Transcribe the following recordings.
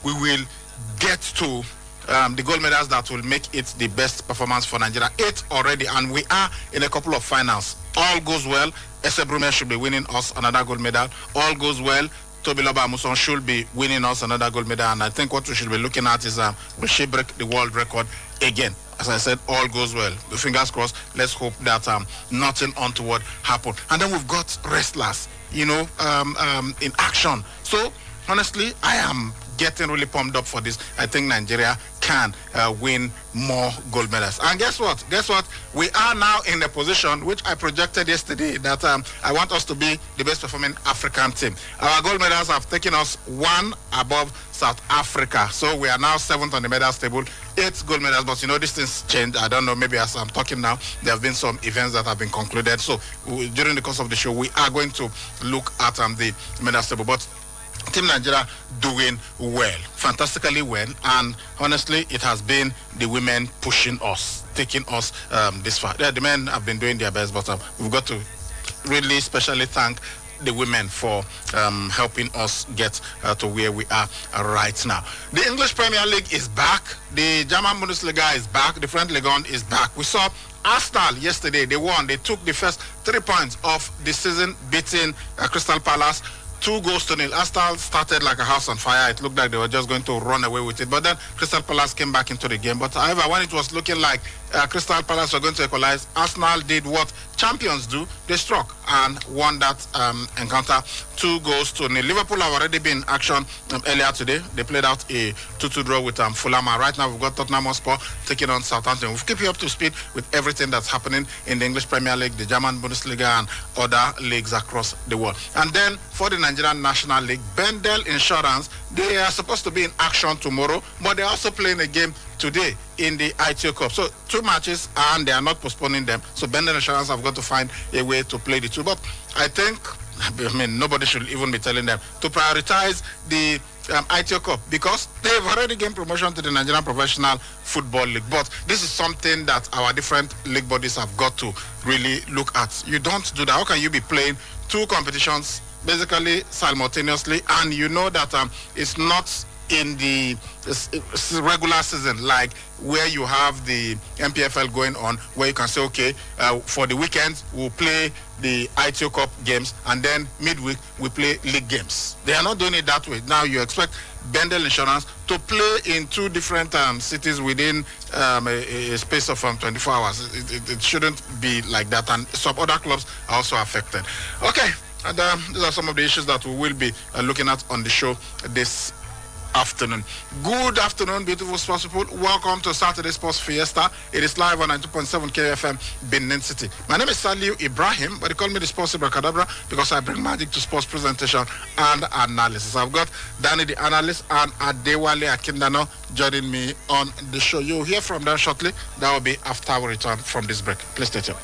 we will get to the gold medals that will make it the best performance for Nigeria. 8 already, and we are in a couple of finals. All goes well, Ese Brume should be winning us another gold medal. All goes well, Tobiloba Amuson should be winning us another gold medal. And I think what we should be looking at is will she break the world record again? As I said, all goes well. Fingers crossed. Let's hope that nothing untoward happen. And then we've got wrestlers, in action. So honestly, I am getting really pumped up for this. I think Nigeria can win more gold medals. And guess what? We are now in a position which I projected yesterday that I want us to be the best performing African team. Our gold medals have taken us 1 above South Africa. So we are now 7th on the medals table, 8 gold medals. But these things change. I don't know, maybe as I'm talking now, there have been some events that have been concluded. So during the course of the show, we are going to look at the medals table. But Team Nigeria doing well, fantastically well, and honestly, it has been the women pushing us, taking us this far. Yeah, the men have been doing their best, but we've got to really specially thank the women for helping us get to where we are right now. The English Premier League is back. The German Bundesliga is back. The French Ligue 1 is back. We saw Arsenal yesterday. They won. They took the first 3 points of the season, beating Crystal Palace 2-0. Arsenal started like a house on fire. It looked like they were just going to run away with it. But then Crystal Palace came back into the game. But however, when it was looking like Crystal Palace were going to equalize, Arsenal did what champions do. They struck and won that encounter 2-0. Liverpool have already been in action earlier today. They played out a 2-2 draw with Fulham. Right now we've got Tottenham Hotspur taking on Southampton. We'll keep you up to speed with everything that's happening in the English Premier League, the German Bundesliga, and other leagues across the world. And then for the Nigerian National League, Bendel Insurance, they are supposed to be in action tomorrow, but they're also playing a game today in the ITO Cup. So 2 matches, and they are not postponing them. So Bendel Insurance have got to find a way to play the 2. But I think, nobody should even be telling them to prioritize the ITO Cup, because they've already gained promotion to the Nigerian Professional Football League. But this is something that our different league bodies have got to really look at. You don't do that. How can you be playing 2 competitions basically simultaneously, and you know that it's not in the regular season, like where you have the MPFL going on, where you can say, okay, for the weekends we'll play the ITO Cup games, and then midweek we play league games. They are not doing it that way. Now you expect Bendel Insurance to play in 2 different cities within a space of 24 hours. It shouldn't be like that, and some other clubs are also affected. Okay, and these are some of the issues that we will be looking at on the show this afternoon. Good afternoon, beautiful sports people. Welcome to Saturday Sports Fiesta. It is live on 92.7 KFM, Benin City. My name is Saliu Ibrahim, but they call me the Sports Abracadabra because I bring magic to sports presentation and analysis. I've got Danny the analyst and Adewale Akindano joining me on the show. You'll hear from them shortly. That will be after we return from this break. Please stay tuned.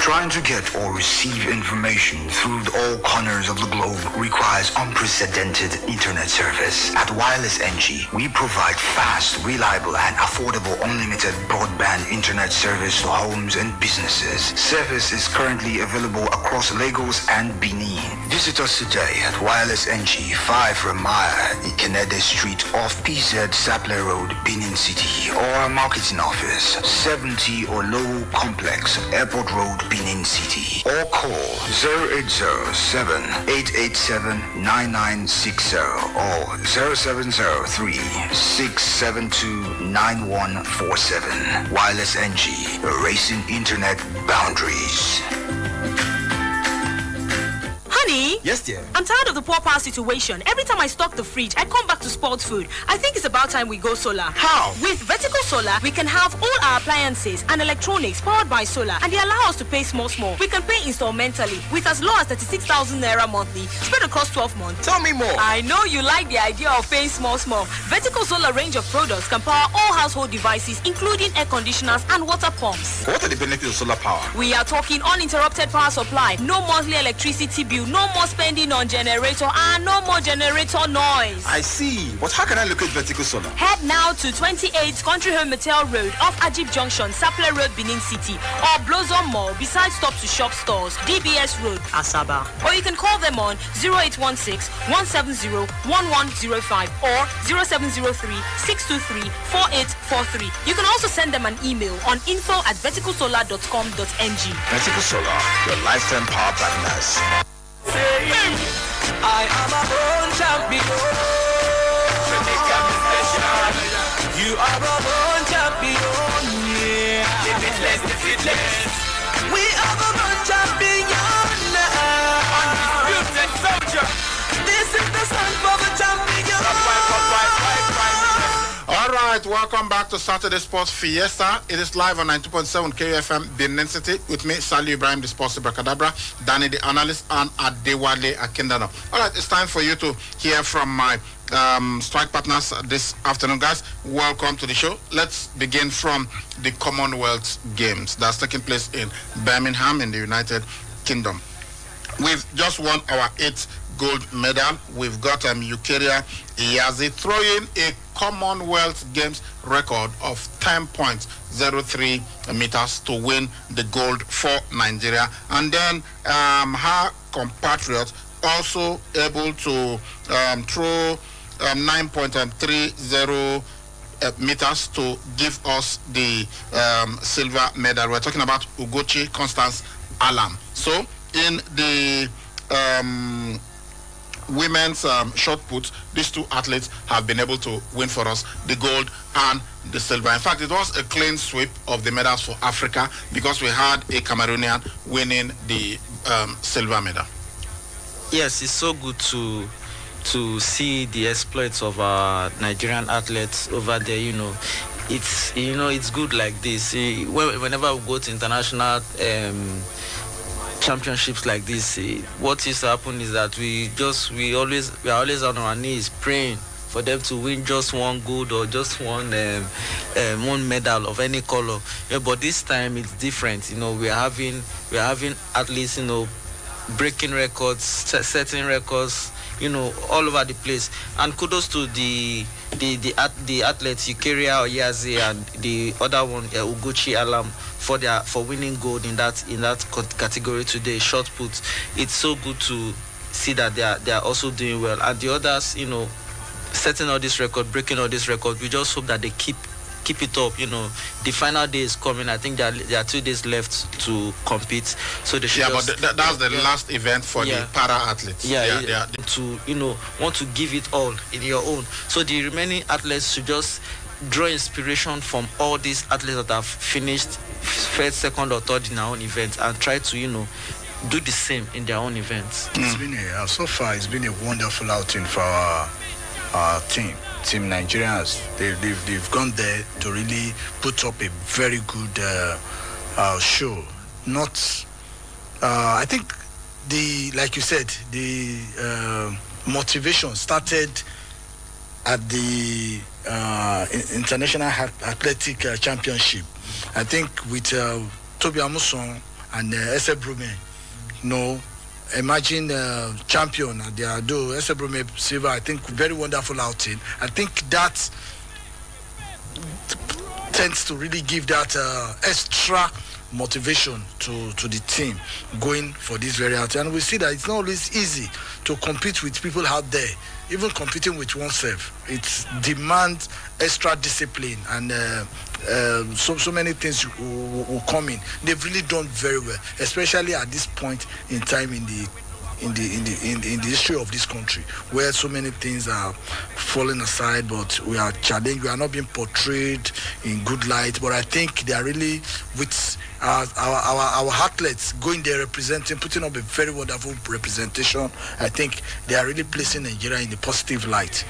Trying to get or receive information through all corners of the globe requires unprecedented internet service. At Wireless NG, we provide fast, reliable, and affordable unlimited broadband internet service to homes and businesses. Service is currently available across Lagos and Benin. Visit us today at Wireless NG, 5 Ramaya, Ikenede Street off PZ Sapler Road, Benin City, or our marketing office, 70 Olowo Complex, Airport Road, Benin City, or call 0807-887-9960 or 0703-672-9147. Wireless NG, erasing internet boundaries. Honey? Yes, dear. I'm tired of the poor power situation. Every time I stock the fridge, I come back to sports food. I think it's about time we go solar. How? With Vertical Solar, we can have all our appliances and electronics powered by solar, and they allow us to pay small. We can pay installmentally with as low as 36,000 naira monthly, spread across 12 months. Tell me more. I know you like the idea of paying small. Vertical Solar range of products can power all household devices, including air conditioners and water pumps. What are the benefits of solar power? We are talking uninterrupted power supply, no monthly electricity bill, no No more spending on generator and no more generator noise. I see. But how can I locate Vertical Solar? Head now to 28 Country Home Motel Road off Ajib Junction, Sapele Road, Benin City, or Blossom Mall beside Stop to Shop stores, DBS Road, Asaba. Or you can call them on 0816-170-1105 or 0703-623-4843. You can also send them an email on info@verticalsolar.com.ng. Vertical Solar, your lifetime power partners. I am a born champion. You are a born champion. Yeah. Limitless. We are a born champion. Undisputed soldier. This is the son for the champion. All right, welcome back to Saturday Sports Fiesta. It is live on 92.7 KFM Benin City with me, Sali Ibrahim, the Sports Abracadabra, Danny the Analyst, and Adewale Akindano. All right, it's time for you to hear from my strike partners this afternoon, guys. Welcome to the show. Let's begin from the Commonwealth Games that's taking place in Birmingham in the United Kingdom. We've just won our 8th gold medal. We've got Eucharia Iyazi throwing a Commonwealth Games record of 10.03 meters to win the gold for Nigeria. And then her compatriot also able to throw 9.30 meters to give us the silver medal. We're talking about Ugochi Constance Alam. So in the women's shot put, these two athletes have been able to win for us the gold and the silver. In fact, it was a clean sweep of the medals for Africa because we had a Cameroonian winning the silver medal. Yes, it's so good to see the exploits of our Nigerian athletes over there. It's good like this. Whenever we go to international championships like this, what used to happen is that we are always on our knees praying for them to win just one gold or just one medal of any color. Yeah, but this time it's different. We are having athletes, breaking records, setting records, all over the place. And kudos to the athletes Eucharia Iyazi and the other one Ugochi Alam for winning gold in that category today, shot put. It's so good to see that they are also doing well, and the others, setting all this record, breaking all this record. We just hope that they keep it up. The final day is coming. I think there are 2 days left to compete, so they should. But that's the last event for the para athletes. To want to give it all in your own. So the remaining athletes should just draw inspiration from all these athletes that have finished first, second, or third in our own events and try to do the same in their own events. It's been so far it's been a wonderful outing for our team Nigerians. They've gone there to really put up a very good show. I think like you said, the motivation started at the International Athletic Championship. I think with Tobi Amuson and Ese Brume, imagine champion at the Ado, Ese Brume silver. I think very wonderful outing. I think that tends to really give that extra motivation to the team going for this very outing. And we see that it's not always easy to compete with people out there. Even competing with oneself, it demands extra discipline, and so many things will come in. They've really done very well, especially at this point in time in the history of this country, where so many things are falling aside, but we are challenged. We are not being portrayed in good light. But I think they are really, with our athletes going there representing, putting up a very wonderful representation. I think they are really placing Nigeria in a positive light.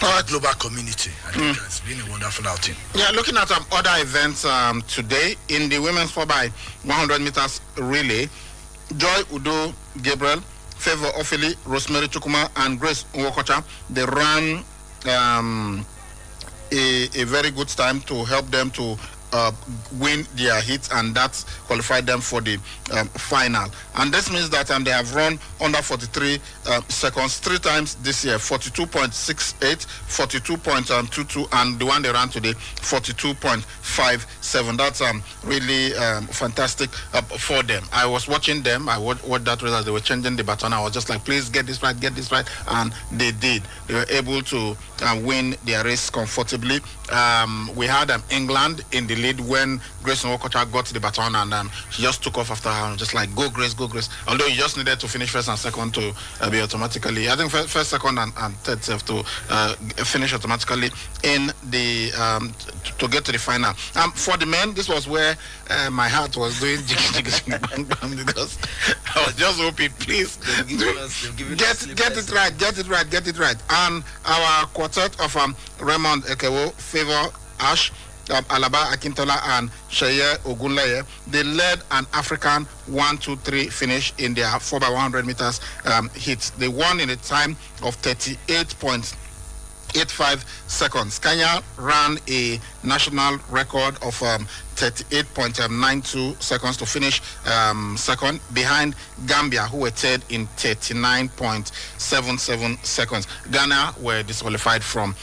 Our global community. I think it's been a wonderful outing. Yeah, looking at other events today in the women's 4x100 meters relay, Joy Udo Gabriel, Favor Ofili, Rosemary Chukuma, and Grace Nwokocha, they ran a very good time to help them to win their heat, and that qualified them for the final. And this means that they have run under 43 seconds 3 times this year: 42.68, 42.22, and the one they ran today, 42.57. That's really fantastic for them. I was watching them. I watched that result. They were changing the baton. I was just like, please get this right, and they did. They were able to win their race comfortably. We had England in the lead when Grace Nwokocha got the baton, and she just took off after her, just like, go Grace. Although you just needed to finish first and second to be automatically, I think first, second, and third self to finish automatically in the to get to the final. For the men, this was where my heart was doing bang bang, because I was just hoping, please get it right. And our quartet of Raymond Ekewo, Favor Ash, Alaba Akintola, and Sheye Ogunleye, they led an African 1-2-3 finish in their 4x100 meters hit. They won in a time of 38.85 seconds. Kenya ran a national record of 38.92 seconds to finish second, behind Gambia, who were third in 39.77 seconds. Ghana were disqualified from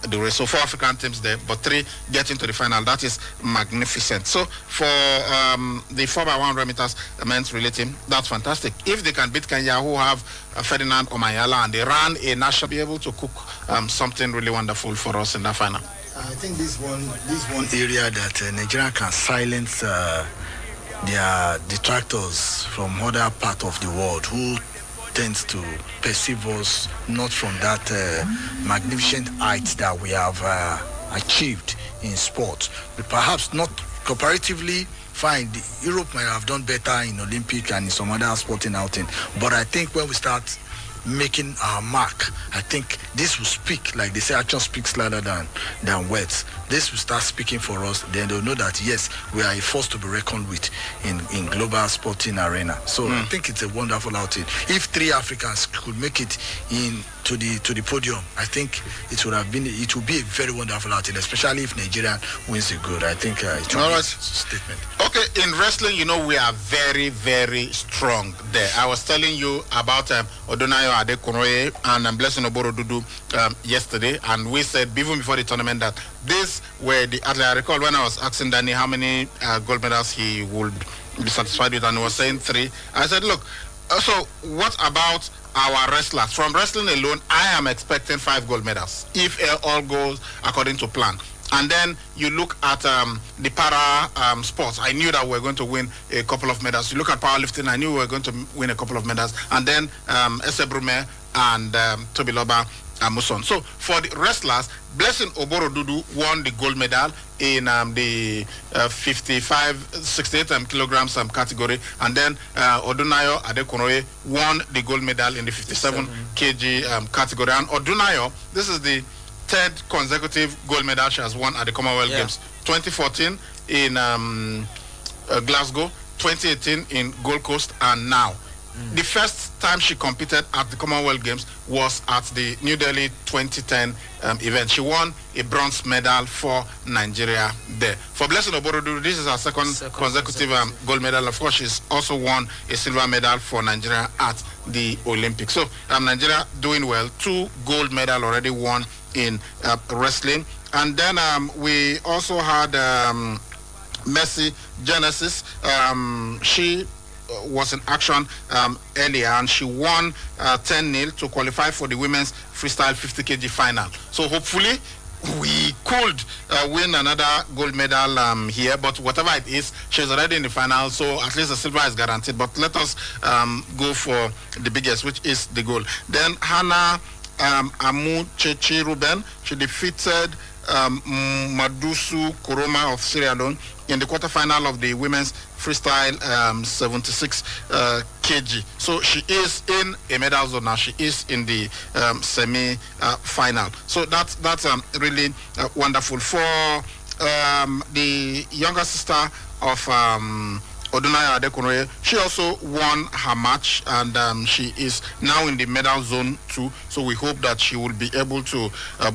the race. So 4 African teams there, but 3 getting to the final. That is magnificent. So for the 4x100 meters men's relay team, that's fantastic. If they can beat Kenya, who have Ferdinand Omayala, and they ran a national, be able to cook something really wonderful for us in that final. I think this one area that Nigeria can silence their detractors from other part of the world who tends to perceive us not from that magnificent height that we have achieved in sport. But perhaps not comparatively fine. Europe might have done better in Olympic and in some other sporting outing. But I think when we start making our mark, I think this will speak, like they say, action speaks louder than words. This will start speaking for us. Then they'll know that yes, we are a force to be reckoned with in global sporting arena. So I think it's a wonderful outing. If 3 Africans could make it in to the podium, I think it will be a very wonderful outing, especially if Nigeria wins the gold. I think it will be a statement. Okay, in wrestling, we are very, very strong there. I was telling you about Odunayo Adekunroye and Blessing Oborodudu yesterday, and we said even before the tournament that these were the athletes. I recall when I was asking Danny how many gold medals he would be satisfied with, and he was saying 3. I said, look, so what about our wrestlers? From wrestling alone, I am expecting 5 gold medals if all goes according to plan. And then you look at the para sports. I knew that we were going to win a couple of medals. You look at powerlifting, I knew we were going to win a couple of medals. And then Ese Brume and Tobiloba Amuson. So for the wrestlers, Blessing Oborodudu won the gold medal in the 68 kilograms category, and then Odunayo Adekunroye won the gold medal in the 57 kg category. And Odunayo, this is the 3rd consecutive gold medal she has won at the Commonwealth Games. 2014 in Glasgow, 2018 in Gold Coast, and now. The first time she competed at the Commonwealth Games was at the New Delhi 2010 event. She won a bronze medal for Nigeria there. For Blessing Oborodudu, this is her second consecutive gold medal. Of course, she's also won a silver medal for Nigeria at the Olympics. So Nigeria doing well. 2 gold medals already won in wrestling. And then we also had Mercy Genesis. She was in action earlier, and she won 10-0 to qualify for the women's freestyle 50 kg final. So hopefully we could win another gold medal here, but whatever it is, she's already in the final, so at least the silver is guaranteed. But let us go for the biggest, which is the gold. Then Hannah Amuchechi Ruben, she defeated Madusu Koroma of Sierra Leone in the quarterfinal of the women's freestyle 76 kg. So she is in a medal zone now. She is in the semi-final. So that's really wonderful. For the younger sister of Odunaya Adekunle. She also won her match, and she is now in the medal zone too. So we hope that she will be able to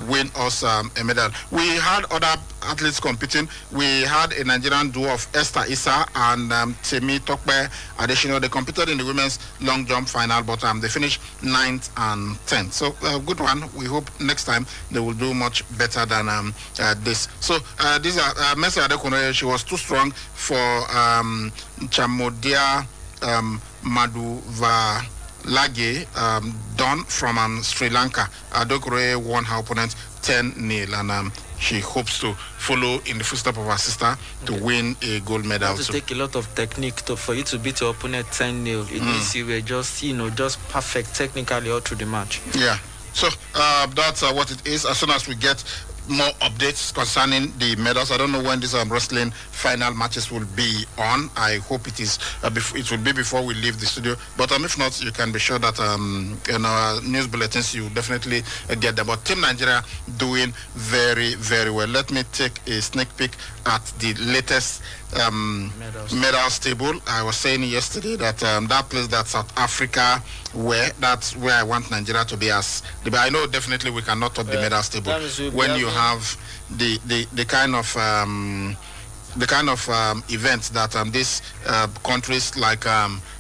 win us a medal. We had other athletes competing. We had a Nigerian duo of Esther Issa and Temi Tokpe Adesina. They competed in the women's long jump final, but they finished 9th and 10th. So good one. We hope next time they will do much better than this. So these are Mercy Adekunle. She was too strong for Chamodia Maduvalage, Don from Sri Lanka. Adekunle won her opponent 10-0, and she hopes to follow in the footsteps of her sister to win a gold medal. To take a lot of technique for you to beat your opponent 10-0. It means you were just, just perfect technically all through the match. Yeah. So that's what it is. As soon as we get more updates concerning the medals, I don't know when these wrestling final matches will be on. I hope it is. It will be before we leave the studio. But if not, you can be sure that in our news bulletins you definitely get them. But Team Nigeria doing very, very well. Let me take a sneak peek at the latest medals table. I was saying yesterday that that place that South Africa that's where I want Nigeria to be as. I know definitely we cannot top the medals table when you have the kind of events that these countries like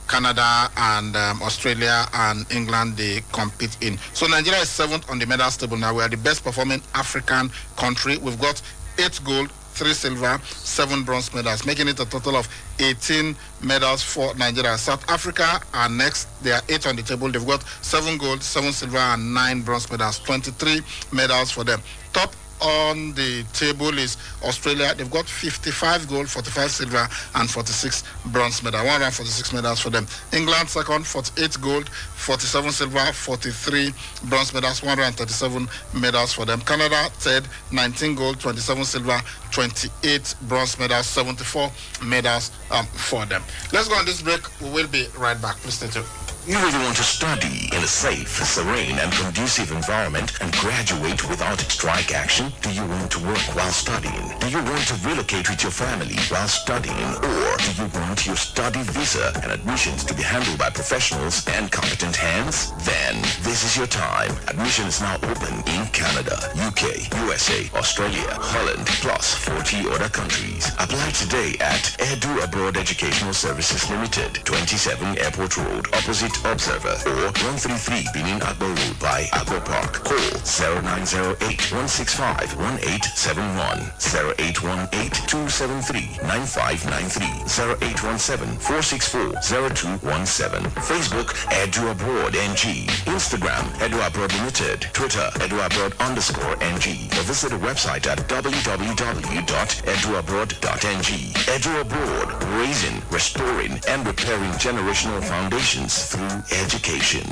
Canada and Australia and England, they compete in. So Nigeria is 7th on the medals table now. We are the best performing African country. We've got 8 gold, 3 silver, 7 bronze medals, making it a total of 18 medals for Nigeria. South Africa are next. They are 8 on the table. They've got 7 gold, 7 silver, and 9 bronze medals. 23 medals for them. Top on the table is Australia. They've got 55 gold, 45 silver, and 46 bronze medals. 146 medals for them. England second, 48 gold, 47 silver, 43 bronze medals, 137 medals for them. Canada third, 19 gold, 27 silver, 28 bronze medals, 74 medals for them. Let's go on this break. We will be right back. Please stay tuned. You really want to study in a safe, serene, and conducive environment and graduate without strike action? Do you want to work while studying? Do you want to relocate with your family while studying? Or do you want your study visa and admissions to be handled by professionals and competent hands? Then this is your time. Admission is now open in Canada, UK, USA, Australia, Holland, plus 40 other countries. Apply today at Edu Abroad Educational Services Limited, 27 Airport Road, opposite Observer, or 133 Benin Agbo Road by Agbo Park. Call 0908-165-1871, 0818-273-9593, 0817-464-0217. Facebook Edu Abroad NG, Instagram Edu Abroad Limited, Twitter Edu Abroad _NG, or visit the website at www.eduabroad.ng. Edu Abroad, raising, restoring, and repairing generational foundations through education.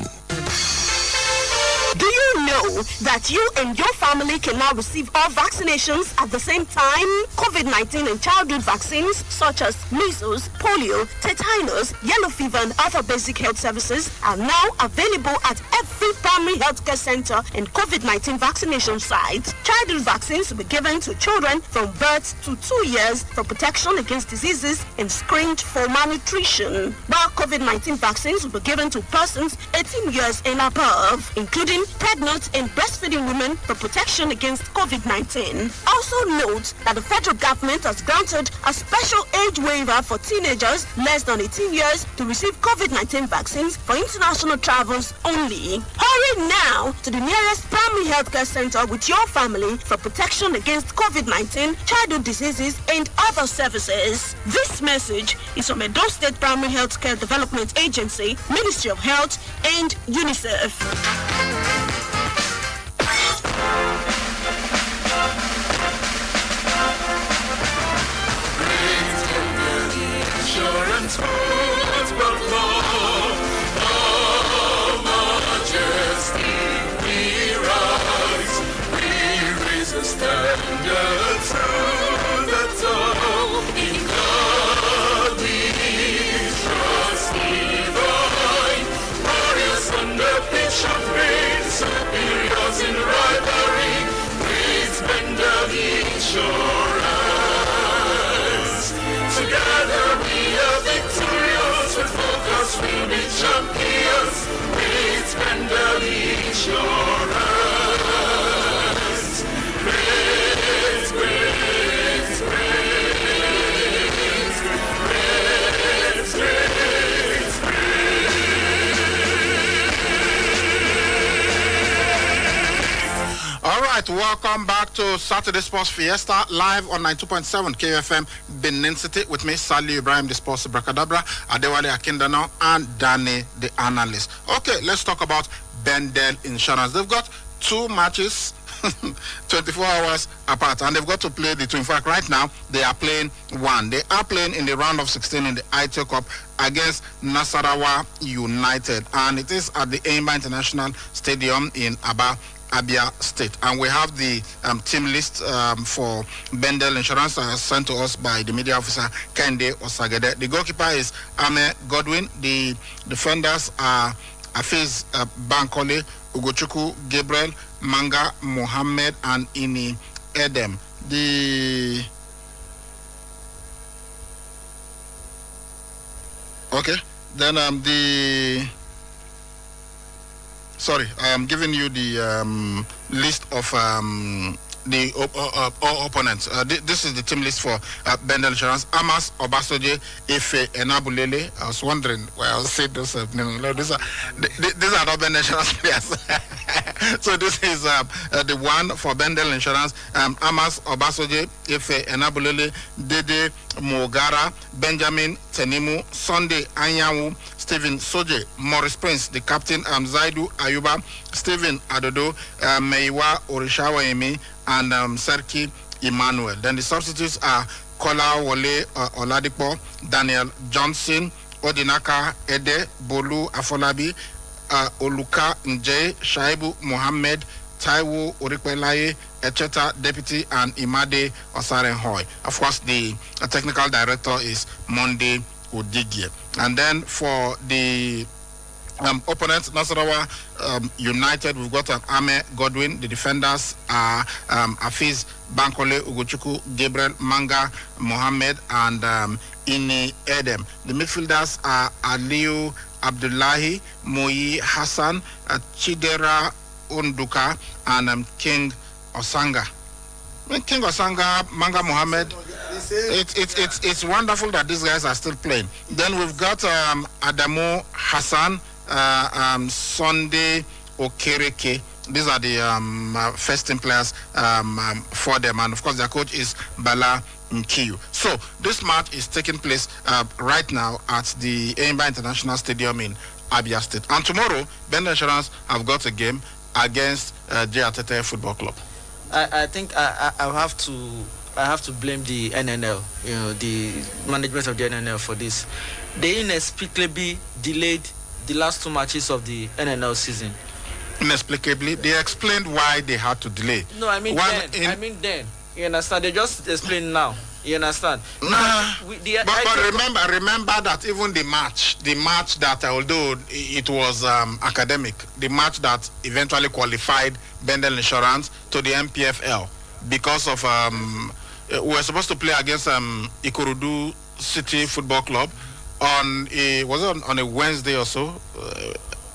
Do you know that you and your family can now receive all vaccinations at the same time? COVID-19 and childhood vaccines such as measles, polio, tetanus, yellow fever, and other basic health services are now available at every primary healthcare center and COVID-19 vaccination sites. Childhood vaccines will be given to children from birth to 2 years for protection against diseases and screened for malnutrition. While COVID-19 vaccines will be given to persons 18 years and above, including pregnant and breastfeeding women for protection against COVID-19. Also note that the federal government has granted a special age waiver for teenagers less than 18 years to receive COVID-19 vaccines for international travels only. Hurry now to the nearest primary healthcare center with your family for protection against COVID-19, childhood diseases, and other services. This message is from Edo State Primary Healthcare Development Agency, Ministry of Health, and UNICEF. Standards to the top. In God we trust divine. Warriors on the pitch of All right, welcome back to Saturday Sports Fiesta live on 92.7 KFM Benin City with me, Sally Ibrahim, the sports Bracadabra, Adewale Akindano, and Danny, the analyst. Okay, let's talk about Bendel Insurance. They've got 2 matches 24 hours apart, and they've got to play the two. In fact, right now they are playing one. They are playing in the round of 16 in the ITO Cup against Nasarawa United, and it is at the Enyimba International Stadium in Abia State. And we have the team list for Bendel Insurance sent to us by the media officer Kende Osagede. The goalkeeper is Ame Godwin. The defenders are Afiz Bankole, Ugochukwu Gabriel, Manga Mohammed, and Ini Edem. I am giving you the list of the opponents. This is the team list for Bendel Insurance. Amas Obasoje, Efe Enabulele. I was wondering why I was saying those. These are not Bendel Insurance players. So this is the one for Bendel Insurance. Amas Obasoje, Efe Enabulele, Dede Mogara, Benjamin Tenimu, Sunday Anyanwu, Stephen Soje, Morris Prince, the captain, Zaidu Ayuba, Stephen Adodo, Meiwa Orishawayemi, and Serki Emmanuel. Then the substitutes are Kola Wole Oladipo, Daniel Johnson, Odinaka Ede, Bolu Afolabi, Oluka Nje, Shaibu Mohammed, Taiwo Orikwelaye, Echeta Deputy, and Imade Osarenhoy. Of course, the technical director is Monday Odigye. And then for the opponents, Nasarawa United, we've got an Ame Godwin. The defenders are Afiz Bankole, Ugochukwu Gabriel, Manga Mohammed, and Ini Edem. The midfielders are Aliu Abdullahi, Moyi Hassan, Chidera Unduka, and King Osanga. King Osanga, Manga Mohammed. It's wonderful that these guys are still playing. Then we've got Adamu Hassan, Sunday Okereke. These are the first team players for them, and of course their coach is Bala Nkiyu. So this match is taking place right now at the Enyimba International Stadium in Abia State. And tomorrow, Bendel Insurance have got a game against J Atete Football Club. I think I have to blame the NNL, the management of the NNL for this. They inexplicably delayed the last 2 matches of the NNL season. Inexplicably? They explained why they had to delay. No, I mean then. You understand? They just explain now. You understand? But remember that even the match that, although it was academic, the match that eventually qualified Bendel Insurance to the MPFL because of we were supposed to play against Ikorodu City Football Club on a Wednesday or so.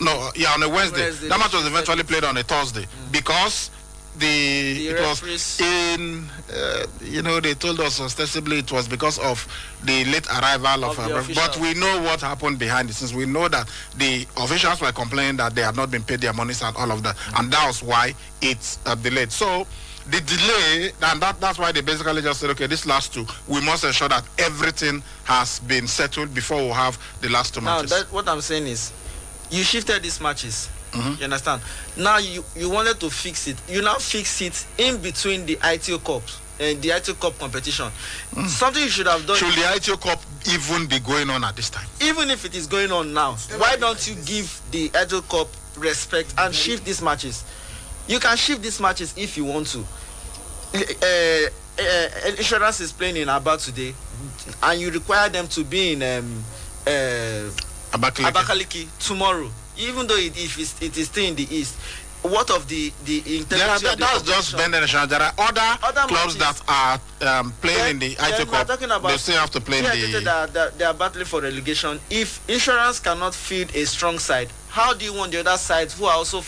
On a Wednesday. That match was eventually played on a Thursday because it was in they told us ostensibly it was because of the late arrival of but we know what happened behind the scenes. We know that the officials were complaining that they had not been paid their monies and all of that, and that was why it's delayed. So the delay, and that's why they basically just said, okay, this last 2, we must ensure that everything has been settled before we have the last 2 matches. Now, what I'm saying is, you shifted these matches. You understand? Now you wanted to fix it. You now fix it in between the ITO Cup and the ITO Cup competition. Something you should have done. Should the ITO Cup even be going on at this time? Even if it is going on now, why don't you give the ITO Cup respect and shift these matches? You can shift these matches if you want to. Insurance is playing in Aba today, and you require them to be in Abakaliki tomorrow. Even though it is still in the east, what of the integrity of the that's just Bendel Insurance. There are other clubs that are playing in the ITO Cup. They still have to play in the... They are battling for relegation. If Insurance cannot field a strong side, how do you want the other sides who are also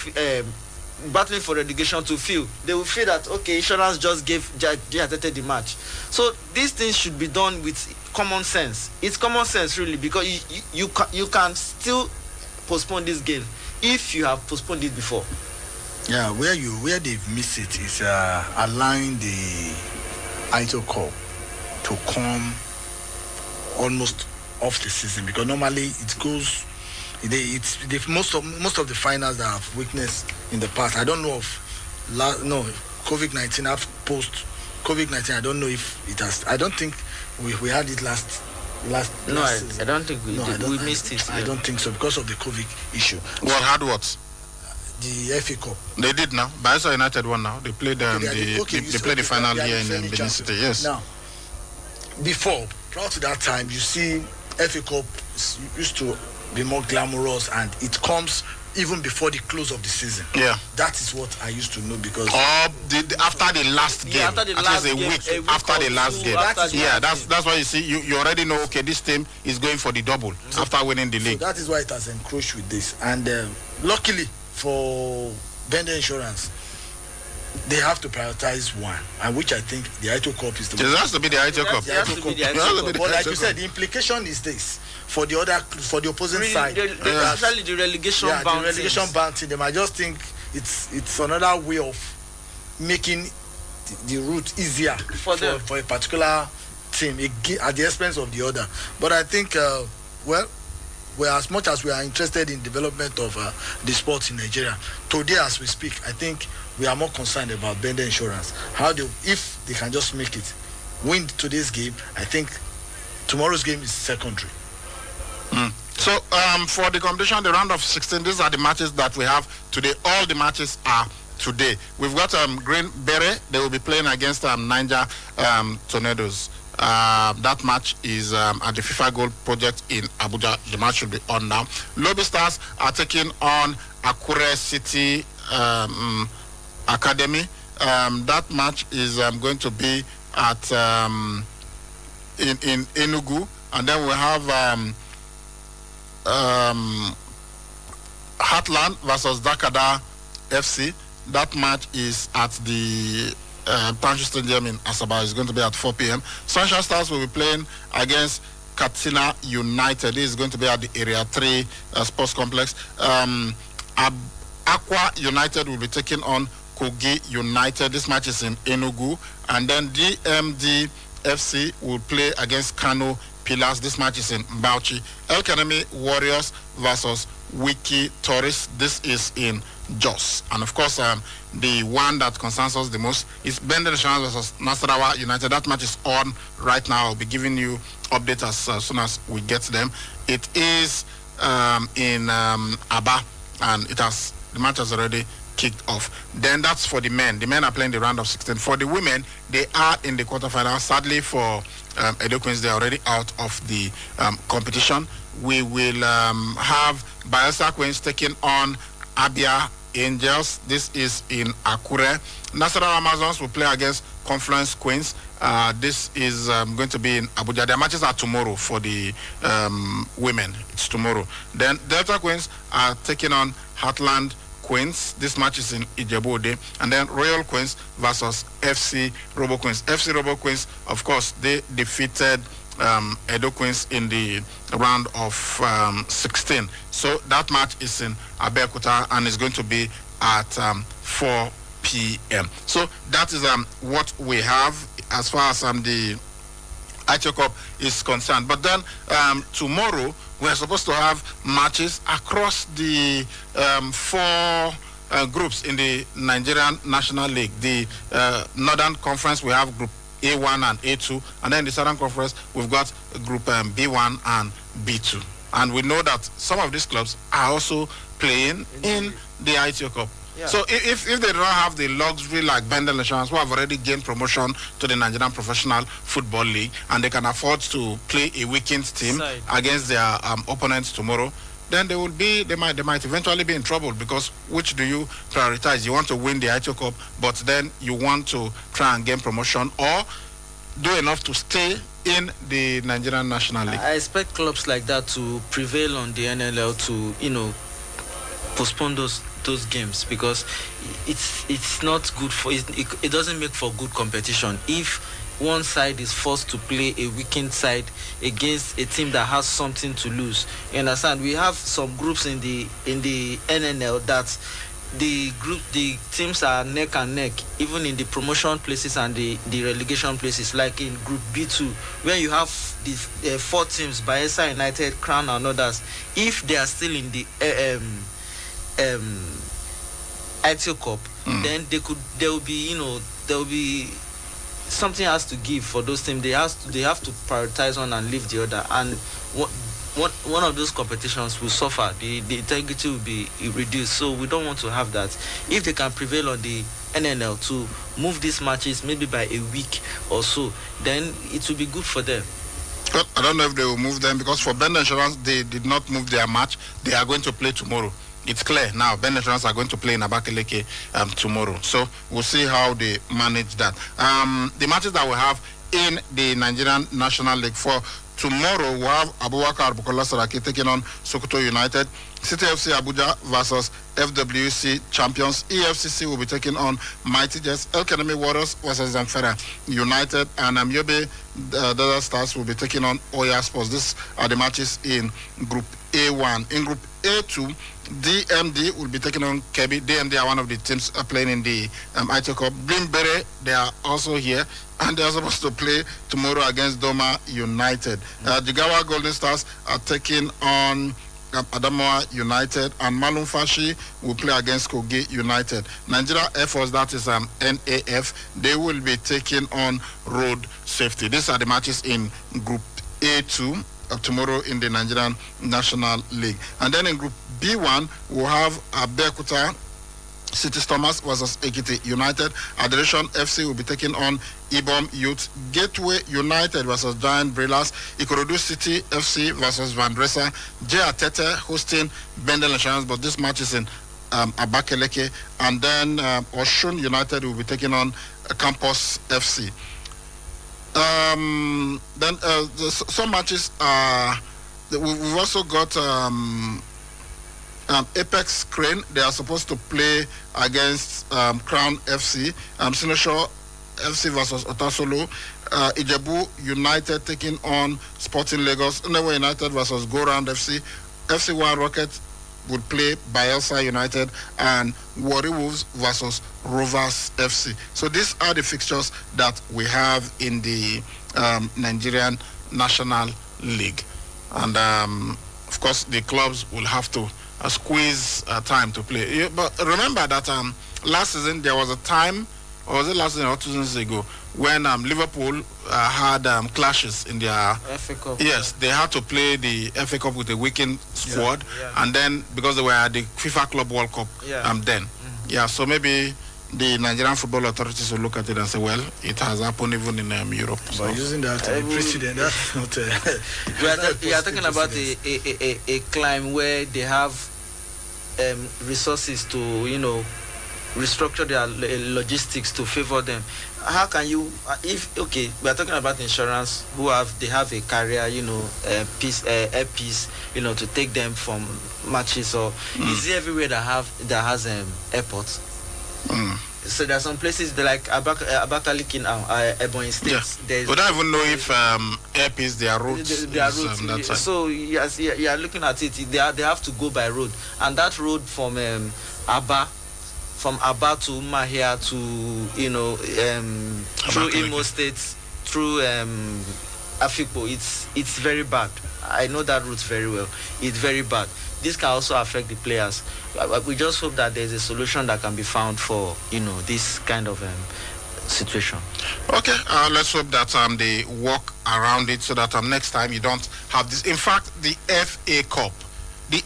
battling for relegation to feel? They will feel that, okay, Insurance just gave Jatete the match. So these things should be done with common sense. It's common sense, really, because you can still postpone this game if you have postponed it before. Yeah, where they've missed it is allowing the ITO Cup to come almost off the season, because normally it goes. Most of the finals that I've witnessed in the past, I don't know of COVID-19. I've post COVID-19. I don't know if it has. I don't think we had it last. No, season. I don't think we did. We missed it. I don't think so because of the COVID issue. What had what? The FA Cup. They did now. Bayelsa United won now. They played they played the final here in Benin City. Yes. Now, before, prior to that time, you see FA Cup used to be more glamorous, and it comes even before the close of the season. Yeah. That is what I used to know, because after the last game, after the at last least a game, week after the last game. That's why you see you already know, okay, this team is going for the double after winning the league. So that is why it has encroached with this, and luckily for Bender Insurance, they have to prioritize one, and which I think the ITO Cup is the one. It has to be the ITO Cup. But like you said, the implication is this: for the opposing side, especially the relegation bound. The relegation bound team, they might just think it's another way of making the route easier for a particular team at the expense of the other. But I think, as much as we are interested in development of the sport in Nigeria, today as we speak, I think we are more concerned about Bender Insurance. If they can just make it, win today's game, I think tomorrow's game is secondary. So for the competition, the round of 16, these are the matches that we have today. All the matches are today. We've got Green Beret. They will be playing against Niger Tornadoes. That match is at the FIFA Gold Project in Abuja. The match should be on now. Lobby Stars are taking on Akure City Academy. That match is going to be at in Enugu, and then we have Heartland versus Dakada FC. That match is at the Pancho Stadium in Asaba. It's going to be at 4 p.m. Sunshine Stars will be playing against Katsina United. This is going to be at the Area 3 Sports Complex. Aqua United will be taking on Kogi United. This match is in Enugu. And then DMD FC will play against Kano Pillars. This match is in Bauchi. El Kanemi Warriors versus Wiki Tourists. This is in Jos. And of course, the one that concerns us the most is Bender Insurance versus Nasarawa United. That match is on right now. I'll be giving you updates as soon as we get them. It is in Aba, and the match has already kicked off. Then that's for the men. The men are playing the round of 16. For the women, they are in the quarterfinals. Sadly for Edo Queens, they are already out of the competition. We will have Bayelsa Queens taking on Abia Angels. This is in Akure. Nasarawa Amazons will play against Confluence Queens. This is going to be in Abuja. Their matches are tomorrow for the women. It's tomorrow. Then Delta Queens are taking on Heartland Queens. This match is in Ijebu-Ode. And then Royal Queens versus FC Robo Queens. FC Robo Queens, of course, they defeated Edo Queens in the round of 16. So that match is in Abeokuta and is going to be at 4 p.m. So that is what we have as far as the ITO Cup is concerned. But then tomorrow we're supposed to have matches across the 4 groups in the Nigerian National League. The Northern Conference, we have Group A1 and A2, and then the Southern Conference, we've got Group B1 and B2. And we know that some of these clubs are also playing in the ITO Cup. Yeah. So if they don't have the luxury like Bender Insurance, who have already gained promotion to the Nigerian Professional Football League, and they can afford to play a weekend team against their opponents tomorrow, then they might eventually be in trouble, because which do you prioritize? You want to win the ITO Cup, but then you want to try and gain promotion, or do enough to stay in the Nigerian National League? I expect clubs like that to prevail on the NLL to, postpone those games, because it's not good for it doesn't make for good competition if one side is forced to play a weekend side against a team that has something to lose. You understand? We have some groups in the NNL that the teams are neck and neck, even in the promotion places and the relegation places, like in Group B2, where you have the 4 teams, Bayelsa United, Crown and others. If they are still in the ITO Cup, then there will be something has to give for those teams. They have to prioritize one and leave the other, and one of those competitions will suffer. The integrity will be reduced. So we don't want to have that. If they can prevail on the NNL to move these matches maybe by a week or so, then it will be good for them. Well, I don't know if they will move them, because for Bend Insurance, they did not move their match. They are going to play tomorrow. It's clear now. Bend Insurance are going to play in Abakaliki tomorrow. So we'll see how they manage that. The matches that we have in the Nigerian National League for tomorrow, we have Abubakar Bukola Saraki taking on Sokoto United. City FC Abuja versus FWC champions. EFCC will be taking on Mighty Jets. El Kanemi Warriors versus Zamfara United. And Yobe Dada Stars will be taking on Oya Sports. These are the matches in Group A1. In Group A2, DMD will be taking on Kebi. DMD are one of the teams playing in the ITO Cup. Blimbere, they are also here, and they are supposed to play tomorrow against Doma United. Jigawa Golden Stars are taking on Adamawa United, and Malum Fashi will play against Kogi United. Nigeria Air Force, that is NAF, they will be taking on Road Safety. These are the matches in Group A2 tomorrow in the Nigerian National League. And then in Group B1, we'll have Abeokuta City Stormers versus Ekiti United. Adoration FC will be taking on Ibom Youth. Gateway United versus Giant Brillas. Ikorodu City FC versus Vandresa. J Atete hosting Bendel Insurance, but this match is in Abakaliki. And then Oshun United will be taking on Campus FC. Then some matches we've also got Apex Crane. They are supposed to play against Crown FC. Sinosho FC versus Otasolo. Ijebu United taking on Sporting Lagos. Newe United versus Go Round FC. FC1 Rocket would play Bayelsa United, and Warri Wolves versus Rovers FC. So these are the fixtures that we have in the Nigerian National League. And of course, the clubs will have to squeeze time to play. But remember that last season there was a time, or was it last season or 2 seasons ago, when Liverpool had clashes in their FA Cup. Yes, they had to play the FA Cup with a weakened squad, and then because they were at the FIFA Club World Cup, so maybe the Nigerian Football Authorities will look at it and say, well, it has happened even in Europe. But using that precedent, that's not. We are talking about a climb where they have resources to, restructure their logistics to favor them. How can you, we are talking about insurance they have a carrier, airpiece, to take them from matches, or is it everywhere that has airports? So there are some places like Abakaliki now, Ebonyi State. Yeah. We don't even know if airpiece, their routes. That side. So you are looking at it. They have to go by road, and that road from Aba to Mahia to through Imo State, through Afikpo, it's very bad. I know that route very well. It's very bad. This can also affect the players. We just hope that there's a solution that can be found for this kind of situation. Okay, let's hope that they work around it so that next time you don't have this. In fact, the FA Cup. In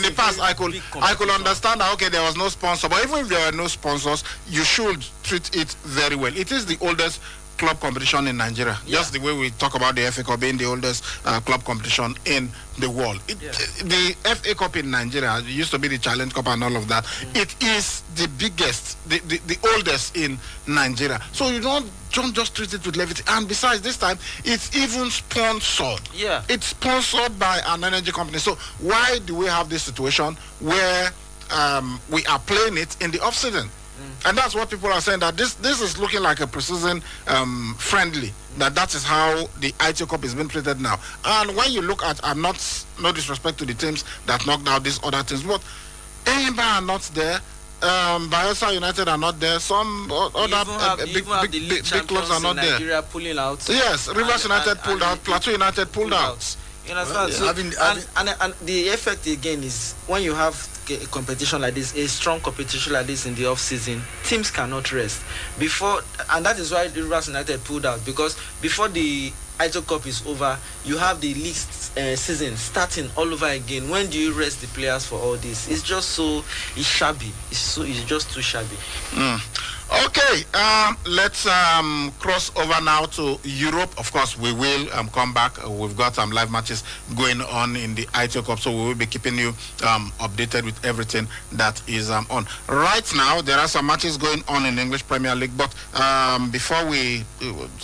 the past, I could understand that, okay, there was no sponsor, but even if there were no sponsors, you should treat it very well. It is the oldest club competition in Nigeria. Just the way we talk about the FA Cup being the oldest club competition in the world. The FA Cup in Nigeria used to be the Challenge Cup and all of that. It is the biggest, the oldest in Nigeria. So you don't just treat it with levity. And besides, this time it's even sponsored. It's sponsored by an energy company. So why do we have this situation where we are playing it in the off season? And that's what people are saying, that this is looking like a precision friendly. That is how the ITO Cup is being treated now. And when you look at, no disrespect to the teams that knocked out these other teams, but Enyimba are not there. Bayelsa United are not there. Some other big clubs are not there. Nigeria pulling out. Yes, Rivers United pulled out. Plateau United pulled out. You understand? So, and the effect again is when you have a competition like this, a strong competition like this in the off season, teams cannot rest. And that is why Rivers United pulled out, because before the Aito Cup is over, you have the league season starting all over again. When do you rest the players for all this? It's just it's shabby. It's just too shabby. Okay, let's cross over now to Europe. Of course, we will come back. We've got some live matches going on in the Aito Cup, so we will be keeping you updated with everything that is on. Right now, there are some matches going on in the English Premier League, but before we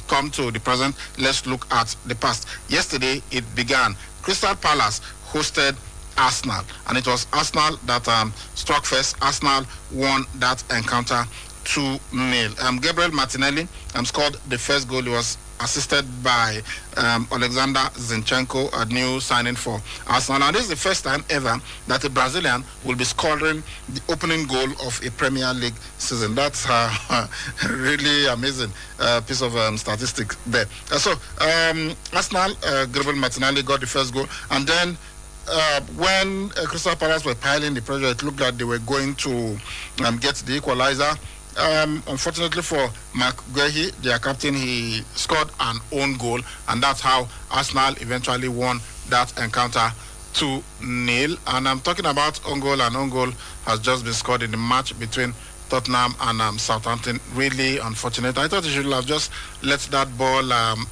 come to the present, let's look at the past. Yesterday, it began. Crystal Palace hosted Arsenal, and it was Arsenal that struck first. Arsenal won that encounter 2-0. Gabriel Martinelli scored the first goal. He was assisted by Alexander Zinchenko, a new signing for Arsenal. Now, this is the first time ever that a Brazilian will be scoring the opening goal of a Premier League season. That's really amazing piece of statistics there. Arsenal, Gabriel Martinelli got the first goal, and then when Crystal Palace were piling the pressure, it looked like they were going to get the equalizer. Unfortunately for Mark Guehi, their captain, he scored an own goal, and that's how Arsenal eventually won that encounter 2-0. And I'm talking about own goal, and own goal has just been scored in the match between Tottenham and Southampton. Really unfortunate. I thought he should have just let that ball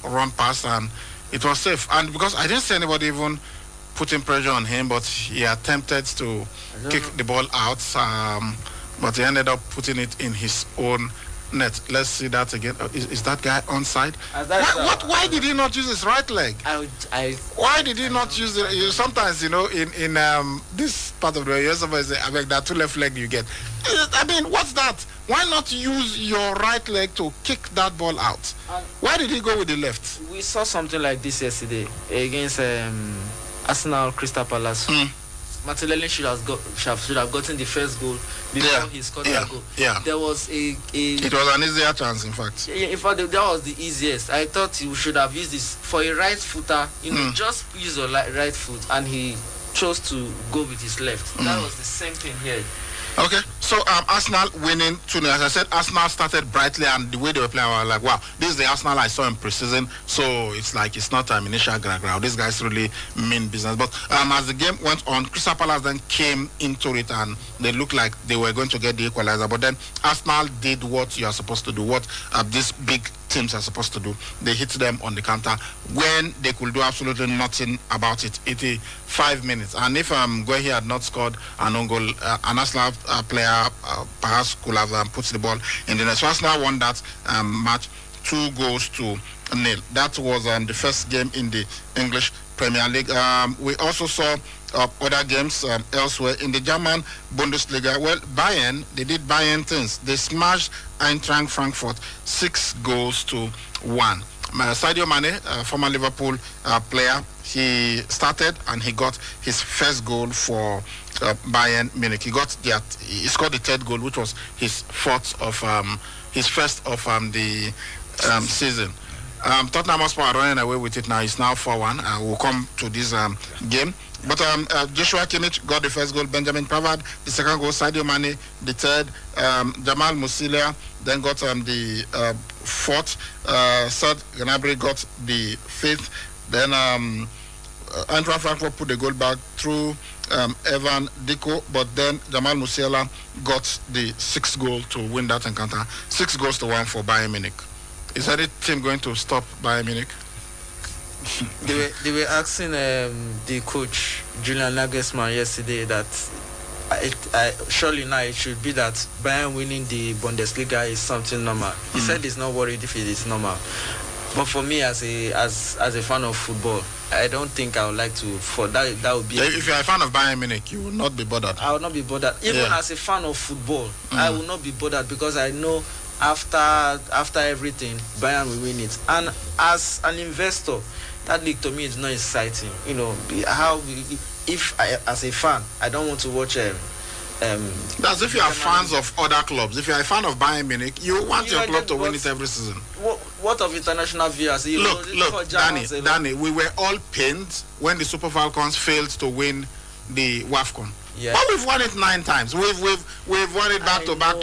run past, and it was safe. And because I didn't see anybody even putting pressure on him, but he attempted to kick the ball out. But he ended up putting it in his own net. Let's see that again. Is that guy onside? Why did he not use his right leg? Why did he not use it? Sometimes, in this part of the world, somebody say, I beg, that two left leg you get. I mean, what's that? Why not use your right leg to kick that ball out? Why did he go with the left? We saw something like this yesterday against Arsenal Crystal Palace. Martinelli should have gotten the first goal before he scored that goal. Yeah. There was it was an easier chance, in fact. In fact, that was the easiest. I thought you should have used this for a right footer. Just use your right foot, and he chose to go with his left. That was the same thing here. Okay, so Arsenal winning 2-0. As I said, Arsenal started brightly, and the way they were playing, I was like, wow, this is the Arsenal I saw in pre-season. So it's like it's not initial ground. These guys really mean business. But as the game went on, Crystal Palace then came into it, and they looked like they were going to get the equalizer. But then Arsenal did what you are supposed to do, what these big teams are supposed to do. They hit them on the counter when they could do absolutely nothing about it. 85 minutes. And if Guehi had not scored an own goal, an Arsenal player perhaps could have put the ball in the net. So Arsenal won that match 2-0. That was the first game in the English Premier League. We also saw other games elsewhere in the German Bundesliga. Well, Bayern, they did Bayern things. They smashed Eintracht Frankfurt 6-1. Sadio Mane, former Liverpool player, he started and he got his first goal for Bayern Munich. He scored the third goal, which was his first of the season. Tottenham Hotspur are running away with it now. It's now 4-1. We'll come to this game. But Joshua Kimmich got the first goal. Benjamin Pavard, the second goal. Sadio Mane, the third. Jamal Musiala then got the fourth. Serge Gnabry got the fifth. Then Eintracht Frankfurt put the goal back through Evan Diko, but then Jamal Musiala got the sixth goal to win that encounter. 6-1 for Bayern Munich. Is any team going to stop Bayern Munich? They were asking the coach Julian Nagelsmann yesterday that surely now it should be that Bayern winning the Bundesliga is something normal. He said he's not worried if it is normal. But for me, as a fan of football, I don't think I would like to. For that would be. If you're a fan of Bayern Munich, you will not be bothered. I will not be bothered. Even as a fan of football, I will not be bothered because I know after everything, Bayern will win it. And as an investor, that league to me is not exciting. If I, as a fan, I don't want to watch That's if you are fans of other clubs. If you are a fan of Bayern Munich, you want your club to win it every season. What of international viewers? Look, Danny, we were all pained when the Super Falcons failed to win the WAFCON. Yeah. But we've won it 9 times. We've won it back to back.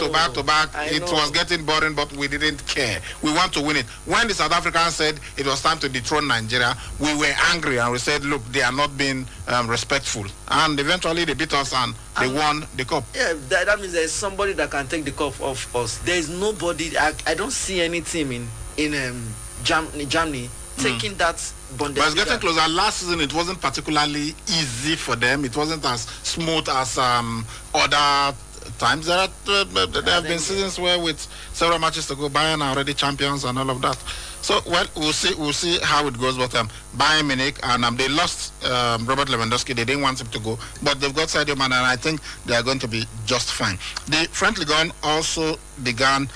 It was getting boring, but we didn't care. We want to win it. When the South Africans said it was time to dethrone Nigeria, we were angry and we said, look, they are not being respectful. And eventually they beat us and they won the cup. Yeah, that means there's somebody that can take the cup off us. There is nobody. I don't see any team in Germany taking that Bundesliga. But it's getting closer. Last season, it wasn't particularly easy for them. It wasn't as smooth as other times. There have been seasons where with several matches to go, Bayern are already champions and all of that. So, well, we'll see how it goes. But Bayern Munich, and they lost Robert Lewandowski. They didn't want him to go. But they've got Sadio Mane, and I think they are going to be just fine. The French Ligue 1 also began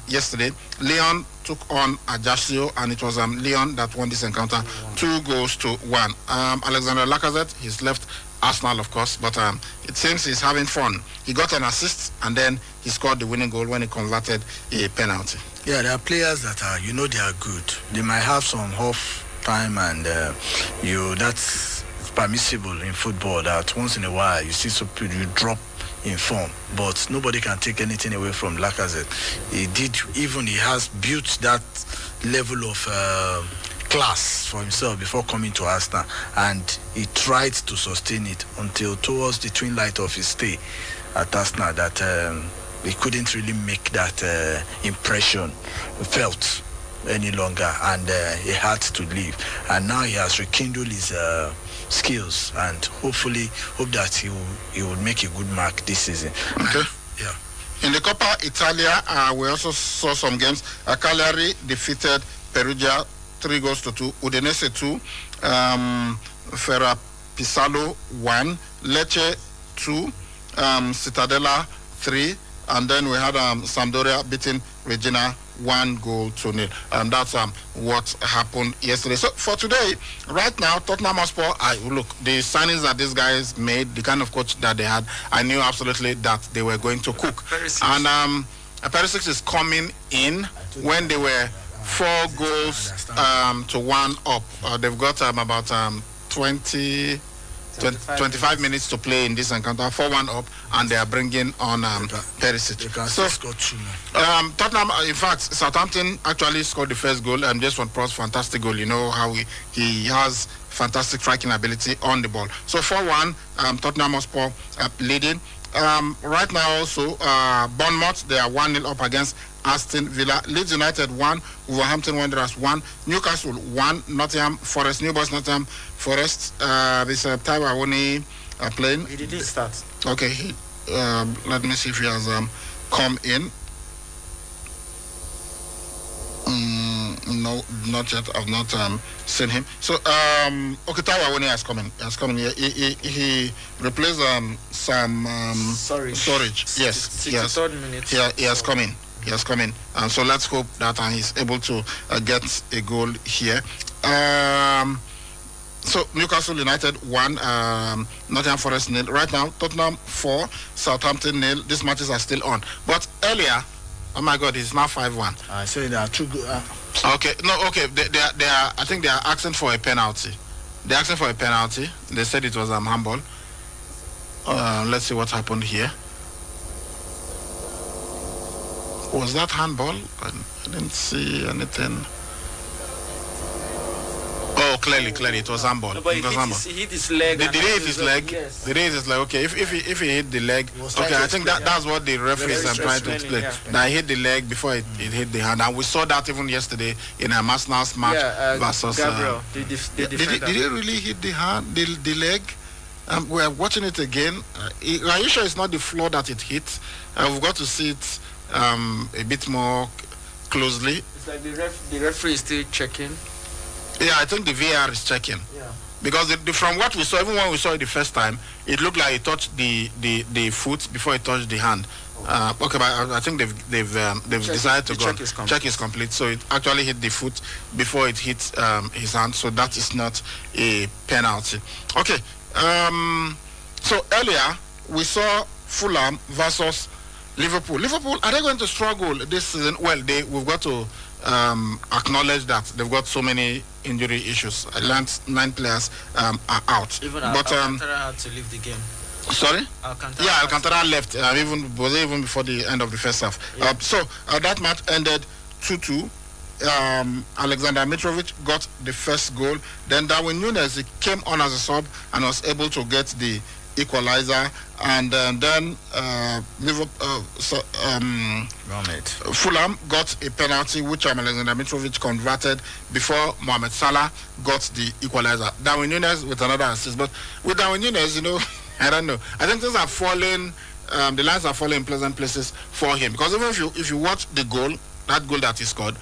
yesterday. Lyon took on Ajaccio, and it was Lyon that won this encounter 2-1. Alexander Lacazette, he's left Arsenal, of course, but it seems he's having fun. He got an assist, and then he scored the winning goal when he converted a penalty. Yeah, there are players that are, they are good. They might have some off time, and that's permissible in football. That once in a while you see some people you drop in form, but nobody can take anything away from Lacazette. He has built that level of class for himself before coming to Arsenal, and he tried to sustain it until towards the twin light of his stay at Arsenal that he couldn't really make that impression felt any longer, and he had to leave. And now he has rekindled his skills, and hope that he will make a good mark this season. Okay. Yeah. In the Coppa Italia, we also saw some games. Cagliari defeated Perugia 3-2. Udinese 2. Ferra Pisalo 1. Lecce 2. Cittadella 3. And then we had Sampdoria beating Regina 1-0. And that's what happened yesterday. So for today, right now, Tottenham Hotspur, look, the signings that these guys made, the kind of coach that they had, I knew absolutely that they were going to cook. And Perisic is coming in when they were 4-1 up. They've got about 25 minutes to play in this encounter, 4-1 up, and they are bringing on Perisic. So, Tottenham, in fact, Southampton actually scored the first goal, and this one was fantastic goal. You know how he has fantastic striking ability on the ball. So 4-1, Tottenham Hotspur leading. Right now also, Bournemouth, they are 1-0 up against Aston Villa. Leeds United 1, Wolverhampton Wanderers 1, Newcastle 1, Nottingham Forest, New Boys Nottingham Forest. This Taiwo Awoniyi playing. He didn't start. Okay, let me see if he has come in. No, not yet. I've not seen him. So, okay, Taiwo Awoniyi has come in. He replaced Sam Storage. Yes, 63rd minute. He has come in. He has come in. So let's hope that he's able to get a goal here. So Newcastle United 1, Nottingham Forest 0. Right now, Tottenham 4, Southampton 0. These matches are still on. But earlier, oh my God, it's now 5-1. I say they are too good. Okay, no, okay. They are. I think they are asking for a penalty. They're asking for a penalty. They said it was handball. Let's see what happened here. Was that handball? I didn't see anything. Oh, clearly, it was handball. No, but he hit his leg. Did he hit his leg? Yes. Did he hit his leg? Okay, if he hit the leg, okay, I think that's what the referees are trying to explain. That he hit the leg before it hit the hand, and we saw that even yesterday in a Arsenal's match versus Gabriel. Did he really hit the hand, the leg? We are watching it again. Are you sure it's not the floor that it hit? We've got to see it a bit more closely. It's like the referee is still checking. Yeah, I think the VAR is checking. Yeah. Because from what we saw, even when we saw it the first time, it looked like it touched the foot before it touched the hand. Okay, but I think they've decided to go. Check is complete. So it actually hit the foot before it hit his hand. So that is not a penalty. Okay. So earlier we saw Fulham versus Liverpool. Liverpool, are they going to struggle this season? Well, we've got to acknowledge that they've got so many injury issues. 9 players are out. Even but Alcantara had to leave the game. Sorry? Alcantara left even before the end of the first half. Yeah. So that match ended 2-2. Alexander Mitrovic got the first goal. Then Darwin Núñez, he came on as a sub and was able to get the equalizer. And then Fulham got a penalty which Alexander Mitrovic converted before Mohamed Salah got the equalizer. Darwin Núñez with another assist. But with Darwin Núñez, I don't know. I think things are falling. The lines are falling in pleasant places for him, because even if you watch the goal, that goal that he scored,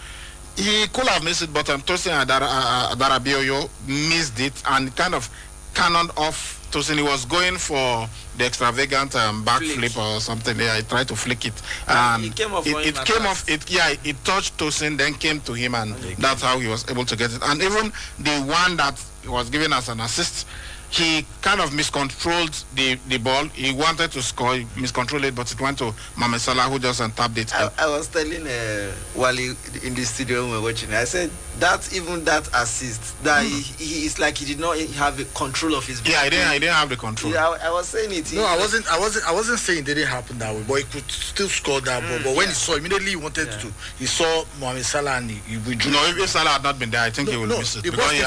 he could have missed it, but Tosin Adarabioyo missed it and kind of cannoned off Tosin. He was going for the extravagant backflip or something. Yeah, he tried to flick it, and it came off. It touched Tosin, then came to him, and that's how he was able to get it. And even the one that was given as an assist, he kind of miscontrolled the ball. He wanted to score, he miscontrolled it, but it went to Mohamed Salah, who just tapped it. I was telling Wally in the studio when we were watching, I said that assist, that he is like he did not have control of his ball. Yeah, he didn't have the control. Yeah, I was saying it. No, I wasn't saying it didn't happen that way, but he could still score that ball. But when he saw, immediately he wanted to. He saw Mohamed Salah and he withdrew. No, if Salah had not been there, I think he would miss it. Because he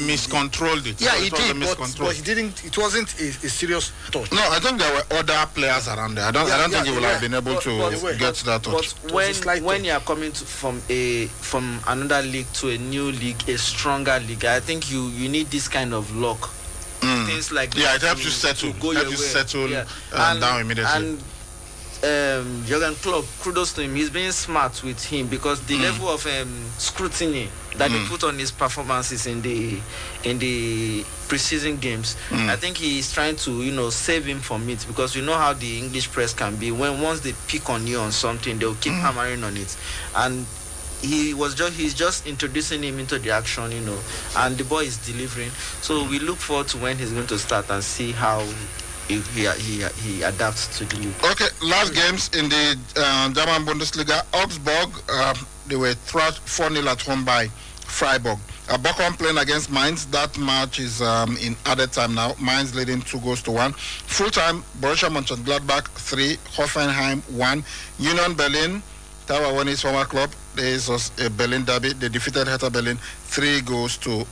miscontrolled it. Yeah, he did, but he didn't. It wasn't a serious touch. No, I think there were other players around there. I don't think he would have been able to get that touch. But when you are coming from another league to a new league, a stronger league, I think you need this kind of luck. Things like it helps you settle. Down immediately. And Jurgen Klopp, kudos to him. He's being smart with him, because the level of scrutiny that he put on his performances in the preseason games, I think he's trying to save him from it, because you know how the English press can be. Once they pick on you on something, they'll keep hammering on it, and he's just introducing him into the action, and the boy is delivering. So we look forward to when he's going to start and see how he adapts to the league. Okay, last games in the German Bundesliga. Augsburg, they were thrashed 4-0 at home by Freiburg. Bochum playing against Mainz. That match is in added time now. Mainz leading 2-1. Full time, Borussia Mönchengladbach 3, Hoffenheim 1. Union Berlin, Taiwanese former club. This was a Berlin derby. They defeated Hertha Berlin 3-1.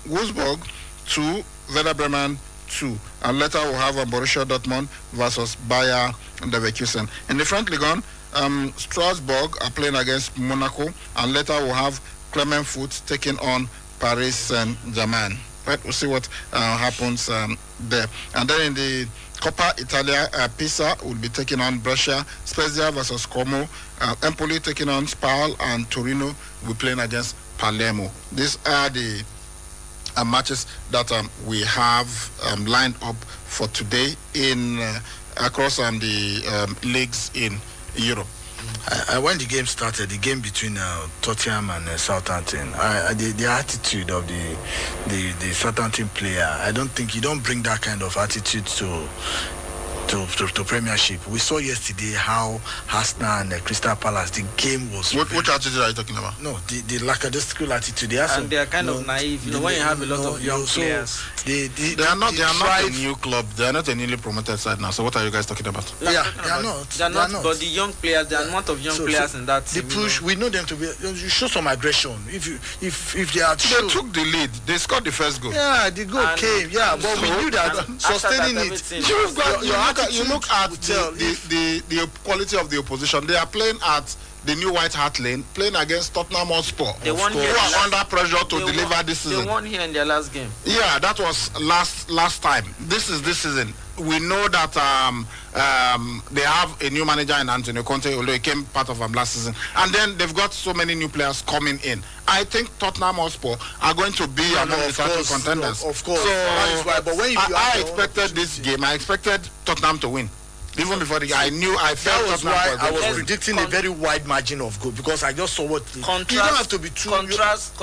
Wolfsburg 2, Werder Bremen 2, and later we'll have Borussia Dortmund versus Bayer Leverkusen. In the French Ligue 1, Strasbourg are playing against Monaco, and later we'll have Clermont Foot taking on Paris Saint-Germain. Right, we'll see what happens there. And then in the Coppa Italia, Pisa will be taking on Brescia, Spezia versus Como, Empoli taking on Spal, and Torino will be playing against Palermo. These are the matches that we have lined up for today in across the leagues in Europe. When the game started, the game between Tottenham and Southampton, the attitude of the Southampton player, I don't think you don't bring that kind of attitude to Premiership. We saw yesterday how Arsenal and Crystal Palace, the game was. Which attitude are you talking about? No, the lackadaisical attitude. They are kind of naive. When you have a lot of young players, they are not a new club. They are not a newly promoted side now. So what are you guys talking about? They are not. But the young players, the amount of young players in that team. The push. We know them to be. You show some aggression. If they are. They took the lead. They scored the first goal. Yeah, the goal came. Yeah, but we knew that sustaining it. You look at the quality of the opposition. They are playing at the new White Hart Lane, playing against Tottenham Hotspur, who are under pressure to deliver this season. They won here in their last game. Yeah, that was last time. This is this season. We know that they have a new manager in Antonio Conte, although he came part of last season. And then they've got so many new players coming in. I think Tottenham Hotspur are going to be among the title contenders. Of course. So that is why. But when I expected this game, I expected Tottenham to win. Even before the I felt that was why I was predicting a very wide margin of goal, because I just saw what you don't have to be too contrast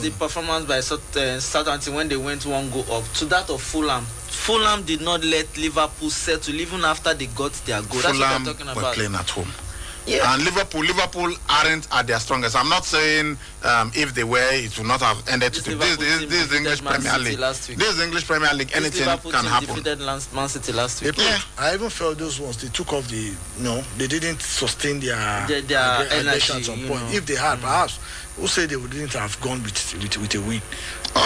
the performance by Southampton when they went 1 goal up to that of Fulham Fulham did not let Liverpool settle even after they got their goal. Fulham That's what I'm talking were about. playing at home. Yeah. And Liverpool aren't at their strongest. I'm not saying if they were, it would not have ended today. This is the English Premier League. This is the English Premier League. Anything can happen. Defeated Man City last week. Yeah. I even felt those ones, they took off they didn't sustain their energy at some point. If they had, perhaps, who say they wouldn't have gone with a win.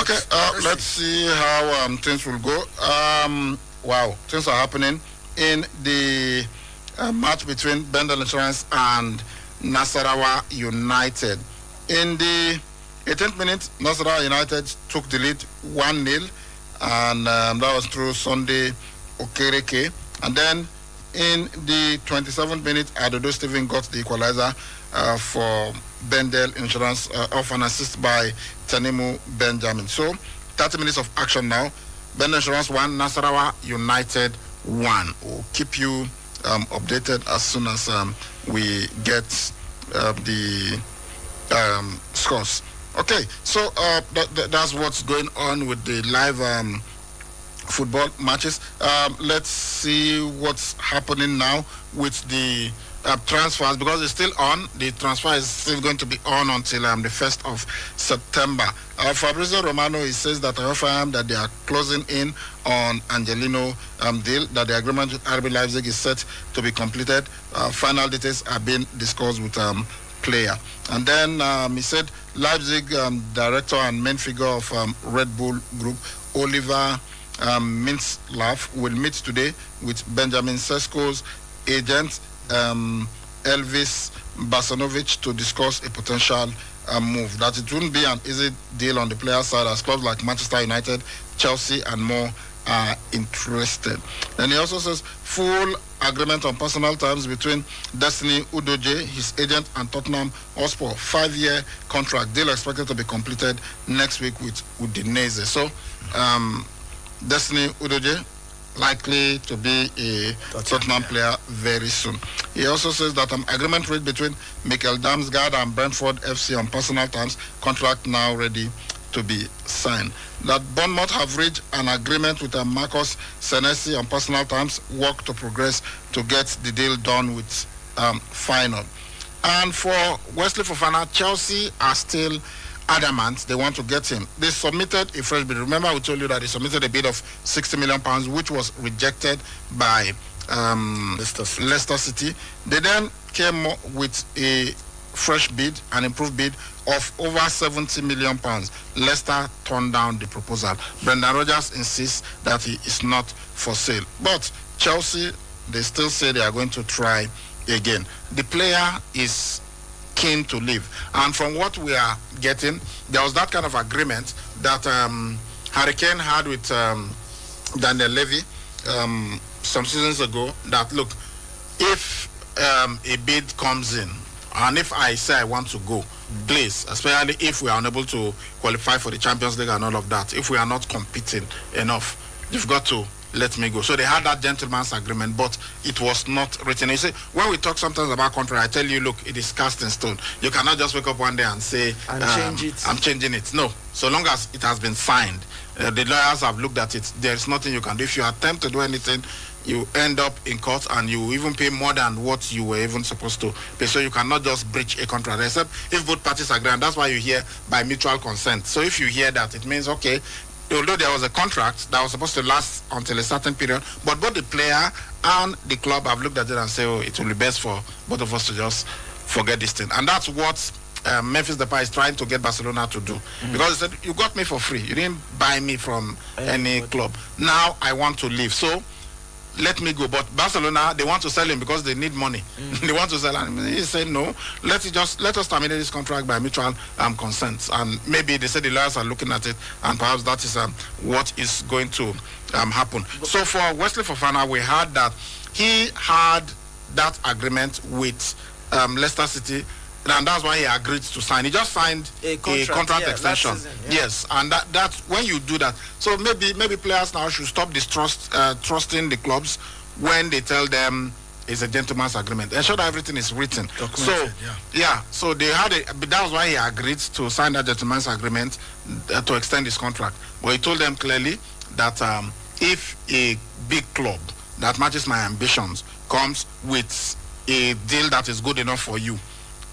Okay, let's see how things will go. Wow, things are happening in the match between Bendel Insurance and Nasarawa United. In the 18th minute, Nasarawa United took the lead 1-0, and that was through Sunday Okereke. And then in the 27th minute, Adodo Stephen got the equalizer for Bendel Insurance off an assist by Tanimu Benjamin. So 30 minutes of action now. Bendel Insurance 1, Nasarawa United 1. We'll keep you updated as soon as we get the scores. Okay, so that's what's going on with the live football matches. Let's see what's happening now with the transfers, because it's still on. The transfer is still going to be on until the 1st of September. Fabrizio Romano, he says that that they are closing in on Angelino deal, that the agreement with RB Leipzig is set to be completed. Final details are being discussed with player. And then he said Leipzig director and main figure of Red Bull Group, Oliver Mintzlaff, will meet today with Benjamin Sesko's agent Elvis Basanovic to discuss a potential move. That it wouldn't be an easy deal on the player side, as clubs like Manchester United, Chelsea and more are interested. And he also says full agreement on personal terms between Destiny Udoje, his agent, and Tottenham Hotspur. 5-year contract deal expected to be completed next week with Udinese. So Destiny Udoje likely to be a Tottenham player very soon. He also says that agreement reached between Mikel Damsgaard and Brentford FC on personal terms, contract now ready to be signed. That Bournemouth have reached an agreement with Marcos Senesi on personal terms, work to progress to get the deal done with final. And for Wesley Fofana, Chelsea are still adamant they want to get him. They submitted a fresh bid. Remember, we told you that they submitted a bid of £60 million, which was rejected by Leicester City. They then came with a fresh bid, an improved bid of over £70 million. Leicester turned down the proposal. Brendan Rodgers insists that he is not for sale. But Chelsea, they still say they are going to try again. The player is keen to leave, and from what we are getting, there was that kind of agreement that Harry Kane had with Daniel Levy some seasons ago, that look, if a bid comes in and if I say I want to go, please, especially if we are unable to qualify for the Champions League and all of that, if we are not competing enough, you've got to let me go. So they had that gentleman's agreement, but it was not written. You see, when we talk sometimes about contract, I tell you, look, it is cast in stone. You cannot just wake up one day and say, change it. I'm changing it. No. So long as it has been signed, the lawyers have looked at it, there's nothing you can do. If you attempt to do anything, you end up in court, and you even pay more than what you were even supposed to pay. So you cannot just breach a contract, except if both parties agree, and that's why you hear by mutual consent. So if you hear that, it means, okay, although there was a contract that was supposed to last until a certain period, but both the player and the club have looked at it and say, oh, it will be best for both of us to just forget this thing. And that's what Memphis Depay is trying to get Barcelona to do. Because he said, you got me for free. You didn't buy me from any club. Now I want to leave. So let me go. But Barcelona, they want to sell him because they need money. They want to sell him. He said, no, let us terminate this contract by mutual consent. And maybe they said the lawyers are looking at it, and perhaps that is what is going to happen. So for Wesley Fofana, we heard that he had that agreement with Leicester City, and that's why he agreed to sign. He just signed a contract extension. Yes, and that when you do that, so maybe players now should stop trusting the clubs when they tell them it's a gentleman's agreement. Ensure that everything is written. So they had that was why he agreed to sign that gentleman's agreement to extend his contract. But he told them clearly that if a big club that matches my ambitions comes with a deal that is good enough for you,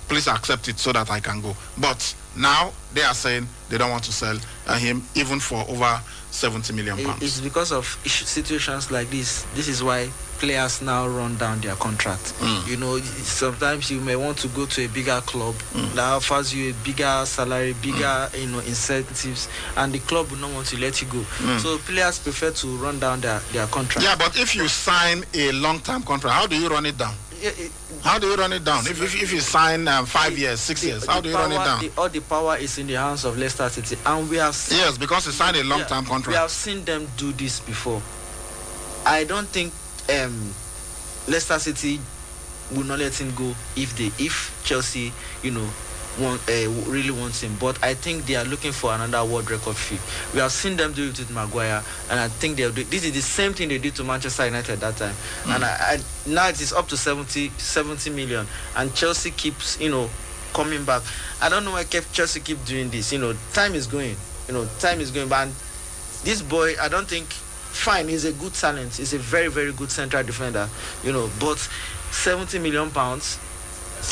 please accept it so that I can go. But now they are saying they don't want to sell him even for over 70 million pounds. It's because of situations like this. This is why players now run down their contract. You know, sometimes you may want to go to a bigger club that offers you a bigger salary, bigger incentives, and the club will not want to let you go. So players prefer to run down their contract. Yeah, but if you sign a long-term contract, how do you run it down? How do you run it down? If you sign 5 years, 6 years, how do you run it down? All the power is in the hands of Leicester City, and we have seen, yes, because he signed a long-term contract. We have seen them do this before. I don't think Leicester City will not let him go if Chelsea, really wants him. But I think they are looking for another world record fee. We have seen them do it with Maguire, and I think they'll do. This is the same thing they did to Manchester United at that time. And now it is up to 70 million, and Chelsea keeps coming back. I don't know why Chelsea keep doing this. Time is going. But this boy, I don't think. Fine, he's a good talent. He's a very, very good central defender. But 70 million pounds.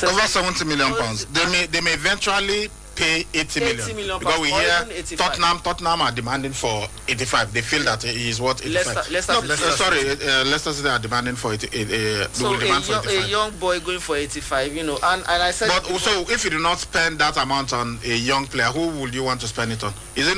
Over 70 million pounds. They may eventually pay 80 million because we hear Tottenham are demanding for 85. They feel that he is worth 85. Leicester City are demanding for 85. So a young boy going for 85, and I said. But also, if you do not spend that amount on a young player, who would you want to spend it on? Is it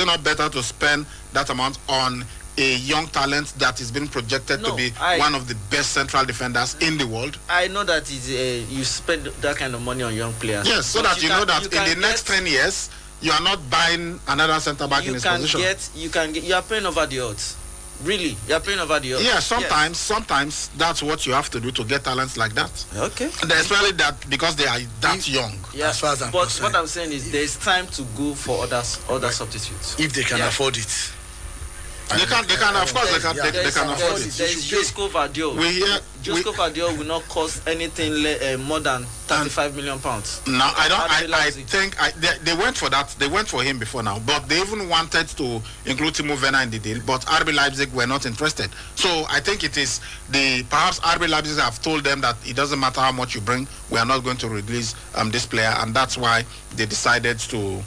not better to spend that amount on a young talent that is being projected to be one of the best central defenders in the world? I know that you spend that kind of money on young players. Yes, so that you know that in the next 10 years, you are not buying another centre back in his position. You are paying over the odds. Really, you are paying over the odds. Yeah, sometimes that's what you have to do to get talents like that. Okay. And especially that because they are that young. Yeah, as far as what I'm saying is there is time to go for other substitutes. If they can afford it. They can afford it. There is Josko Vardiol. Josko Vardiol will not cost anything more than 35 million pounds. No, I think they went for that. They went for him before now, but they even wanted to include Timo Werner in the deal, but RB Leipzig were not interested. So I think it is perhaps RB Leipzig have told them that it doesn't matter how much you bring, we are not going to release this player, and that's why they decided to,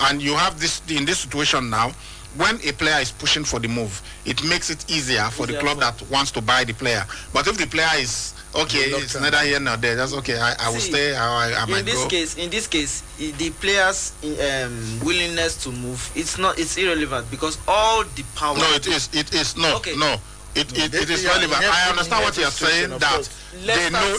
and you have this in this situation now, when a player is pushing for the move, it makes it easier for the club that wants to buy the player. But if the player is it's neither here nor there, that's okay. I will stay. I might go. In this case, the player's willingness to move, it's irrelevant because all the power. No, it is. No, okay. No. It is relevant. I understand what you are saying, that they know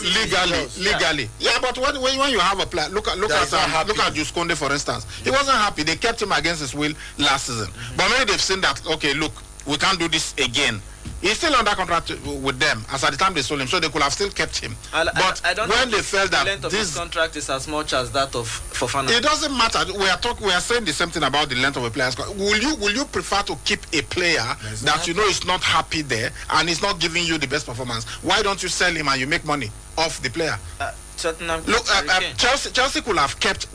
legally. Yeah, but when you have a player, look at Jusconde, for instance. He wasn't happy. They kept him against his will last season. But maybe they've seen that, okay, look, we can't do this again. He's still under contract with them as at the time they sold him, so they could have still kept him. But I don't when they felt that the length of his contract is as much as that of Fofana, it doesn't matter. We are saying the same thing about the length of a player's contract. Will you prefer to keep a player that you know is not happy there and is not giving you the best performance? Why don't you sell him and you make money off the player? Look, Chelsea could have kept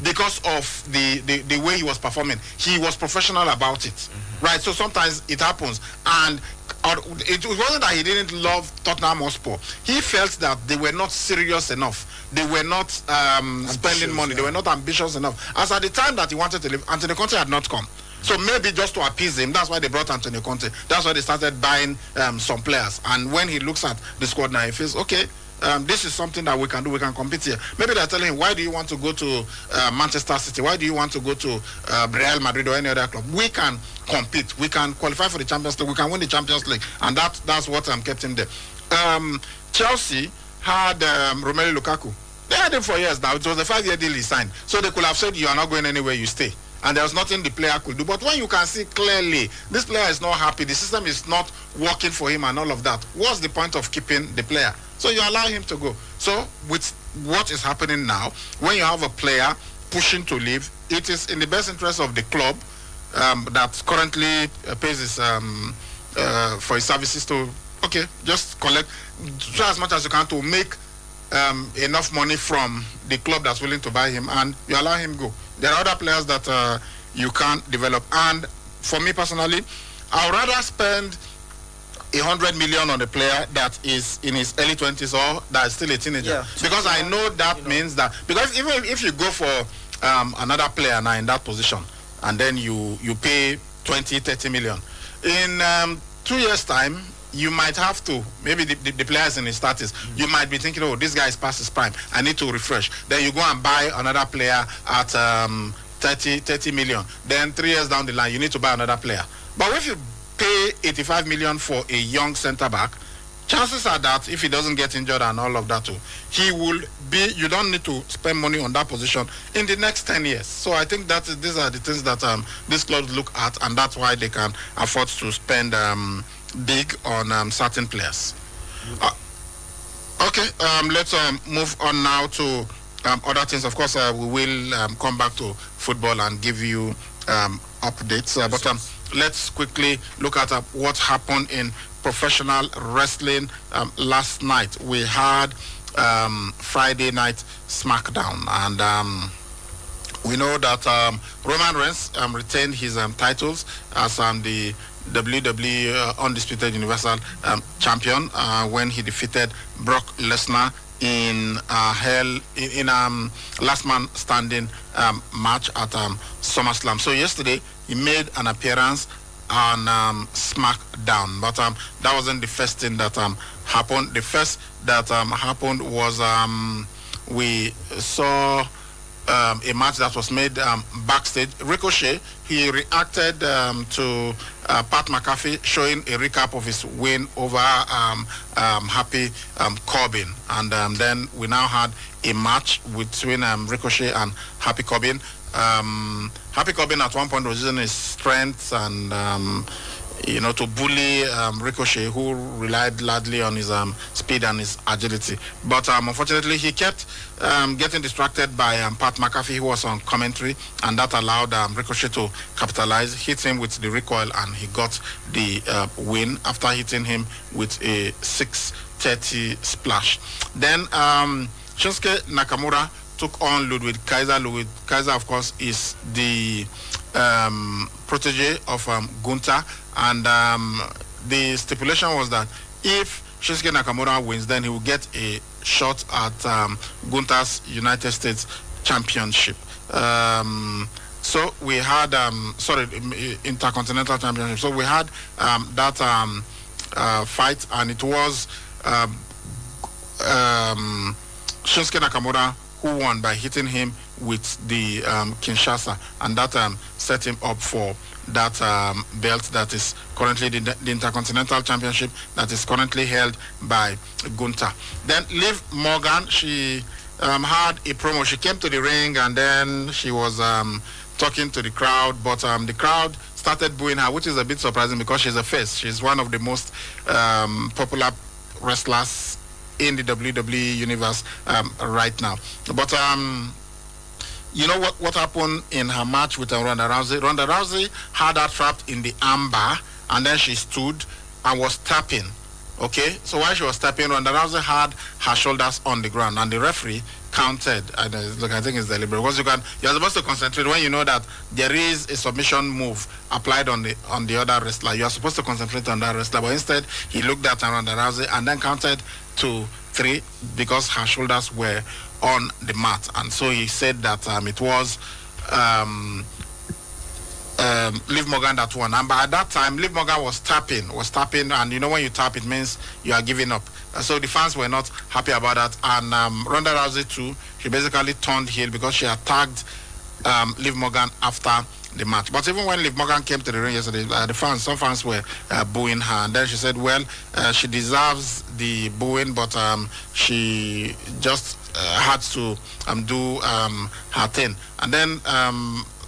because of the way he was performing. He was professional about it, right? So sometimes it happens, and it wasn't that he didn't love Tottenham Hotspur. He felt that they were not serious enough. They were not spending money. They were not ambitious enough. As at the time that he wanted to leave, Antonio Conte had not come. So maybe just to appease him, that's why they brought Antonio Conte. That's why they started buying some players. And when he looks at the squad now, he feels, okay, this is something that we can do. We can compete here. Maybe they're telling him, why do you want to go to Manchester City? Why do you want to go to Real Madrid or any other club? We can compete. We can qualify for the Champions League. We can win the Champions League. And that's what kept him there. Chelsea had Romelu Lukaku. They had him for years now. It was a 5-year deal he signed. So they could have said, you are not going anywhere, you stay. And there was nothing the player could do. But when you can see clearly, this player is not happy, the system is not working for him and all of that, what's the point of keeping the player? So you allow him to go. So with what is happening now, when you have a player pushing to leave, it is in the best interest of the club that currently pays his, for his services to, okay, just collect, try as much as you can to make enough money from the club that's willing to buy him, and you allow him go. There are other players that you can't develop. And for me personally, I would rather spend 100 million on a player that is in his early 20s or that is still a teenager, because I know that means that, because even if you go for another player now in that position and then you pay 20-30 million, in 2 years time you might have to, maybe the players in his 30s, you might be thinking, oh, this guy is past his prime, I need to refresh. Then you go and buy another player at 30 million. Then 3 years down the line, you need to buy another player. But if you pay 85 million for a young center back, chances are that if he doesn't get injured and all of that too, he will be, you don't need to spend money on that position in the next 10 years. So I think that these are the things that these clubs look at, and that's why they can afford to spend big on certain players. Okay, let's move on now to other things. Of course, we will come back to football and give you updates. But let's quickly look at what happened in professional wrestling last night. We had Friday night SmackDown, and we know that Roman Reigns retained his titles as the WWE Undisputed Universal Champion when he defeated Brock Lesnar in last man standing match at SummerSlam. So yesterday he made an appearance on SmackDown, but that wasn't the first thing that happened. The first that happened was we saw a match that was made backstage. Ricochet, he reacted to Pat McAfee showing a recap of his win over Happy Corbin, and then we now had a match between Ricochet and Happy Corbin. Happy Corbin at one point was using his strength and to bully Ricochet, who relied largely on his speed and his agility. But unfortunately, he kept getting distracted by Pat McAfee, who was on commentary, and that allowed Ricochet to capitalize, hit him with the recoil, and he got the win after hitting him with a 630 splash. Then Shinsuke Nakamura took on Ludwig Kaiser. Ludwig Kaiser, of course, is the protege of Gunther, and the stipulation was that if Shinsuke Nakamura wins, then he will get a shot at Gunther's United States Championship. So we had Intercontinental Championship. So we had that fight, and it was Shinsuke Nakamura who won by hitting him with the Kinshasa, and that set him up for that belt that is currently the Intercontinental Championship that is currently held by Gunther. Then Liv Morgan, she had a promo. She came to the ring and then she was talking to the crowd, but the crowd started booing her, which is a bit surprising because she's a face. She's one of the most popular wrestlers in the WWE universe right now. But you know what happened in her match with Ronda Rousey? Ronda Rousey had her trapped in the armbar, and then she stood and was tapping. Okay, so while she was tapping, Ronda Rousey had her shoulders on the ground, and the referee counted. And look, I think it's deliberate because you're supposed to concentrate when you know that there is a submission move applied on the other wrestler. You are supposed to concentrate on that wrestler, but instead he looked at Ronda Rousey and then counted to 3 because her shoulders were on the mat, and so he said that it was Liv Morgan that won. And by that time, Liv Morgan was tapping, and you know when you tap, it means you are giving up. So the fans were not happy about that, and Ronda Rousey too, she basically turned heel because she attacked Liv Morgan after the match. But even when Liv Morgan came to the ring yesterday, some fans were booing her, and then she said, well, she deserves the booing, but she just had to do her thing. And then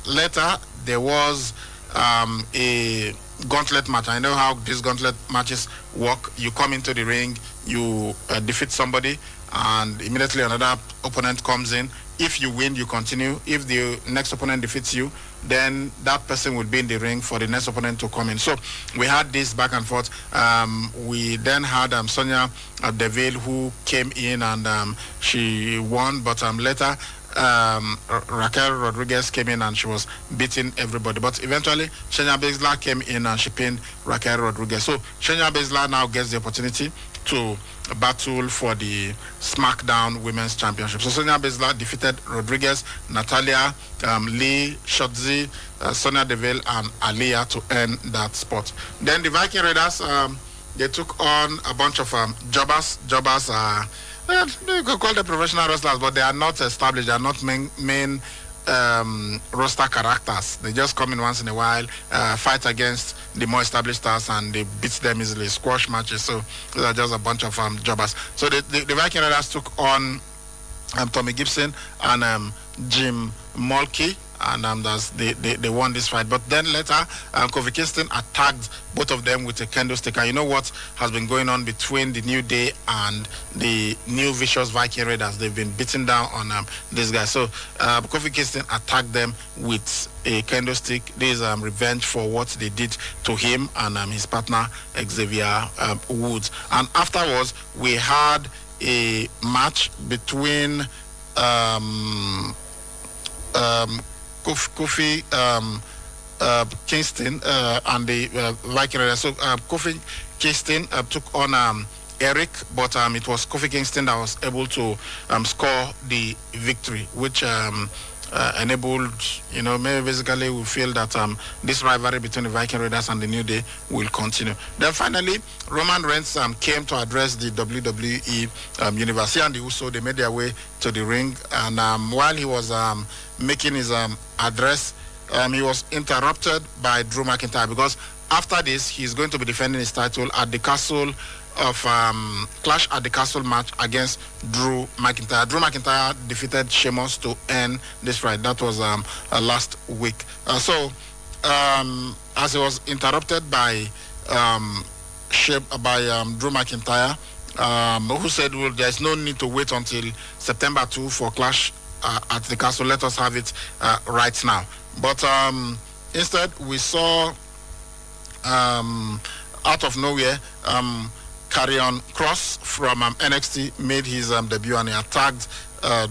later there was a gauntlet match. I know how these gauntlet matches work. You come into the ring, you defeat somebody, and immediately another opponent comes in. If you win, you continue. If the next opponent defeats you, then that person would be in the ring for the next opponent to come in. So we had this back and forth. We then had Sonia Deville who came in and she won, but later Raquel Rodriguez came in and she was beating everybody. But eventually, Shayna Baszler came in and she pinned Raquel Rodriguez. So Shayna Baszler now gets the opportunity to battle for the SmackDown Women's Championship. So Shayna Baszler defeated Rodriguez, Natalia, Lee, Shotzi, Sonya Deville, and Aliyah to earn that spot. Then the Viking Raiders, they took on a bunch of jobbers. Jobbers are, you could call them professional wrestlers, but they are not established. They are not main roster characters. They just come in once in a while, fight against the more established stars, and they beat them easily. Squash matches. So these are just a bunch of jobbers. So the Viking Raiders took on Tommy Gibson and Jim Mulkey, and they won this fight. But then later, Kofi Kingston attacked both of them with a kendo stick. And you know what has been going on between the New Day and the new vicious Viking Raiders? They've been beating down on these guys. So Kofi Kingston attacked them with a kendo stick. This is revenge for what they did to him and his partner Xavier Woods. And afterwards, we had a match between Kofi Kingston and the Viking Raiders. So Kofi Kingston took on Eric, but it was Kofi Kingston that was able to score the victory, which enabled, maybe basically we feel that this rivalry between the Viking Raiders and the New Day will continue. Then finally, Roman Reigns came to address the WWE Universe. He and the Uso, they made their way to the ring, and while he was making his address, he was interrupted by Drew McIntyre, because after this, he's going to be defending his title at the Castle of Clash at the Castle match against Drew McIntyre. Drew McIntyre defeated Sheamus to end this fight. That was last week. So as he was interrupted by Drew McIntyre, who said, well, there's no need to wait until September 2 for Clash at the Castle. Let us have it right now. But instead, we saw out of nowhere, Karrion Kross from NXT made his debut, and he attacked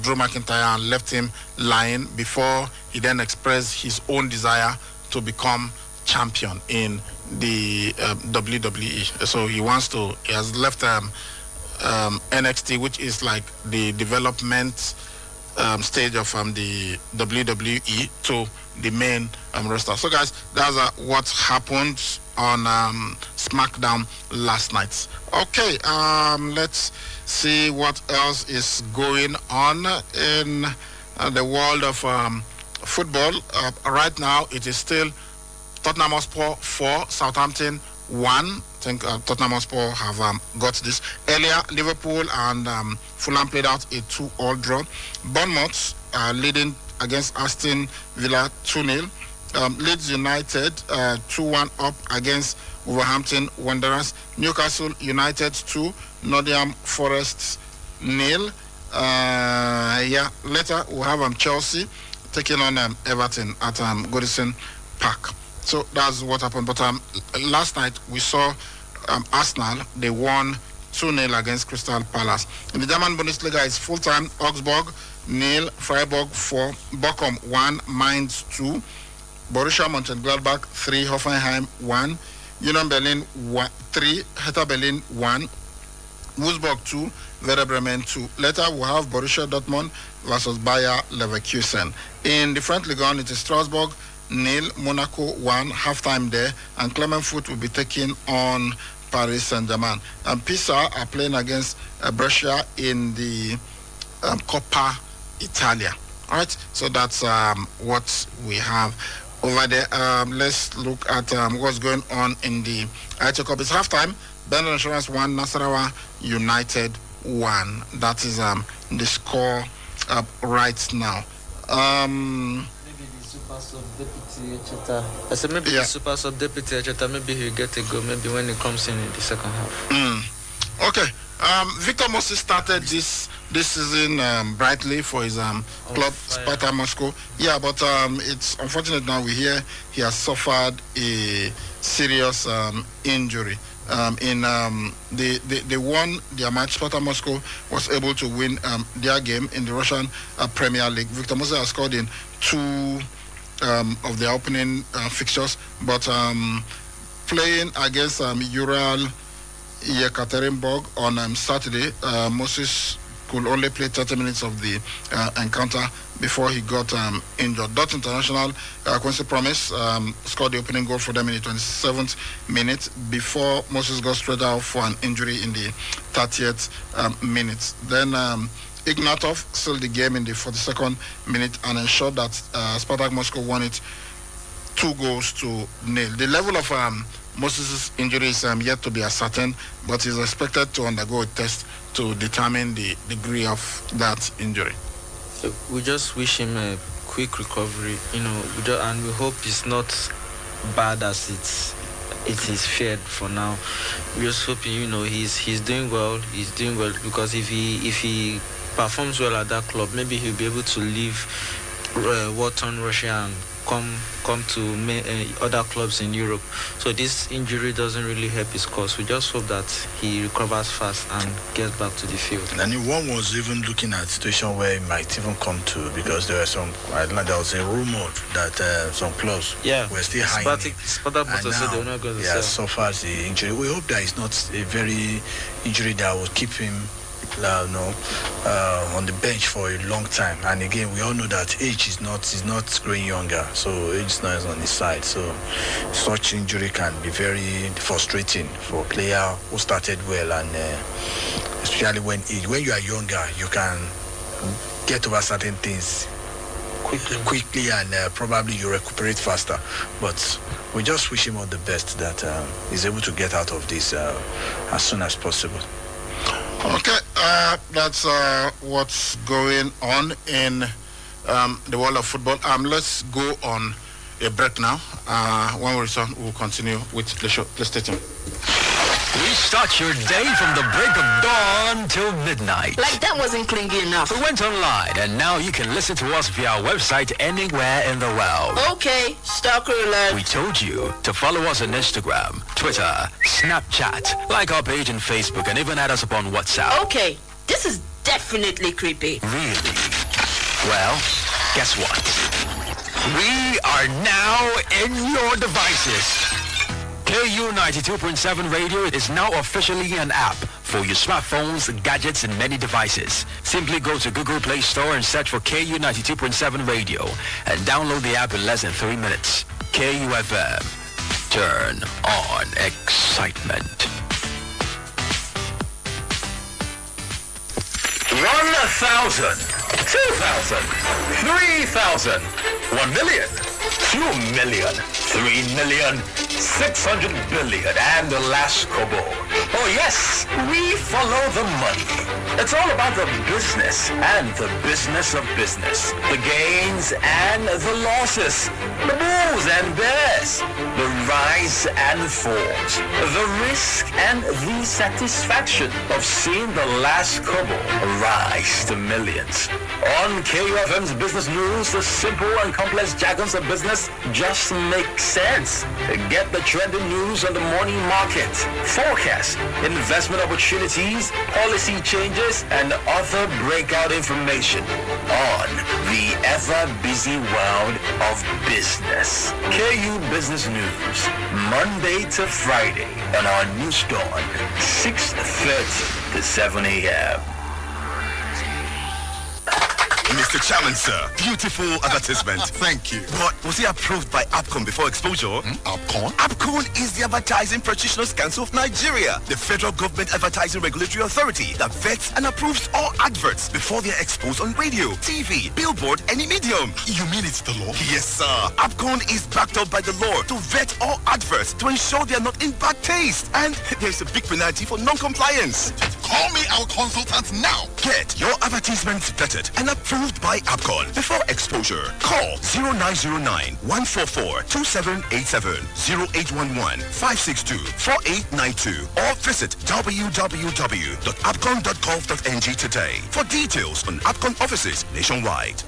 Drew McIntyre and left him lying before he then expressed his own desire to become champion in the WWE. So he has left NXT, which is like the development stage of the WWE, to the main roster. So guys, that's what happened on SmackDown last night. Okay, let's see what else is going on in the world of football. Right now, it is still Tottenham Hotspur 4, Southampton 1. I think Tottenham Hotspur have got this. Earlier, Liverpool and Fulham played out a 2-2 draw. Bournemouth leading against Aston Villa 2-0. Leeds United 2-1 up against Wolverhampton Wanderers. Newcastle United 2, Nottingham Forest 0. Later we'll have Chelsea taking on Everton at Goodison Park. So that's what happened. But last night we saw Arsenal, they won 2-0 against Crystal Palace. In the German Bundesliga, it's full-time. Augsburg 0, Freiburg 4, Bochum 1, Mainz 2, Borussia Mönchengladbach 3, Hoffenheim 1, Union Berlin 3, Hertha Berlin 1, Wolfsburg 2, Werder Bremen 2. Later we'll have Borussia Dortmund versus Bayer Leverkusen. In the French Ligue 1, it is Strasbourg 0, Monaco 1, halftime there, and Clermont will be taking on Paris Saint-Germain. And Pisa are playing against Brescia in the Coppa Italia. All right, so that's what we have over there. Let's look at what's going on in the Airtel Cup. It's halftime. Bendel Insurance 1, Nasarawa United 1. That is the score right now. Maybe the Super Sub Deputy Echeta. I said maybe the Super Sub Deputy Echeta, maybe he'll get a go, maybe when he comes in the second half. Okay. Victor Moses started this season brightly for his club, Sparta Moscow. Yeah, but it's unfortunate now we hear he has suffered a serious injury. They won their match. Spartak Moscow was able to win their game in the Russian Premier League. Victor Moses has scored in 2 of their opening fixtures, but playing against Ural Yekaterinburg on Saturday, Moses could only play 30 minutes of the encounter before he got injured. Dutch international Quincy Promes scored the opening goal for them in the 27th minute before Moses got straight out for an injury in the 30th minute. Then Ignatov sealed the game in the 42nd minute and ensured that Spartak Moscow won it 2-0. The level of Moses' injury is yet to be ascertained, but he's expected to undergo a test to determine the degree of that injury. We just wish him a quick recovery, and we hope it's not bad as it is feared for now. We're just hoping, he's doing well. He's doing well because if he performs well at that club, maybe he'll be able to leave war-torn Russia and come to other clubs in Europe. So this injury doesn't really help his cause. We just hope that he recovers fast and gets back to the field. And one was even looking at a situation where he might even come to, because there was a rumor that some clubs were still hiding. Spartak Moscow said they were not going to sell. So far as the injury, we hope that it's not a very injury that will keep him on the bench for a long time. And again, we all know that age is not growing younger, so age is not on his side. So such injury can be very frustrating for a player who started well, and especially when you are younger, you can get over certain things quickly and probably you recuperate faster. But we just wish him all the best, that he's able to get out of this as soon as possible. Okay, that's what's going on in the world of football. Let's go on a break now. When we return, we'll continue with the show. Please stay tuned. We start your day from the break of dawn till midnight. Like that wasn't clingy enough. We went online, and now you can listen to us via our website anywhere in the world. Okay, stalker alert. We told you to follow us on Instagram, Twitter, Snapchat, like our page on Facebook, and even add us up on WhatsApp. Okay, this is definitely creepy. Really? Well, guess what? We are now in your devices. KU 92.7 Radio is now officially an app for your smartphones, gadgets, and many devices. Simply go to Google Play Store and search for KU 92.7 Radio and download the app in less than 3 minutes. KU FM. Turn on excitement. 1,000, 2,000, 3,000, 1 million, 2 million, 3 million, 600 billion, and the last kobo. Oh yes, we follow the money. It's all about the business and the business of business. The gains and the losses. The bulls and bears. The rise and falls. The risk and the satisfaction of seeing the last kobo rise to millions. On KUFM's Business News, the simple and complex jargons of business just make sense. Get the trending news on the morning market, forecast, investment opportunities, policy changes, and other breakout information on the ever-busy world of business. KU Business News, Monday to Friday on our news dawn, 6:30 to 7 a.m. Mr. Chairman, sir. Beautiful advertisement. Thank you. But was he approved by APCON before exposure? APCON? APCON is the Advertising Practitioners Council of Nigeria, the federal government advertising regulatory authority that vets and approves all adverts before they are exposed on radio, TV, billboard, any medium. You mean it's the law? Yes, sir. APCON is backed up by the law to vet all adverts to ensure they are not in bad taste. And there's a big penalty for non-compliance. Call me our consultant now. Get your advertisements vetted and approved by APCON before exposure. Call 0909-144-2787, 0811-562-4892, or visit www.apcon.gov.ng today for details on APCON offices nationwide.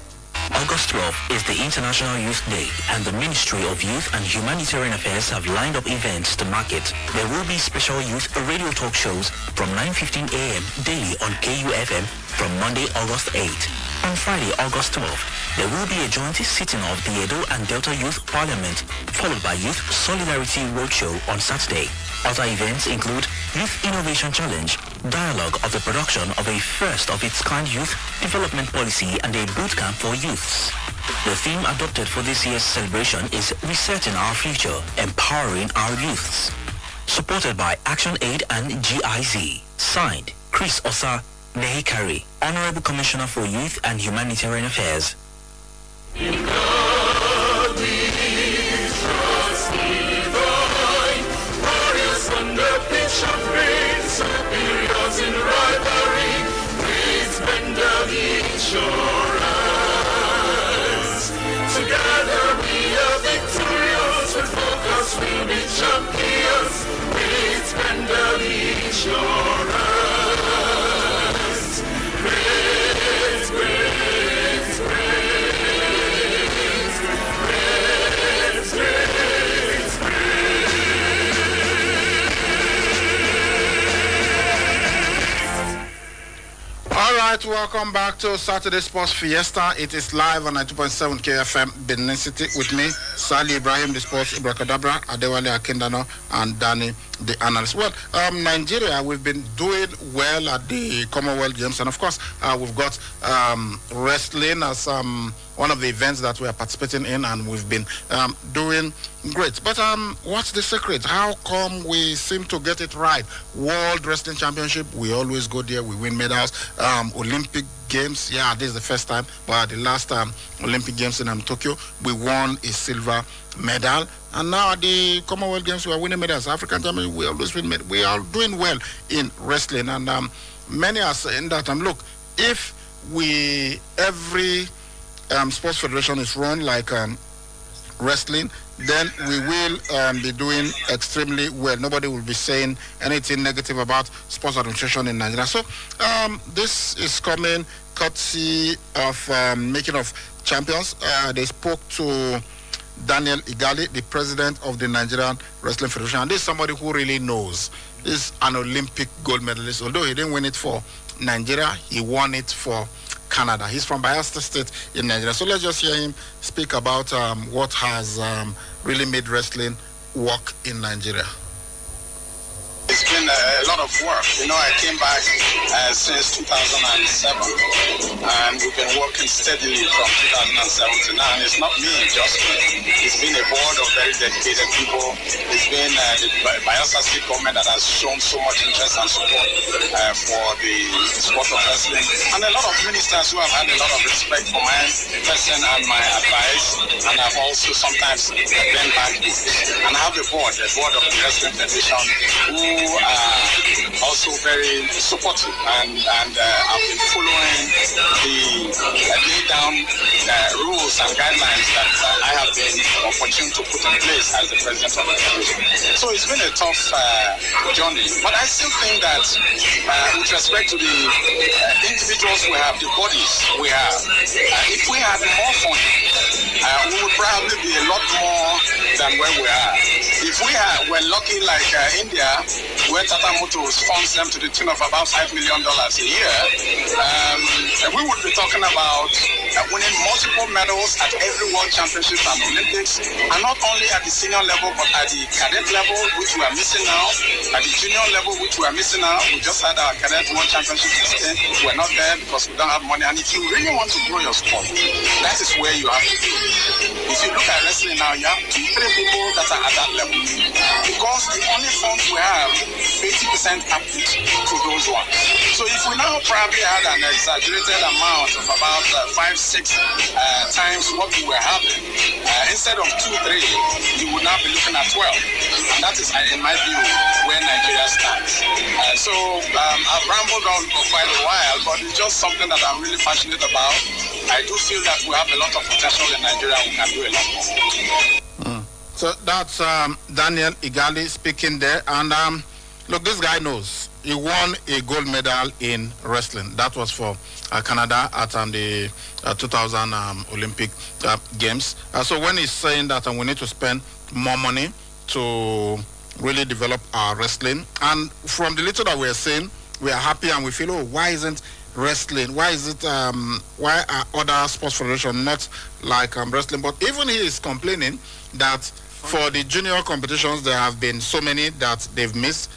August 12th is the International Youth Day, and the Ministry of Youth and Humanitarian Affairs have lined up events to mark it. There will be special youth radio talk shows from 9:15 a.m. daily on KUFM from Monday, August 8th. On Friday, August 12th, there will be a joint sitting of the Edo and Delta Youth Parliament, followed by Youth Solidarity Roadshow on Saturday. Other events include Youth Innovation Challenge, dialogue of the production of a first-of-its-kind youth development policy, and a boot camp for youths. The theme adopted for this year's celebration is Resetting Our Future, Empowering Our Youths. Supported by Action Aid and GIZ. Signed, Chris Osa Nehikari, Honorable Commissioner for Youth and Humanitarian Affairs. In rivalry, please render the insurance. Together we are victorious, with focus we'll be champions. Please render the insurance. Great, great, great, great, great. All right, welcome back to Saturday Sports Fiesta. It is live on 92.7 KFM Benin City with me, Sali Ibrahim, the sports Ibracadabra, Adewale Akindano, and Danny, the analyst. Well, Nigeria, we've been doing well at the Commonwealth Games, and of course, we've got wrestling as one of the events that we are participating in, and we've been doing great. But what's the secret? How come we seem to get it right? World Wrestling Championship, we always go there, we win medals. Olympic Games, yeah, this is the first time, but the last Olympic Games in Tokyo, we won a silver medal. And now at the Commonwealth Games, we are winning medals. African Championship, we always win medals. We are doing well in wrestling. And many are saying that, look, if every sports federation is run like wrestling, then we will be doing extremely well. Nobody will be saying anything negative about sports administration in Nigeria. So this is coming courtesy of Making of Champions. They spoke to Daniel Igali, the president of the Nigerian Wrestling Federation. And this is somebody who really knows. He's an Olympic gold medalist. Although he didn't win it for Nigeria, he won it for Canada. He's from Bayelsa State in Nigeria. So let's just hear him speak about what has really made wrestling work in Nigeria. It's been a lot of work. You know, I came back since 2007, and we've been working steadily from 2007 to now. And it's not me, just me. It's been a board of very dedicated people. It's been the Bayelsa State government that has shown so much interest and support for the sport of wrestling, and a lot of ministers who have had a lot of respect for my person and my advice, and I've also sometimes been back. And I have the board of the Wrestling Federation, who are also very supportive and have been following the laid down rules and guidelines that I have been opportune to put in place as the president of the federation. So it's been a tough journey, but I still think that with respect to the individuals we have, the bodies we have, if we had more funding, we would probably be a lot more than where we are. If we were lucky like India, where Tata Motors funds them to the tune of about $5 million a year, we would be talking about winning multiple medals at every World Championship and Olympics, and not only at the senior level, but at the cadet level, which we are missing now, at the junior level, which we are missing now. We just had our cadet World Championship 16. We're not there because we don't have money. And if you really want to grow your sport, that is where you have to be. If you look at wrestling now, you have 2-3 people that are at that level, because the only funds we have, 80% are put to those ones. So if we now probably had an exaggerated amount of about 5-6 times what we were having, instead of 2-3, you would now be looking at 12. And that is, in my view, where Nigeria stands. So I've rambled on for quite a while, but it's just something that I'm really passionate about. I do feel that we have a lot of potential in Nigeria. We can do a lot more. So that's Daniel Igali speaking there. And look, this guy knows. He won a gold medal in wrestling. That was for Canada at the 2000 Olympic Games. So when he's saying that we need to spend more money to really develop our wrestling, and from the little that we're seeing, we are happy and we feel, oh, why isn't wrestling? Why is it? Why are other sports federations not like wrestling? But even he is complaining that for the junior competitions, there have been so many that they've missed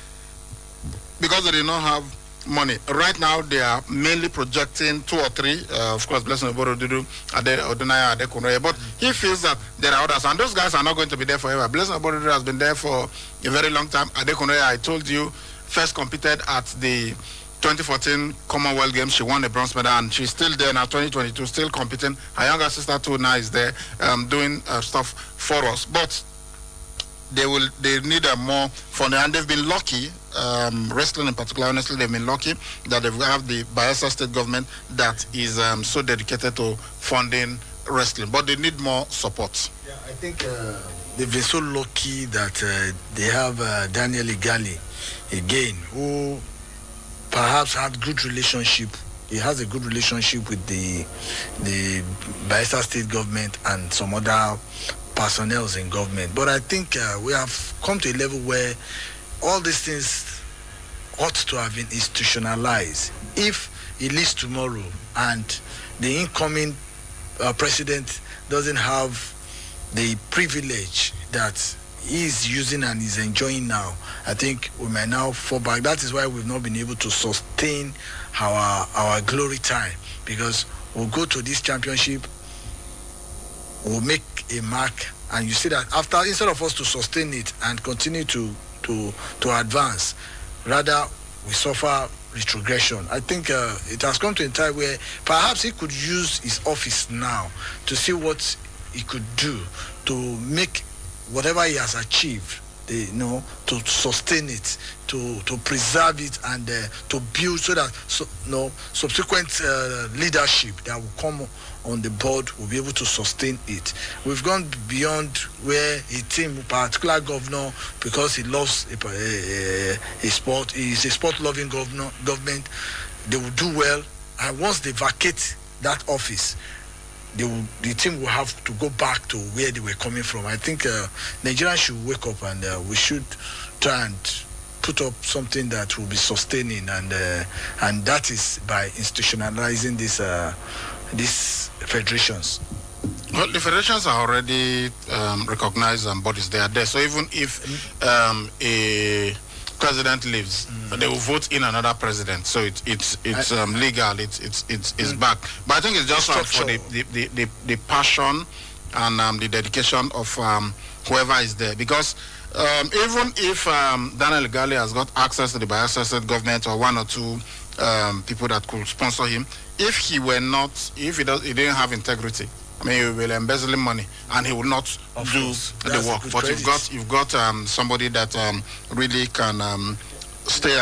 because they did not have money. Right now, they are mainly projecting 2 or 3. Of course, Blessing Oborodudu, Odunaya, Adekunle. But he feels that there are others, and those guys are not going to be there forever. Blessing Oborodudu has been there for a very long time. Adekunle, I told you, first competed at the 2014 Commonwealth Games. She won a bronze medal, and she's still there now, 2022, still competing. Her younger sister too now is there doing stuff for us. But they need more funding, and they've been lucky. Wrestling in particular, honestly, they've been lucky that they have the Bayelsa state government that is so dedicated to funding wrestling. But they need more support. Yeah, I think they've been so lucky that they have Daniel Igali again, who perhaps had good relationship. He has a good relationship with the Bayelsa state government and some other personnel in government. But I think we have come to a level where all these things ought to have been institutionalized. If he leaves tomorrow and the incoming president doesn't have the privilege that he is using and is enjoying now, I think we might now fall back. That is why we've not been able to sustain our glory time, because we'll go to this championship, we'll make a mark, and you see that after, instead of us to sustain it and continue to advance, rather we suffer retrogression. I think it has come to a time where perhaps he could use his office now to see what he could do to make whatever he has achieved, to sustain it, to preserve it, and to build so that subsequent leadership that will come on the board will be able to sustain it. We've gone beyond where a team, a particular governor, because he loves a sport, he's a sport-loving government, they will do well, and once they vacate that office, the team will have to go back to where they were coming from. I think Nigerians should wake up, and we should try and put up something that will be sustaining, and that is by institutionalizing these federations. Well, the federations are already recognized bodies. They are there. So even if a president leaves, they will vote in another president. So it's legal. It's back. But I think it's just for the passion and the dedication of whoever is there. Because even if Daniel Igali has got access to the Bayelsa state government or 1 or 2 people that could sponsor him, if he didn't have integrity, I mean, he will embezzle money and he will not do the work. But you've got somebody that really can stay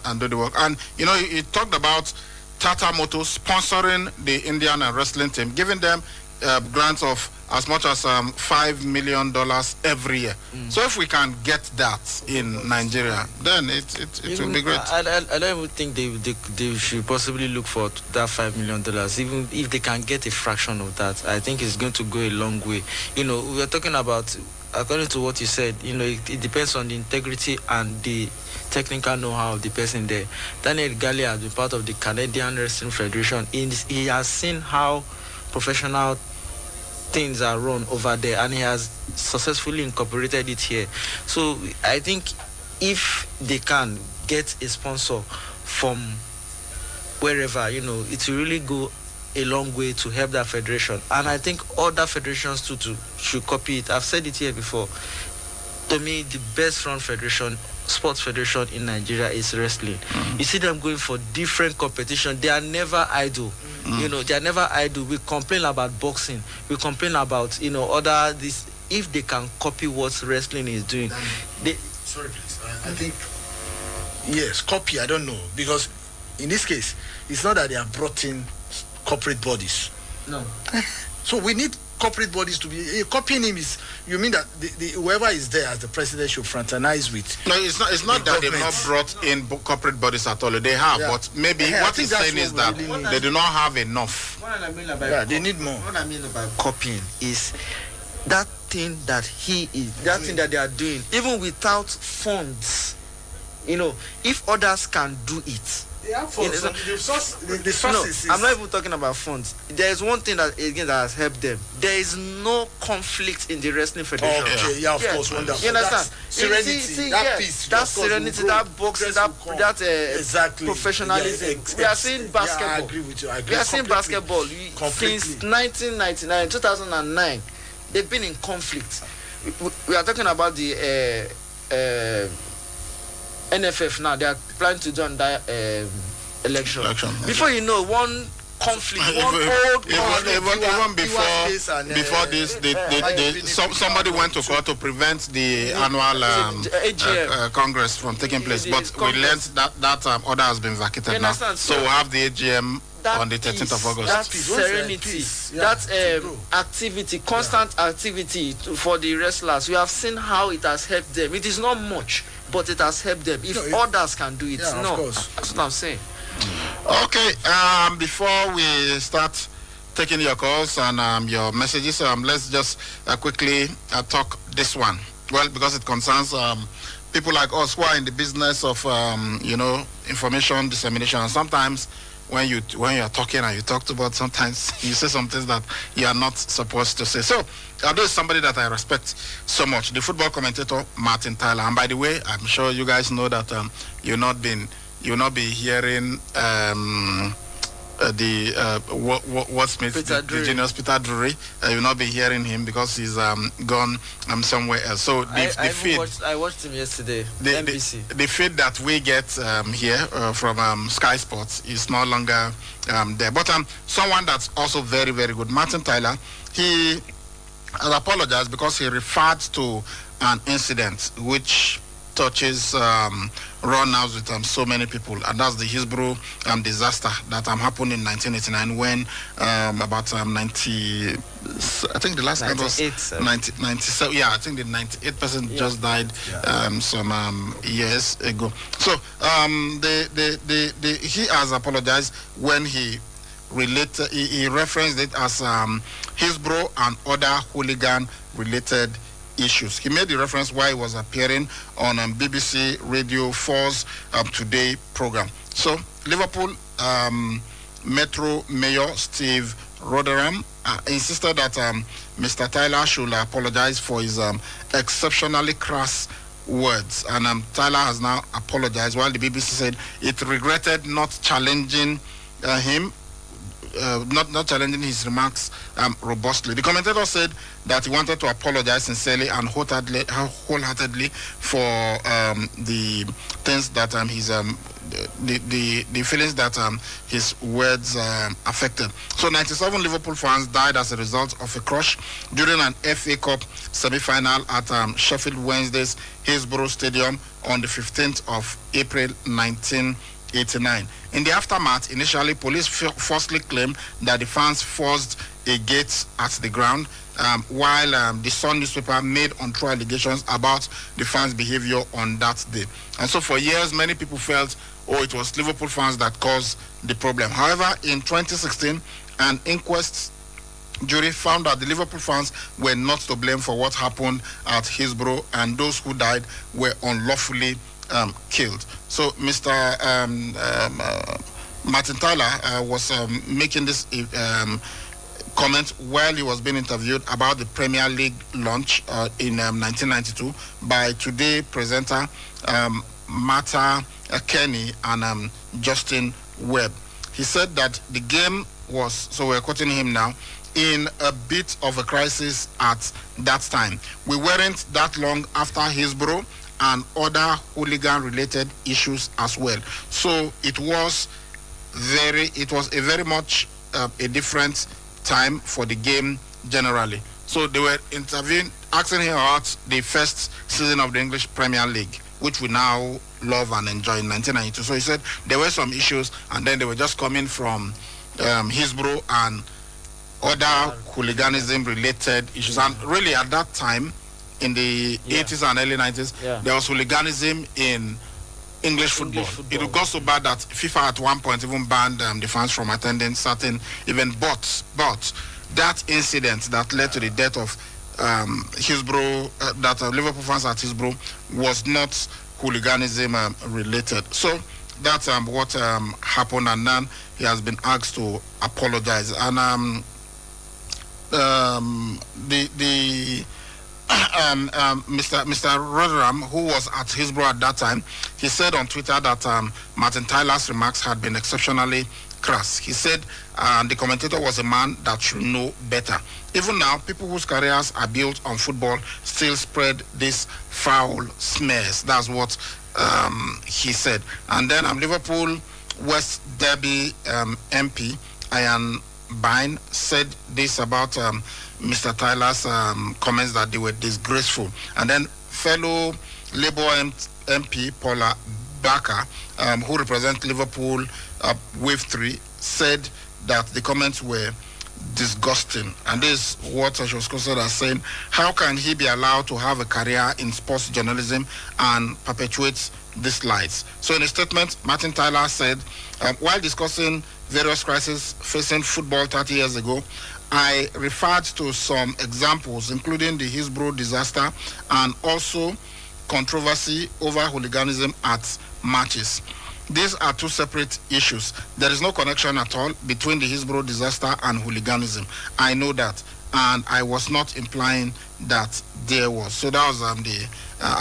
and do the work. And he talked about Tata Motors sponsoring the Indian wrestling team, giving them grants of as much as $5 million every year. So if we can get that in Nigeria, then it will be great. I don't even think they should possibly look for that $5 million. Even if they can get a fraction of that, I think it's going to go a long way. We are talking about, according to what you said, it depends on the integrity and the technical know-how of the person there. Daniel Igali has been part of the Canadian Wrestling Federation. He has seen how professional things are run over there, and he has successfully incorporated it here. So I think if they can get a sponsor from wherever, it will really go a long way to help that federation. And I think other federations too should copy it. I've said it here before. To me, the best sports federation in Nigeria is wrestling. You see them going for different competition. They are never idle. They are never idle. We complain about boxing. We complain about other this. If they can copy what wrestling is doing, sorry, please. I think yes, copy. I don't know, because in this case, it's not that they have brought in corporate bodies. No. So we need corporate bodies to be copying him. Is you mean that whoever is there as the president should fraternize with? No, it's not that they've not brought in corporate bodies at all. They have, but maybe what he's saying is that they do not have enough. What I mean about they need more. What I mean about copying is that thing that thing that they are doing, even without funds. You know, if others can do it. Yeah, funds. The sources. No, I'm not even talking about funds. There is one thing that has helped them. There is no conflict in the wrestling federation. Okay, yeah, of course, wonderful. You understand? Serenity, that peace, that serenity, that boxing, that exactly professionalism. We are seeing basketball. Yeah, I agree with you. We are seeing basketball since 1999, 2009. They've been in conflict. We are talking about the NFF now. They are planning to do another election. Before you know, one conflict, even before this, somebody went to court to prevent the annual Congress from taking place. But we learned that order has been vacated now. So we'll have the AGM on the 13th of August. That serenity, that activity, constant activity for the wrestlers. We have seen how it has helped them. It is not much, but it has helped them. If others can do it, that's what I'm saying. Okay, before we start taking your calls and your messages, let's just quickly talk this one. Well, because it concerns people like us who are in the business of information dissemination, and sometimes when you are talking and you talk about, sometimes you say some things that you are not supposed to say. So there is somebody that I respect so much, the football commentator Martin Tyler. And by the way, I'm sure you guys know that you'll not be hearing the genius Peter Drury. You'll not be hearing him because he's gone somewhere else. So I watched him yesterday. NBC. The feed that we get here from Sky Sports is no longer there. But someone that's also very, very good, Martin Tyler, he has apologized because he referred to an incident which touches run-outs with so many people, and that's the Hillsborough disaster that happened in 1989 when about 90, I think the last time was 97. Yeah, I think the 98 person just died some years ago. So he has apologized when he referenced it as Hillsborough and other hooligan-related issues. He made the reference while he was appearing on BBC Radio 4's Today program. So, Liverpool Metro Mayor Steve Rotherham insisted that Mr. Tyler should apologize for his exceptionally crass words. And Tyler has now apologized, while the BBC said it regretted not challenging him. Not challenging his remarks robustly. The commentator said that he wanted to apologize sincerely and wholeheartedly for the things that the feelings that his words affected. So 97 Liverpool fans died as a result of a crush during an FA Cup semi-final at Sheffield Wednesday's Hillsborough Stadium on the 15th of April 1989. In the aftermath, initially, police falsely claimed that the fans forced a gate at the ground, while the Sun newspaper made untrue allegations about the fans' behavior on that day. And so for years, many people felt, it was Liverpool fans that caused the problem. However, in 2016, an inquest jury found that the Liverpool fans were not to blame for what happened at Hillsborough, and those who died were unlawfully killed. So Mr. Martin Tyler was making this comment while he was being interviewed about the Premier League launch in 1992 by Today presenter Martha Kenny and Justin Webb. He said that the game was, so we're quoting him now, in a bit of a crisis at that time. We weren't that long after Hillsborough and other hooligan-related issues as well. So it was a very much a different time for the game generally. So they were asking him about the first season of the English Premier League, which we now love and enjoy in 1992. So he said there were some issues, and then they were just coming from Hillsborough and other hooliganism-related issues. And really, at that time, in the 80s and early 90s, there was hooliganism in English football. It got so bad that FIFA at one point even banned the fans from attending certain events. But that incident that led to the death of Hillsborough, Liverpool fans at Hillsborough, was not hooliganism related. So that's what happened, and then he has been asked to apologize. And Mr. Rotherham, who was at Hillsborough at that time, he said on Twitter that Martin Tyler's remarks had been exceptionally crass. He said the commentator was a man that should know better. Even now, people whose careers are built on football still spread these foul smears. That's what he said. And then Liverpool West Derby MP Ian Byrne said this about Mr. Tyler's comments, that they were disgraceful. And then fellow Labour MP Paula Barker, who represents Liverpool Wave 3, said that the comments were disgusting. And this is what she was considered as saying, how can he be allowed to have a career in sports journalism and perpetuate these lies? So in a statement, Martin Tyler said, while discussing various crises facing football 30 years ago, I referred to some examples, including the Hillsborough disaster and also controversy over hooliganism at matches. These are two separate issues. There is no connection at all between the Hillsborough disaster and hooliganism. I know that, and I was not implying that there was. So that was the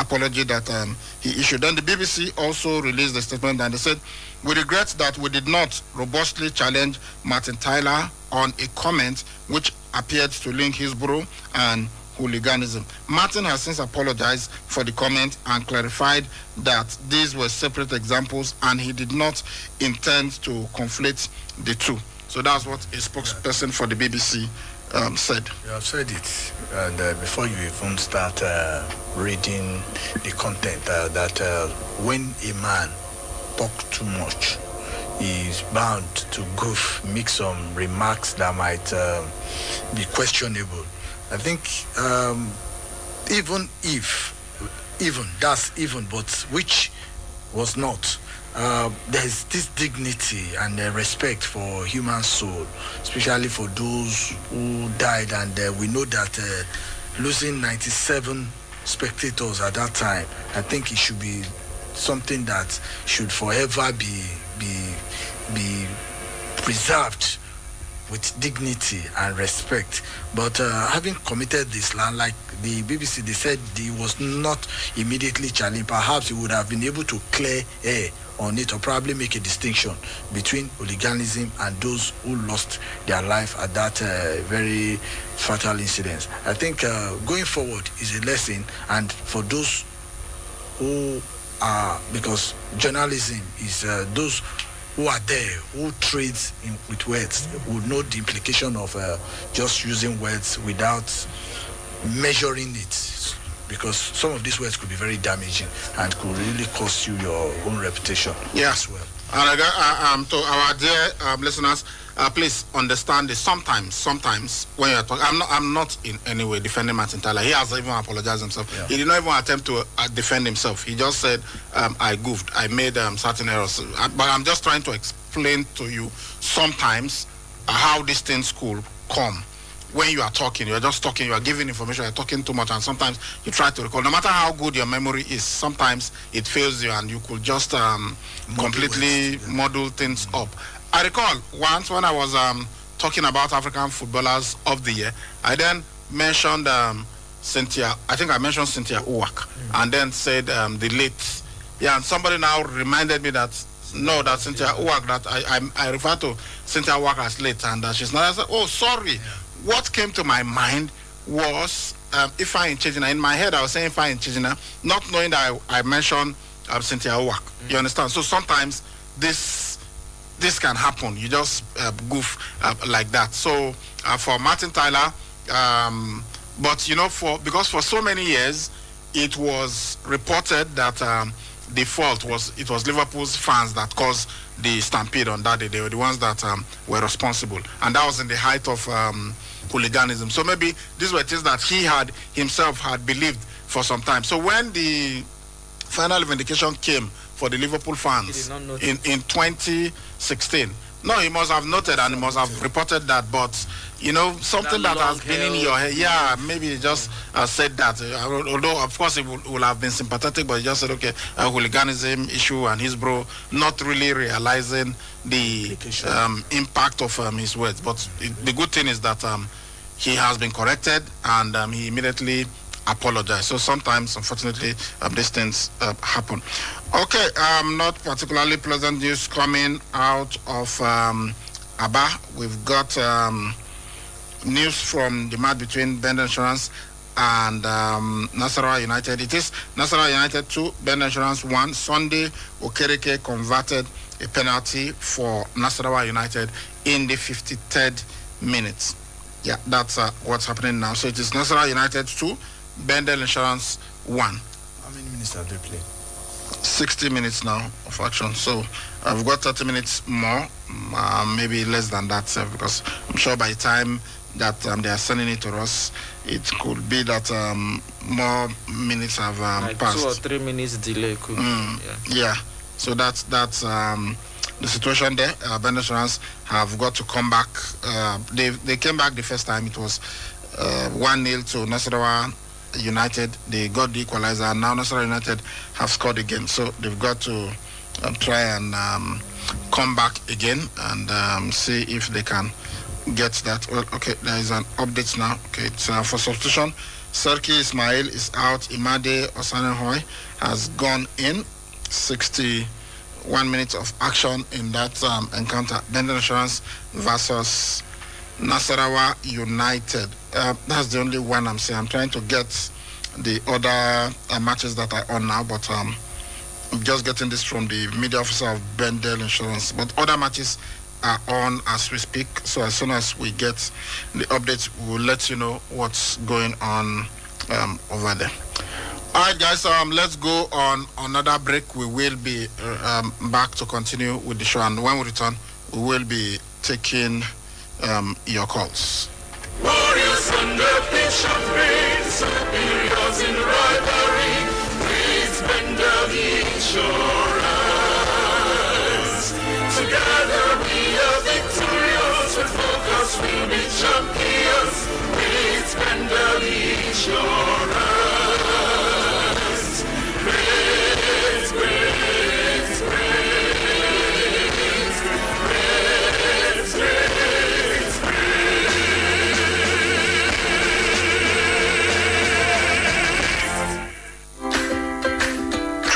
apology that he issued. Then the BBC also released a statement, and they said, we regret that we did not robustly challenge Martin Tyler on a comment which appeared to link Hillsborough and hooliganism. Martin has since apologized for the comment and clarified that these were separate examples and he did not intend to conflate the two. So that's what a spokesperson for the BBC said. You have said it, and before you even start reading the content, that when a man talks too much, he is bound to make some remarks that might be questionable. I think but which was not, there's this dignity and respect for human soul, especially for those who died, and we know that losing 97 spectators at that time, I think it should be something that should forever be preserved with dignity and respect. But having committed this land, like the BBC, they said he was not immediately challenged. Perhaps he would have been able to clear air on it, or probably make a distinction between hooliganism and those who lost their life at that very fatal incident. I think going forward is a lesson, and for those who are, because journalism is those who are there, who trades with words, would know the implication of just using words without measuring it, because some of these words could be very damaging and could really cost you your own reputation as well. And to our dear listeners, please understand this. Sometimes when you're talking, I'm not in any way defending Martin Tyler. He has even apologized himself. Yeah. He did not even attempt to defend himself. He just said, I goofed. I made certain errors. But I'm just trying to explain to you sometimes how these things could come. When you are talking, you're just talking, you are giving information, you're talking too much, and sometimes you try to recall. No matter how good your memory is, sometimes it fails you and you could just completely muddle things up. I recall once when I was talking about African footballers of the year, I then mentioned Cynthia Uwak, and then said the late. Yeah, and somebody now reminded me that that Cynthia Uwak, that I refer to Cynthia Uwak as late, and she's not. I said, oh, sorry. Yeah. What came to my mind was Ifeanyi Chejina. In my head, I was saying Ifeanyi Chejina, not knowing that I mentioned Cynthia Uwak. You understand? So sometimes this can happen. You just goof like that. So for Martin Tyler, but because for so many years it was reported that the fault was Liverpool's fans that caused the stampede on that day. They were the ones that were responsible, and that was in the height of hooliganism. So maybe these were things that he had himself had believed for some time. So when the final vindication came for the Liverpool fans in 2016, no, he must have noted and he must have reported that, but you know, something that has been in your head, yeah, maybe he just said that, although of course he will have been sympathetic, but he just said, okay, hooliganism issue and his bro, not really realizing the impact of his words. But the good thing is that he has been corrected, and he immediately apologized. So sometimes, unfortunately, these things happen. Okay, not particularly pleasant news coming out of Aba. We've got news from the match between Bend Insurance and Nasarawa United. It is Nasarawa United 2, Bend Insurance 1. Sunday, Okereke converted a penalty for Nasarawa United in the 53rd minute. Yeah, that's what's happening now. So it is Nasarawa United 2, Bendel Insurance 1. How many minutes have they played? 60 minutes now of action. So I've got 30 minutes more, maybe less than that, because I'm sure by the time that they are sending it to us, it could be that more minutes have passed. 2 or 3 minutes delay. Yeah. So that's the situation there. Bendel Insurance have got to come back. They came back the first time. It was 1-0 to Nasarawa United. They got the equalizer. Now Nasarawa United have scored again. So they've got to try and come back again and see if they can get that. Well, okay, there is an update now. Okay, it's for substitution. Serki Ismail is out. Imade Osanenhoy has gone in. 61 minutes of action in that encounter. Bendel Insurance versus Nasarawa United. That's the only one I'm saying. I'm trying to get the other matches that are on now, but I'm just getting this from the media officer of Bendel Insurance. But other matches are on as we speak. So as soon as we get the updates, we'll let you know what's going on over there. All right, guys, let's go on another break. We will be back to continue with the show, and when we return, we will be taking your calls. Warriors under pitch of rain, superiors in rivalry, please Bendel Insurance. Together we are victorious, with focus we be champions, please Bendel Insurance. Great, great,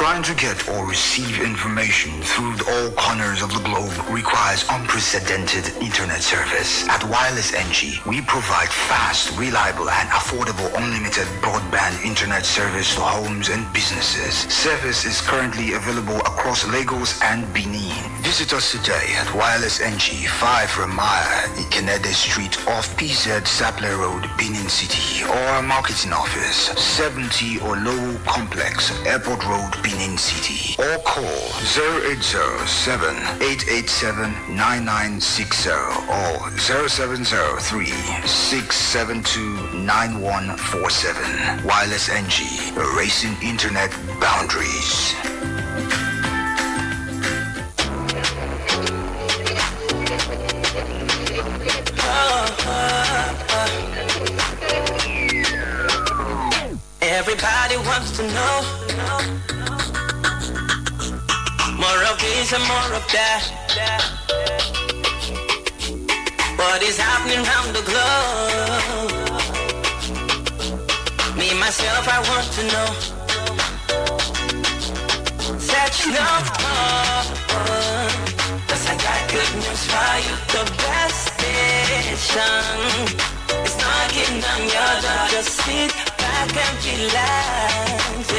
Trying to get or receive information through all corners of the globe requires unprecedented internet service. At Wireless NG, we provide fast, reliable, and affordable unlimited broadband internet service to homes and businesses. Service is currently available across Lagos and Benin. Visit us today at Wireless NG, 5 Ramaya, Ikenede Street off PZ Sapler Road, Benin City, or our marketing office, 70 Olowo Complex, Airport Road, Benin City, or call 0807-887-9960 or 0703-672-9147. Wireless NG, erasing internet boundaries. Everybody wants to know more of this and more of that. What is happening around the globe? Me, myself, I want to know. Searching up, cause I got good news for you. The best station is knocking on your door. Just sit back and relax.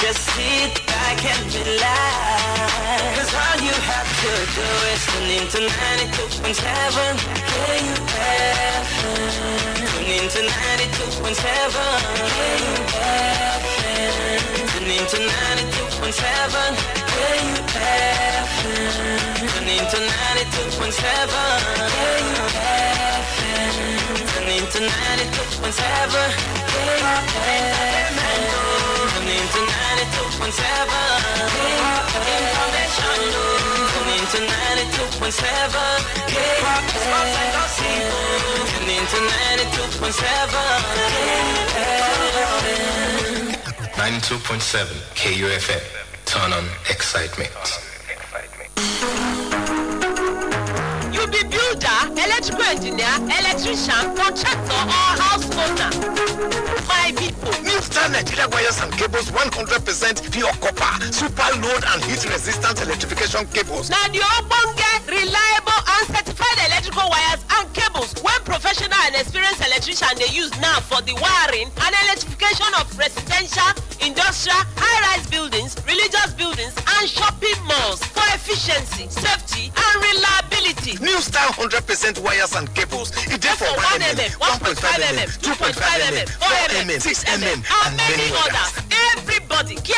Just sit back and relax. Cause all you have to do is tune into 92.7 KUFM. Tune into 92.7 KUFM. Tune into 92.7 KUFM. Tune into 92.7 KUFM. Tune into 92.7 KUFM. Tune into 92.7 Information. Tune into 92.7 KUFM. Tune into 92.7 92.7 KUFM. Turn on excitement. You be builder, electrical engineer, electrician, contractor, or house owner. My people. New Star Nigeria wires and cables 100% pure copper, super load and heat resistant electrification cables. Now the Obonge, reliable and certified electrical wires and cables when professional and experienced electrician they use now for the wiring and electrification of residential, industrial, high-rise buildings, religious buildings and shopping malls for efficiency, safety and reliability. New Star 100% wires and cables. It is for 1 mm, 1.5 mm, 2.5 mm, 4 mm, 6 mm and many others. Everybody, go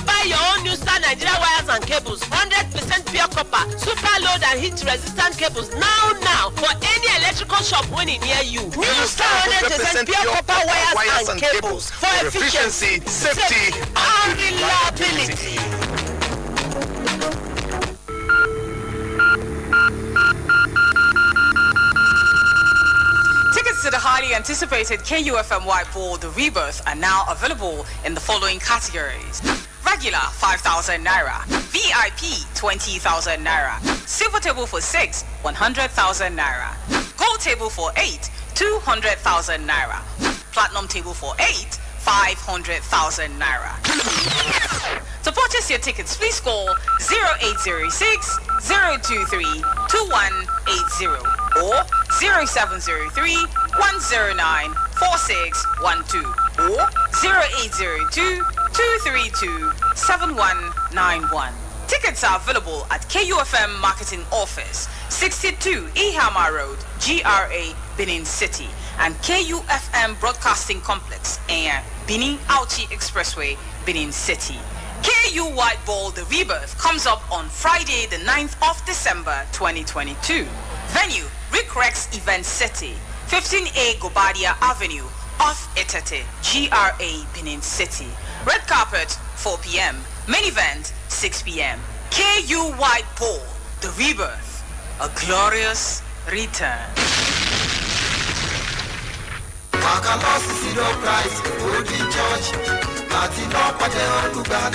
buy your own New Star Nigeria wires and cables. 100% pure copper, super load and heat resistant cables now for any electrical shop when it near you. New Star 100% pure copper wires and cables for efficiency, safety and reliability. Tickets to the highly anticipated KUFM White Ball, The Rebirth, are now available in the following categories. Regular, 5,000 Naira. VIP, 20,000 Naira. Silver table for 6, 100,000 Naira. Gold table for 8, 200,000 Naira. Platinum table for 8, 500,000 Naira. To purchase your tickets, please call 0806 023 2180 or 0703 109 4612 or 0802 232 7191. Tickets are available at KUFM Marketing Office, 62 Ihama Road, GRA, Benin City, and KUFM Broadcasting Complex, Air, Benin Auchi Expressway, Benin City. KU White Ball The Rebirth comes up on Friday, the 9th of December 2022. Venue, Rick Rex Event City, 15A Gobadia Avenue, off Etete, GRA, Benin City. Red carpet, 4 p.m. Main event, 6 p.m. KU White Ball The Rebirth, a glorious return.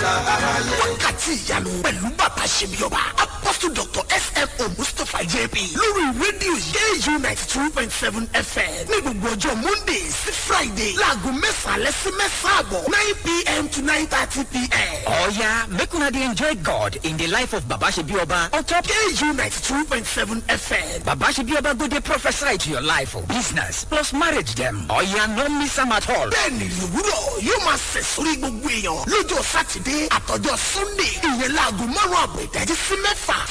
Wákàtí ìyanu pẹ̀lú bàbá ṣebíọba Apostle Dr. SMO Mustapha JP lórí rédíò KU 92.7 FM ní gbogbo ọjọ́ Monday sí Friday láago mẹ́sàn-án sí mẹ́sàn-án 9 p.m. to 9:30 p.m. Oh yeah, make una dey enjoy God in the life of Baba Shebioba on top KU 92.7 FM. Baba Shebioba go dey prophesy to your life or business plus marriage dem. Oh yeah, no miss am at all. Bẹ́ẹ̀ni ìwúrọ̀ yóò máa ṣẹ̀ sórí gbogbo èèyàn lọ́jọ́ Sátidé àtọjọ́ Sunday ìyẹn láago 5:00 ìdájí sí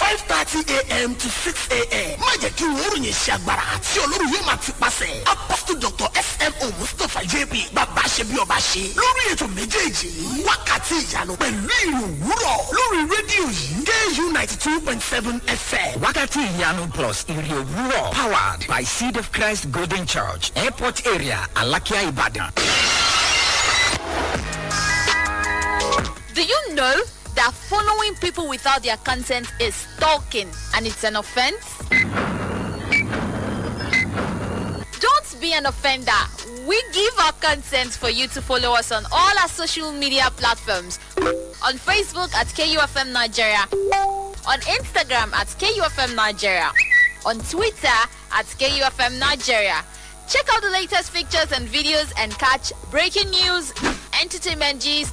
5:30 a.m. to 6 a.m. Má jẹ́ kí wọ́n rìn ṣe agbára àti Ọlọ́run yóò máa ti pàṣẹ. Apostle Dr. SMO Mustapha JP Baba Shebioba ṣe lórí ètò méjèèjì wákàtí ìyanu pẹ̀lú ìrìn òwúrọ̀ lórí rédíò yìí KU 92.7 FM. Wákàtí ìyanu plus ìrìn òwúrọ̀ powered by Seed of Christ Golden Church, Airport Area, Alakia, Ibadan. Do you know that following people without their consent is stalking and it's an offense? Don't be an offender. We give our consent for you to follow us on all our social media platforms. On Facebook at KUFM Nigeria, on Instagram at KUFM Nigeria, on Twitter at KUFM Nigeria. Check out the latest pictures and videos and catch breaking news, entertainment gist,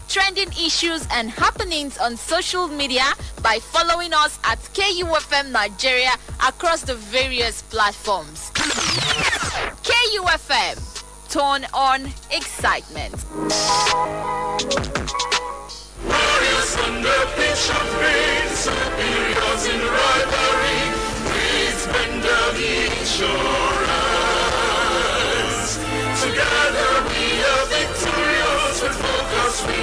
trending issues and happenings on social media by following us at KUFM Nigeria across the various platforms. KUFM, turn on excitement. Warriors under pitch of pain, superiors in rivalry, please bend the insurance. Together we are victorious, with focus we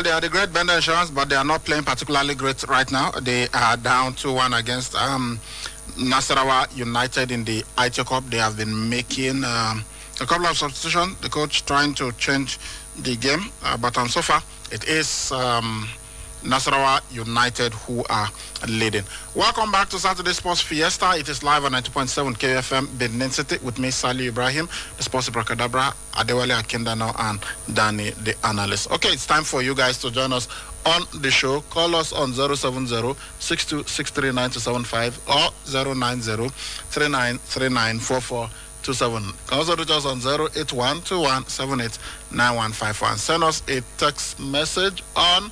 Well, they are the great Bender Insurance, but they are not playing particularly great right now. They are down 2-1 against Nasarawa United in the ITO Cup. They have been making a couple of substitutions. The coach trying to change the game, but so far it is Nasarawa United who are leading. Welcome back to Saturday Sports Fiesta. It is live on 90.7 KFM Benin City with me, Sali Ibrahim, the Sports Bracadabra, Adewale Akindano, and Danny, the analyst. Okay, it's time for you guys to join us on the show. Call us on 070-6263-9275 or 090-3939-4427. You can also reach us on 081-2178-9154 and send us a text message on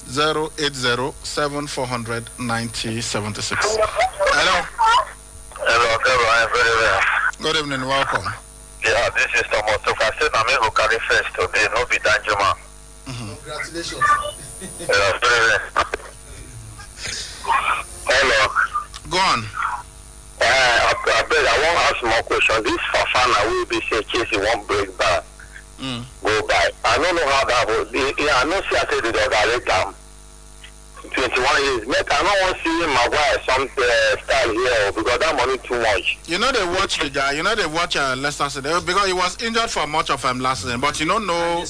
080-7400-9076. Hello. Hello, I'm very well. Good evening, welcome. Yeah, this is Thomas. So I said I'm going to carry first today, no be Danjuma. Congratulations. Yeah, very well. Hello. Go on. I want to ask more questions. This Fafana will be saying Chelsea won't break back. Go by. I don't know how that was. I know she said the director 21 years. But I don't want to see Maguire some style here because that money too much. You know they watch the guy. You know they watch Leicester City because he was injured for much of last season. But you don't know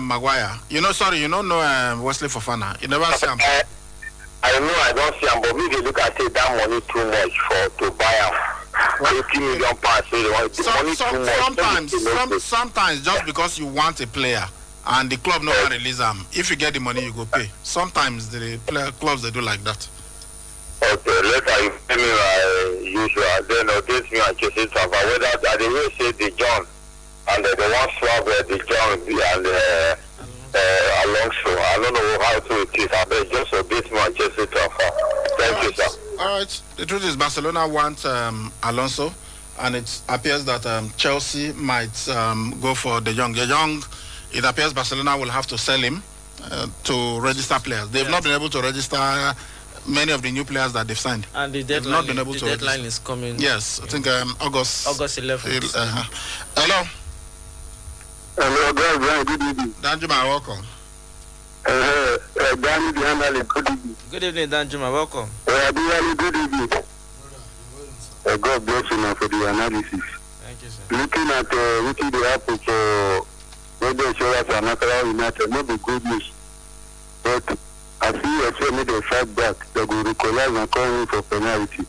Maguire. You don't know Wesley Fofana. You never see him. I know I don't see him, but maybe look at it, that money too much to buy him. 80 million pounds. Sometimes just because you want a player and the club not release them, if you get the money you go pay. Sometimes the clubs they do like that. Okay, later you pay me usual. Then update me and Chelsea transfer. Whether they will say the John and the one swap the John and Alonso. I don't know how to it is. I bet just update me and Chelsea transfer. Thank you, sir. All right. The truth is Barcelona want Alonso, and it appears that Chelsea might go for De Jong. De Jong, it appears Barcelona will have to sell him to register players. They've not been able to register many of the new players that they've signed. And the deadline, not been able to deadline is coming. Yes, I think August 11th. Hello. Hello, good evening. Danjuma, welcome. Danny, the analyst, good evening. Good evening, Danjuma, welcome. Good evening. God bless you now for the analysis. Thank you, sir. Looking at what they happen for whether insurance and Nasarawa United, not the good news. But I see a friend made a fight back that will recognize and call in for penalty.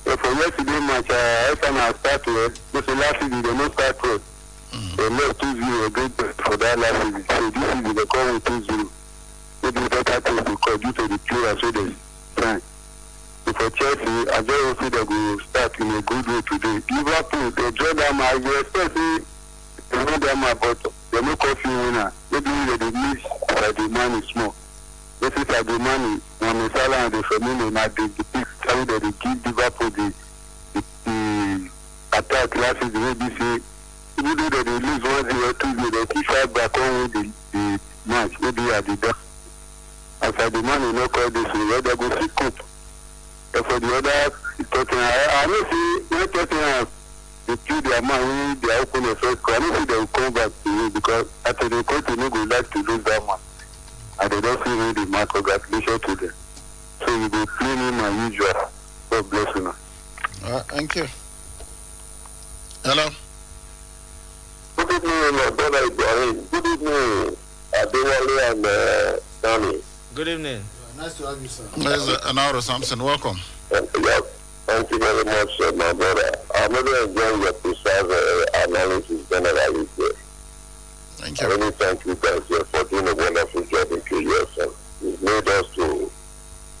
So for yesterday match, Arsenal started, but last season they don't start well. They lost 2-0 against for that last season. So this season they call in 2-0. Maybe better things to call due to the pure so they sign. So for Chelsea, I just see that we will start in a good way today. Liverpool, they draw them out. You expect they win them out, but they're no coffee winner. Maybe they miss the money small. This is the money. When Salah and the Firmino, now they pick that they give Liverpool the attack last season. Maybe say, even though they lose 1-0, 2-0, they keep fight back on with the match. Maybe at the back. After the money, no call this way, they go see cook. For the other Tottenham, I don't see when Tottenham they kill their man, they open the first goal. I don't think they will come back to you because after the coach, they go like to lose that man. And they don't feel the mark. Congratulations to them. So you will clean him as usual. God bless you now. Thank you. Hello. Good evening, my brother Ibrahim. Good evening, Adewale and Danny. Good evening. Nice to have you, sir. There's Anaro Samson. Welcome. Thank you very much, my brother. I'm really enjoying your precise analysis generally. Thank you. I really thank you guys for doing a wonderful job in KUFM. You've made us to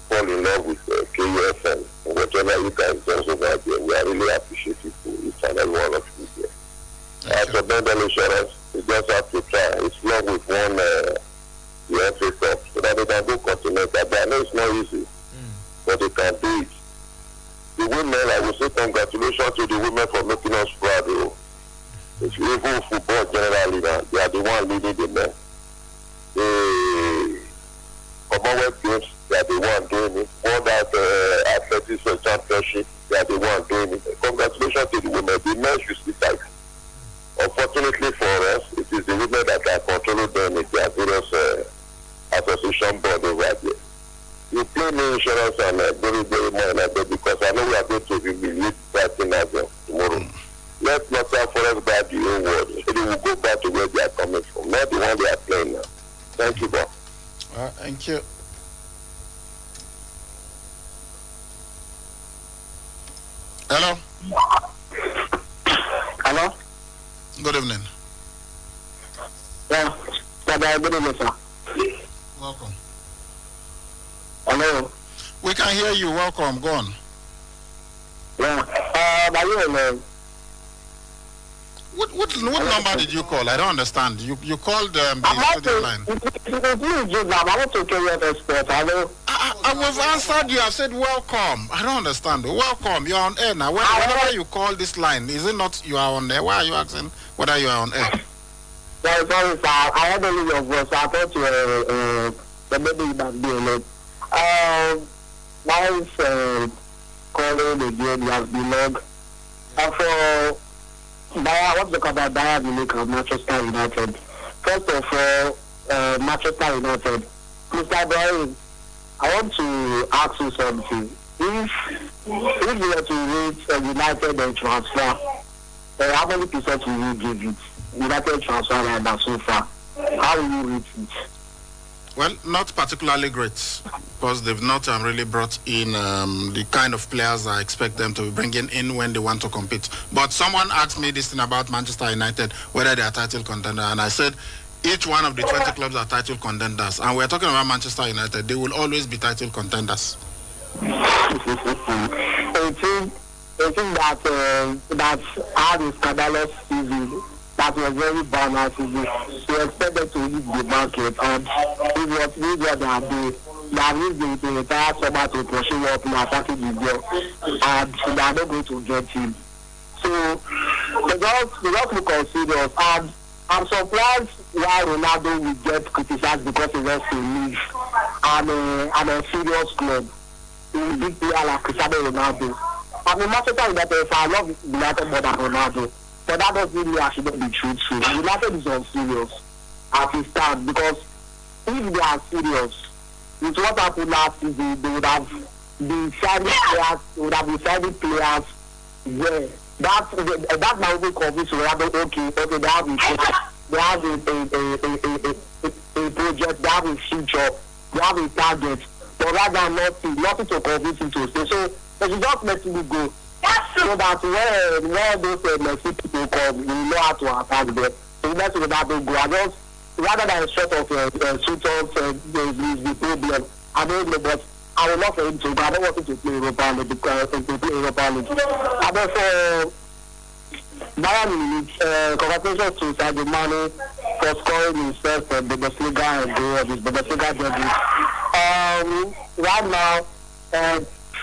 fall in love with KUFM. Whatever you guys do over there, we are really appreciative for each and every one of you here. As a Bendel Insurance, you just have to try. It's long with one the FA Cup so that they can do continental. But I know it's not easy, but they can do it. The women, I will say congratulations to the women for making us proud. It's even football generally now. They are the one leading the men. The Commonwealth Games, they are the one doing it. World Athletics Championship, they are the one doing it. Congratulations to the women. The men should sit tight. Unfortunately for us, it is the women that are controlling them in their various Insurance and very, very more because I know we are going to release that thing as well tomorrow. Let Northern Forest buy the whole world. So they will go back to where they are coming from, not the one they are playing now. Thank you, Bob. Thank you. Hello. Hello. Good evening. Yeah. Good evening, sir. Welcome. Hello. We can hear you. Welcome. Go on. Yeah. By your name. What number did you call? I don't understand. You called the studio line. I want to tell you expert. Hello. I was answered you. I said welcome. I don't understand. Welcome. You're on air now. Whenever you call this line, is it not you are on air? Why are you asking whether you are on air? Sorry, sir. I had only your voice. I thought you were the baby back there. My calling again has been long. For what's the about Bayern Munich of Manchester United? First of all, Manchester United. Mr. Brian, I want to ask you something. If you were to rate United transfer, how many percent will you give it? United transfer and so far. How will you rate it? Well, not particularly great because they've not really brought in the kind of players I expect them to be bringing in when they want to compete. But someone asked me this thing about Manchester United, whether they are title contender, and I said each one of the 20 clubs are title contenders. And we're talking about Manchester United. They will always be title contenders. I think that had a scandalous season. That was very bad season. We expected to leave the market, and this what they are doing. They are using the entire summer to pursue up in attacking the ball, and they are not going to get him. So the girls look on serious, and I'm surprised why Ronaldo will get criticized because he wants to leave and a serious club. A big player like Cristiano Ronaldo. I mean, Manchester United, I love United more than Ronaldo. But that doesn't mean I should not be truthful. United is unserious as it stands, because if they are serious, with what happened last season, they would have been signing players there. That's my only convinced Ronaldo. Okay, they have a project, they have a future, they have a target, but rather nothing to convince him to stay. So they should just let him go. So that when those Messi people come, we know how to attack them. So that's what that will go. I just, rather than short of the problem, I don't know, but I will not for him to go. I don't want him to play Europa League because to play Europa League. And then for Bayern Munich, congratulations to Sadio Mane for scoring his first Bundesliga and goal of his Bundesliga debut. Right now,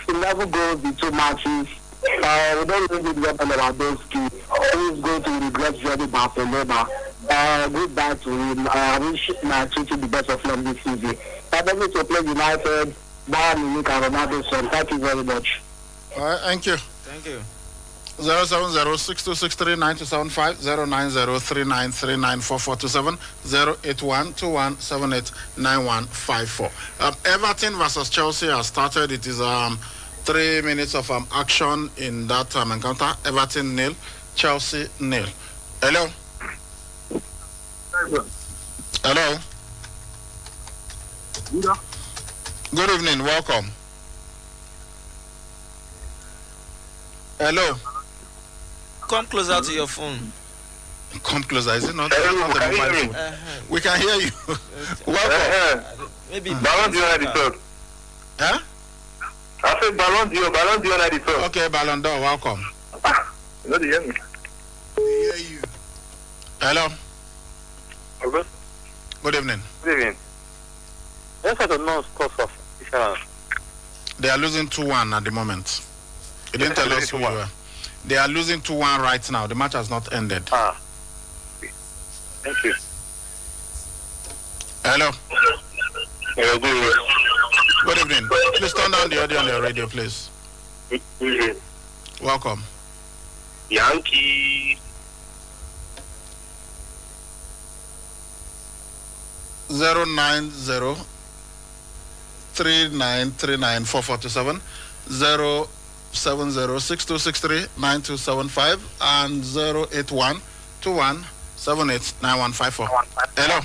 11 goals in 2 matches. We don't really know about those kids. Who is going to regret joining Barcelona? Goodbye to him. I wish my team the best of luck this season. I'm going to play United, Bayern Munich, and Ronaldo. So thank you very much. All right, thank you. Thank you. 070-6263-975, 090-3939-4427, 081-2178-9154. Everton versus Chelsea has started. It is 3 minutes of action in that encounter. Everton 0, Chelsea 0. Hello. Hello. Good evening. Welcome. Hello. Come closer to your phone. Come closer. Is it not? We can hear you. Welcome. Maybe. Ballon d'Or at the top. Huh? I said Ballon d'Or at the top. Okay, Ballon d'Or. Welcome. You know, they hear me. They hear you. Hello. Okay. Good evening. Good evening. Let's have a non-score of Israel. They are losing 2-1 at the moment. They didn't tell us who you were. They are losing 2-1 right now. The match has not ended. Thank you. Hello. Hello, good evening. Good evening. Please turn down the audio on your radio, please. Good evening. Welcome. Yankee. 090 039394427, 07062639275, and 08121789154. Hello.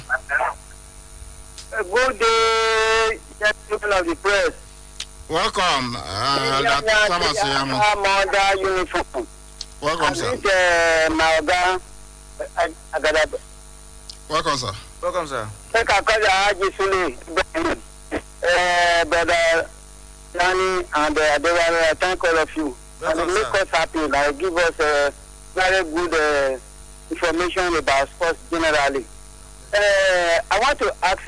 Good day, gentlemen of the press. Welcome. Thomas Uniform. Welcome, sir. Welcome, sir. Welcome, sir. Brother Danny and I thank all of you. Welcome, and make us happy. Like, give us very good information about sports generally. I want to ask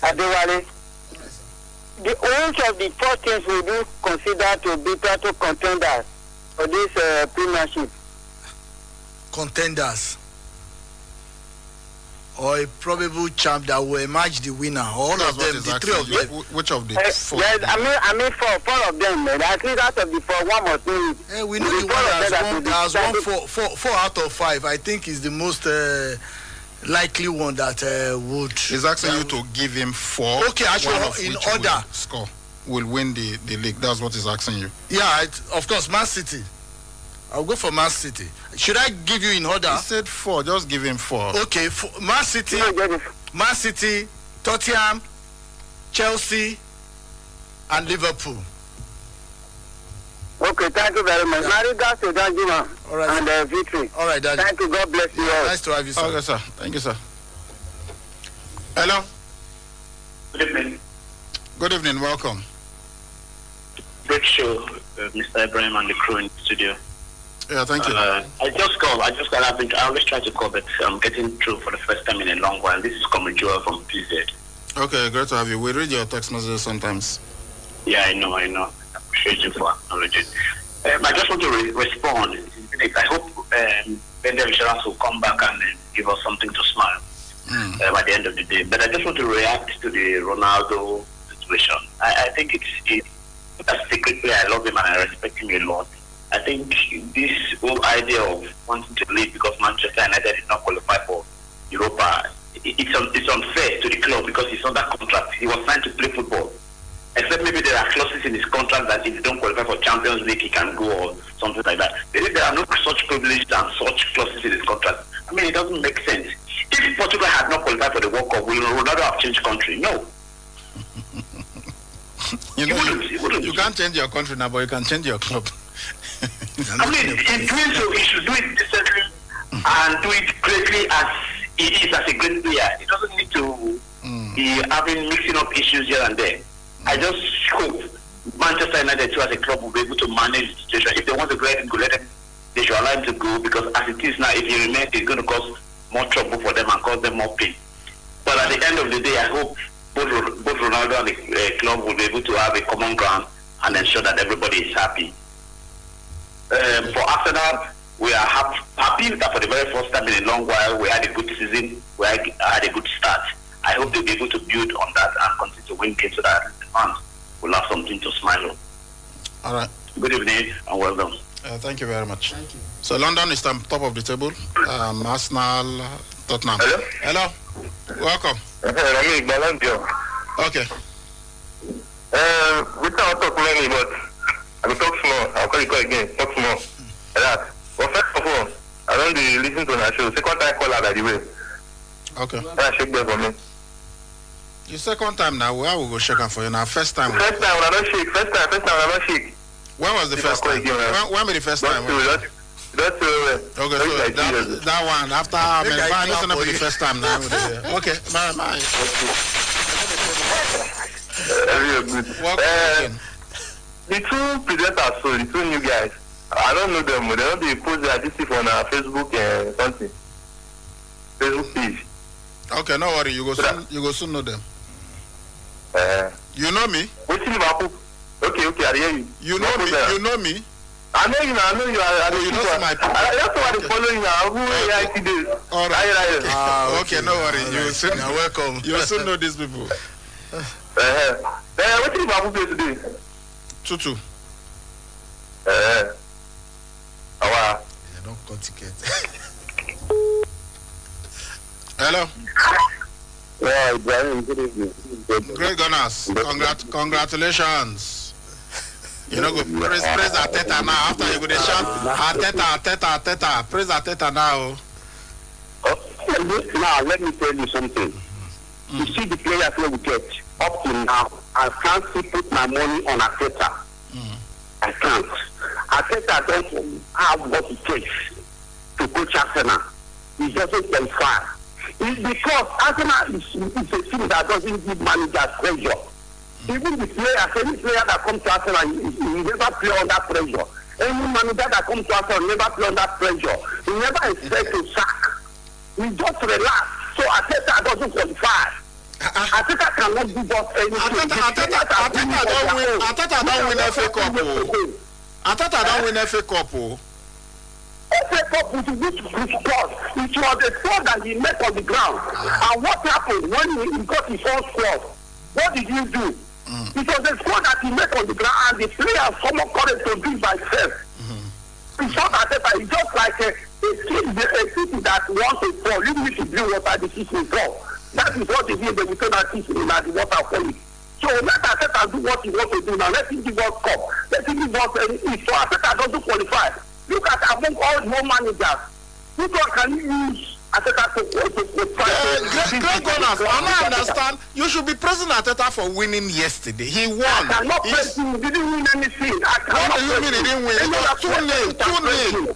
Adewale, which of the four teams would you consider to be title contenders for this premiership? Contenders, or a probable champ that will emerge the winner. All of them, the three of them. Which of the four? Yes, I mean four of them. At least out of the four, one must win. We know the one that has won four out of 5. I think is the most likely one that would. He's asking you to give him 4. Okay, actually, in order. Will win the league. That's what he's asking you. Yeah, of course, Man City. I'll go for Man City. Should I give you in order? He said 4. Just give him 4. Okay, Man City, Tottenham, Chelsea, and Liverpool. Okay, thank you very much. My regards to Danjuma and Victory. All right, Daddy. Thank you. God bless you all. Nice to have you, sir. Okay, sir. Thank you, sir. Hello. Good evening. Good evening. Welcome. Great show, Mr. Ibrahim and the crew in the studio. Yeah, thank you. I just called. I always try to call, but I'm getting through for the first time in a long while. This is Comrade Joel from PZ. Okay, great to have you. We read your text messages sometimes. Yeah, I know. I appreciate you for acknowledging. I just want to respond. I hope Bender Insurance will come back and give us something to smile at the end of the day. But I just want to react to the Ronaldo situation. I think it's a secret player. I love him and I respect him a lot. I think this whole idea of wanting to leave because Manchester United did not qualify for Europa, it's unfair to the club because he's under contract. He was signed to play football. Except maybe there are clauses in his contract that if he don't qualify for Champions League, he can go or something like that. Maybe there are no such privileges and such clauses in his contract. I mean, it doesn't make sense. If Portugal had not qualified for the World Cup, will Ronaldo have changed country? No. You can't change your country now, but you can change your club. I mean, in doing so, he should do it decently and do it greatly as he is as a great player. He doesn't need to be mixing up issues here and there. I just hope Manchester United too as a club will be able to manage the situation. If they want to let him go, they should allow him to go, because as it is now, if he remains, it's going to cause more trouble for them and cause them more pain. But at the end of the day, I hope both Ronaldo and the club will be able to have a common ground and ensure that everybody is happy. For Arsenal, we are happy that for the very first time in a long while, we had a good season, we had a good start. I hope they'll be able to build on that and continue to win games so that the fans will have something to smile on. All right. Good evening and well done. Thank you very much. Thank you. So London is top of the table. Arsenal, Tottenham. Hello. Welcome. Okay. We can't talk many, but I will talk small. I'll call you again. Talk small. That. But first of all, I don't listen to our show. Second time call out by the way. Okay. That shake there for me. The second time now, where we go shake for you now? First time. First time when I don't shake. First time when I don't shake. When was the first time? When was the first time? That's okay, so that one after I listen to the first time now. Okay, my. The two presenters, so the two new guys, I don't know them. They don't be posted like this on our Facebook and something. Facebook page. Okay, no worry. You go soon know them. You know me? What's in Liverpool? Okay, I hear you. You know me? You know me? I know you. I know you. I know you know my people. That's why they follow you now. Who are you today? All right. Okay, no worry. You soon. You're welcome. You soon know these people. What did Liverpool play today? 2-2. They don't cut ticket. Hello. Yeah, Ibrahim, good evening. Great Gunners. Congratulations. You know, go praise Arteta now. After you go to shout Arteta. Praise Arteta now. Now, let me tell you something. You see the players where we get up to now, I can't still put my money on Arteta. I can't. Arteta don't have what it takes to coach Arsenal. He doesn't qualify. It's because Arsenal is a team that doesn't give managers pressure. Even the players, any player that comes to Arsenal, he never play under pressure. Any manager that comes to Arsenal never play under pressure. He never expect to sack. He just relax. So Arteta doesn't qualify. Arteta cannot give us anything. Arteta don't win FA Cup. Arteta don't win FA Cup. FA Cup with which squad? It was the squad that he met on the ground. And what happened when he got his own squad? What did he do? It was the squad that he met on the ground, and the players come up courage to do by self. It's not Arteta. It's just like a city that wants to fall. You need to do water, the city will fall. That is what it is. They will say that city is not the water falling. So let Arteta do what he wants to do now. Let him give us cup. Let him give us anything. So Arteta doesn't qualify. Look at among all no managers. Which one can you use Arteta to Great Gunners, I understand. You should be praising Arteta for winning yesterday. He won. I cannot praise him. He didn't win anything. What do you mean he didn't win? It was 2-0. 2-0.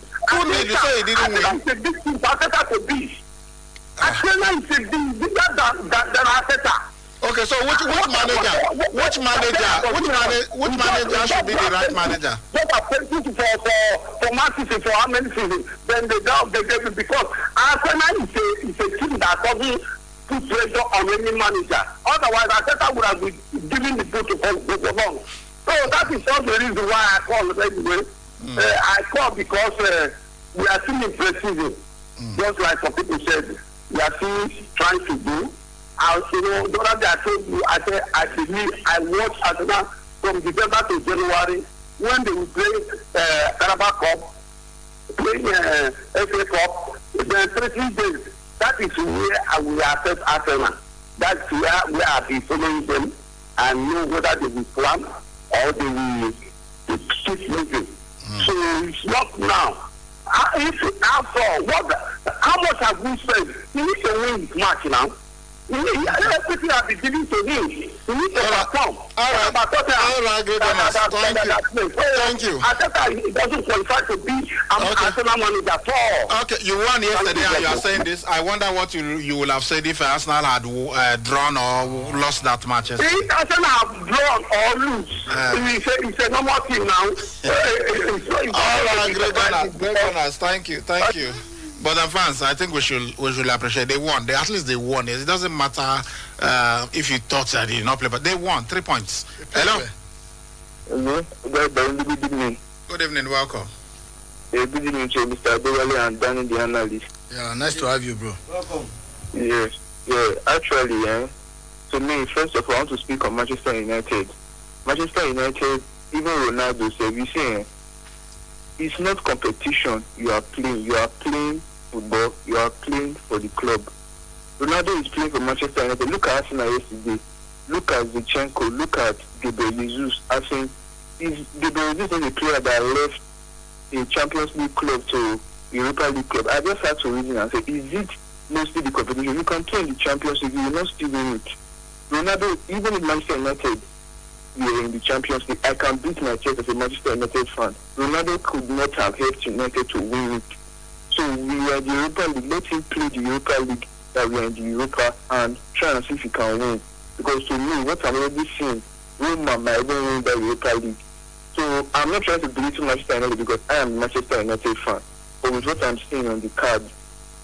You say he didn't win. Arteta is a big team. Arteta is a beast. Arteta is a bigger than Arteta. Okay, so which manager should be the right manager? Just appointed for Man City for how many seasons? Then they gave it because Arsenal is a team that doesn't put pressure on any manager. Otherwise, Arteta would have been giving the boot to go long. So that is not the reason why I call anyway. I call because we are still in pre-season. Just like some people said, we are still trying to do. You know, the other day I told you, I believe I watched Arsenal from December to January when they will play Carabao Cup, playing FA Cup, then 3 days. That is where I will assess Arsenal. That's where I will be following them and know whether they will plan or they will keep moving. So it's not now. How much have we spent? He needs to win this match now. Everything has been given to him. He needs to perform. All right, Great Gunners. Thank you. Arteta doesn't qualify to be an Arsenal manager at all. Okay, you won yesterday and you are saying this. I wonder what you will have said if Arsenal had drawn or lost that match. If Arsenal have drawn or lose, it's a normal thing now. All right, Great Gunners. Thank you. But the fans, I think we should appreciate they won. At least they won. It doesn't matter if you thought that they did not play, but they won 3 points. Hello. Hello. Good evening. Good evening. Welcome. Good evening to Mr. Adewale and Danny, the analyst. Yeah, nice to have you, bro. Welcome. Yes. Yeah. Actually, to me, first of all, I want to speak on Manchester United. Manchester United, even Ronaldo said, you see, it's not competition you are playing. You are playing football. You are playing for the club. Ronaldo is playing for Manchester United. Look at Arsenal yesterday. Look at Zinchenko. Look at Gabriel Jesus. I think Gabriel Jesus is a player that left a Champions League club to Europa League club. I just had to reason and say, is it mostly the competition? You can play in the Champions League. You will not still win it. Ronaldo, even in Manchester United, we are in the Champions League. I can beat my chest as a Manchester United fan. Ronaldo could not have helped United to win it. So we are the Europa League. Let him play the Europa League that we are in the Europa and try and see if he can win. Because to me, what I'm already seeing, Roma might even win the Europa League. So I'm not trying to belittle Manchester United because I am a Manchester United fan. But with what I'm seeing on the card,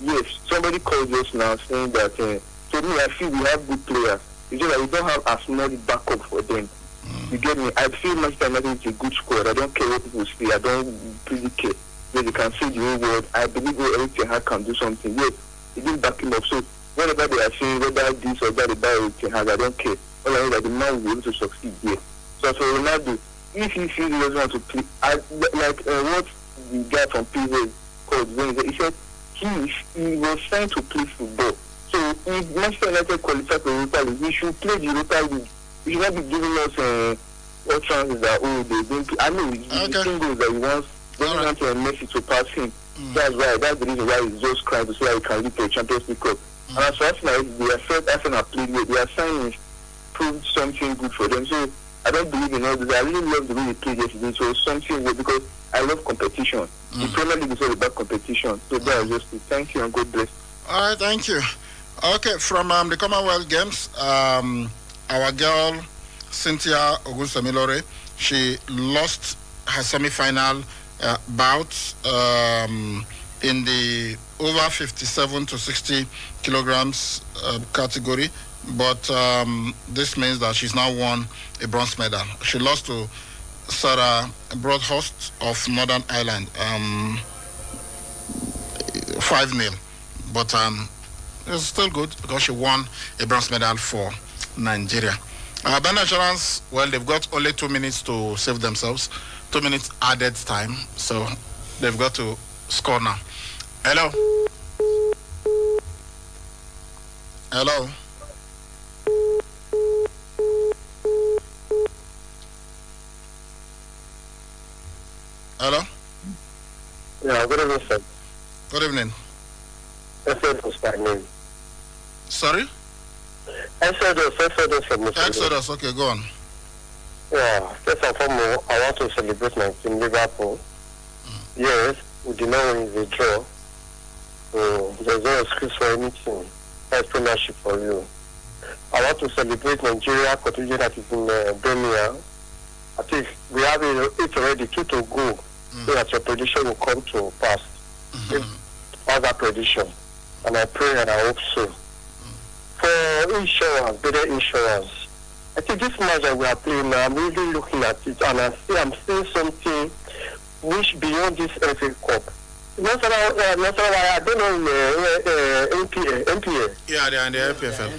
yes, somebody called just now saying that to me, I feel we have good players. It's just that we don't have as much backup for them. You get me? I feel Manchester United is a good squad. I don't care what people say. I don't really care. Yes, they can say the whole world. I believe Eric Ten Hag can do something. Yes, he didn't back him up. So whatever they are saying, whether this or that about Eric Ten Hag, I don't care. All I know that the man will be able to succeed there. So for Ronaldo, if he feels he doesn't want to play, what the guy from PV called when he said he was trying to play football. if Manchester United qualify for Europa League, we should play the Europa League. We should not be giving us what chances that they don't. I mean, the singles that he wants, don't want to Messi to pass him. That's why. That's the reason why he's just crying to say that he can lead to a Champions League Cup. And as far as they are first Arsenal played with, their signings proved something good for them. So I don't believe in all this. I really love the way they played yesterday. So something good because I love competition. The Premier League is all about competition. So that was just it. Thank you and God bless. All right, thank you. Okay, from the Commonwealth Games, our girl Cynthia Ogunsemilore, she lost her semi-final bout in the over 57 to 60 kilograms category, but this means that she's now won a bronze medal. She lost to Sarah Broadhurst of Northern Ireland 5-0, but it's still good because she won a bronze medal for Nigeria. Band Insurance, well, they've got only 2 minutes to save themselves, 2 minutes added time, so they've got to score now. Hello. Hello. Hello. Yeah, good evening, sir. Good evening. Exodus, sorry? Exodus, okay, go on. Yeah, first and foremost, I want to celebrate my team, Liverpool. Yes, we did not win the draw. So there's no excuse for anything. That's premiership for you. I want to celebrate Nigeria contingent that is in Birmingham. I think we have it already 2 to go. So that your prediction will come to pass. Pass that prediction. And I pray and I hope so. For insurance, better insurance. I think this match that we are playing now, I'm really looking at it and I'm seeing something which beyond this FA Cup. I don't know NPA. Yeah, they are in the NPFL.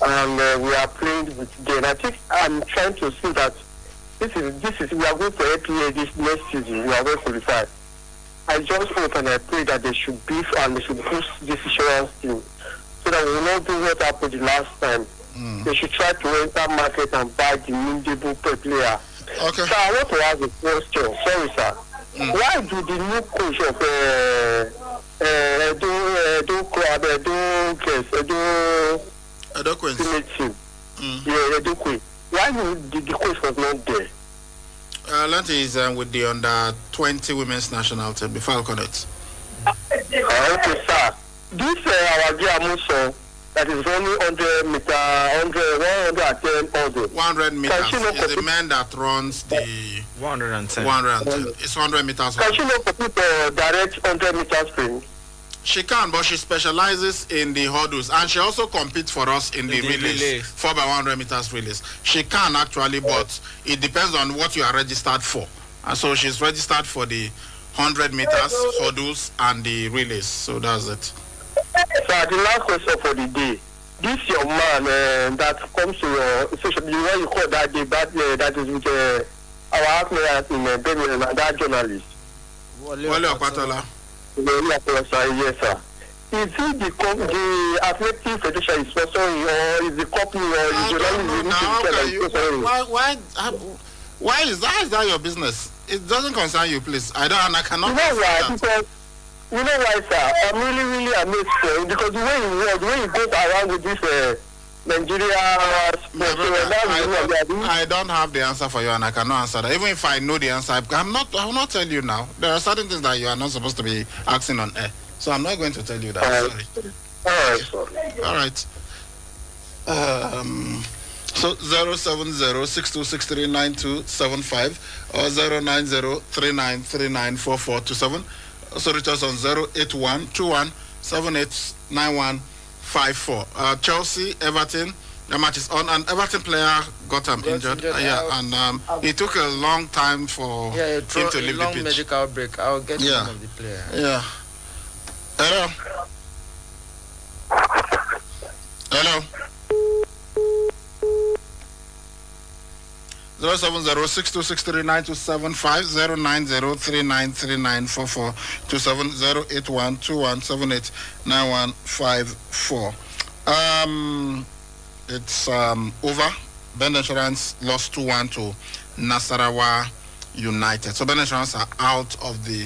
And we are playing with them. I think I'm trying to see that this is we are going for APA this next season. We are going to qualify. I just hope and I pray that they should beef and they should boost this insurance team so that we will not do what happened the last time. They should try to enter market and buy the Mindable player. Okay. So I want to ask a question. Sorry, sir. Why do the new coach of why the coach was not there? Lanti is with the under 20 women's national team, the Falconets. Okay, sir. This our Giamuso that is only 100 meter, 110 meters. Is the man that runs the 110. 110. It's 100 meters. Can she not compete direct 100 meter sprint? She can, but she specializes in the hurdles, and she also competes for us in the relays, 4x100 meters relays. She can actually, but it depends on what you are registered for. And so she's registered for the 100 meters hurdles and the relays. So that's it. So the last question for the day. This young man that comes to your social media, what you call that day, that is with our admiral in Birmingham, and that journalist. Wale Opatola. Yes, sir. Is it the Athletic Federation is sponsoring, or is the company, or is the why is that your business? It doesn't concern you, please. I cannot. You know why? Because you know why, sir? I'm really amazed, sir, because the way you go around with this Nigeria. I don't have the answer for you, and I cannot answer that. Even if I know the answer, I will not tell you now. There are certain things that you are not supposed to be asking on air, so I'm not going to tell you that. Sorry. All right. So 070-6263-9275 or 090-3939-4427. Also reach us on 081-21-7891-54. Chelsea, Everton, the match is on, and Everton player got injured. And it took a long time for him to leave the pitch. Medical break. I'll get the name of the player. Yeah. Hello. Hello. 0706269275090393427089154. It's over. Ben Insurance lost 2-1 to Nasarawa United. So Ben Insurance are out of the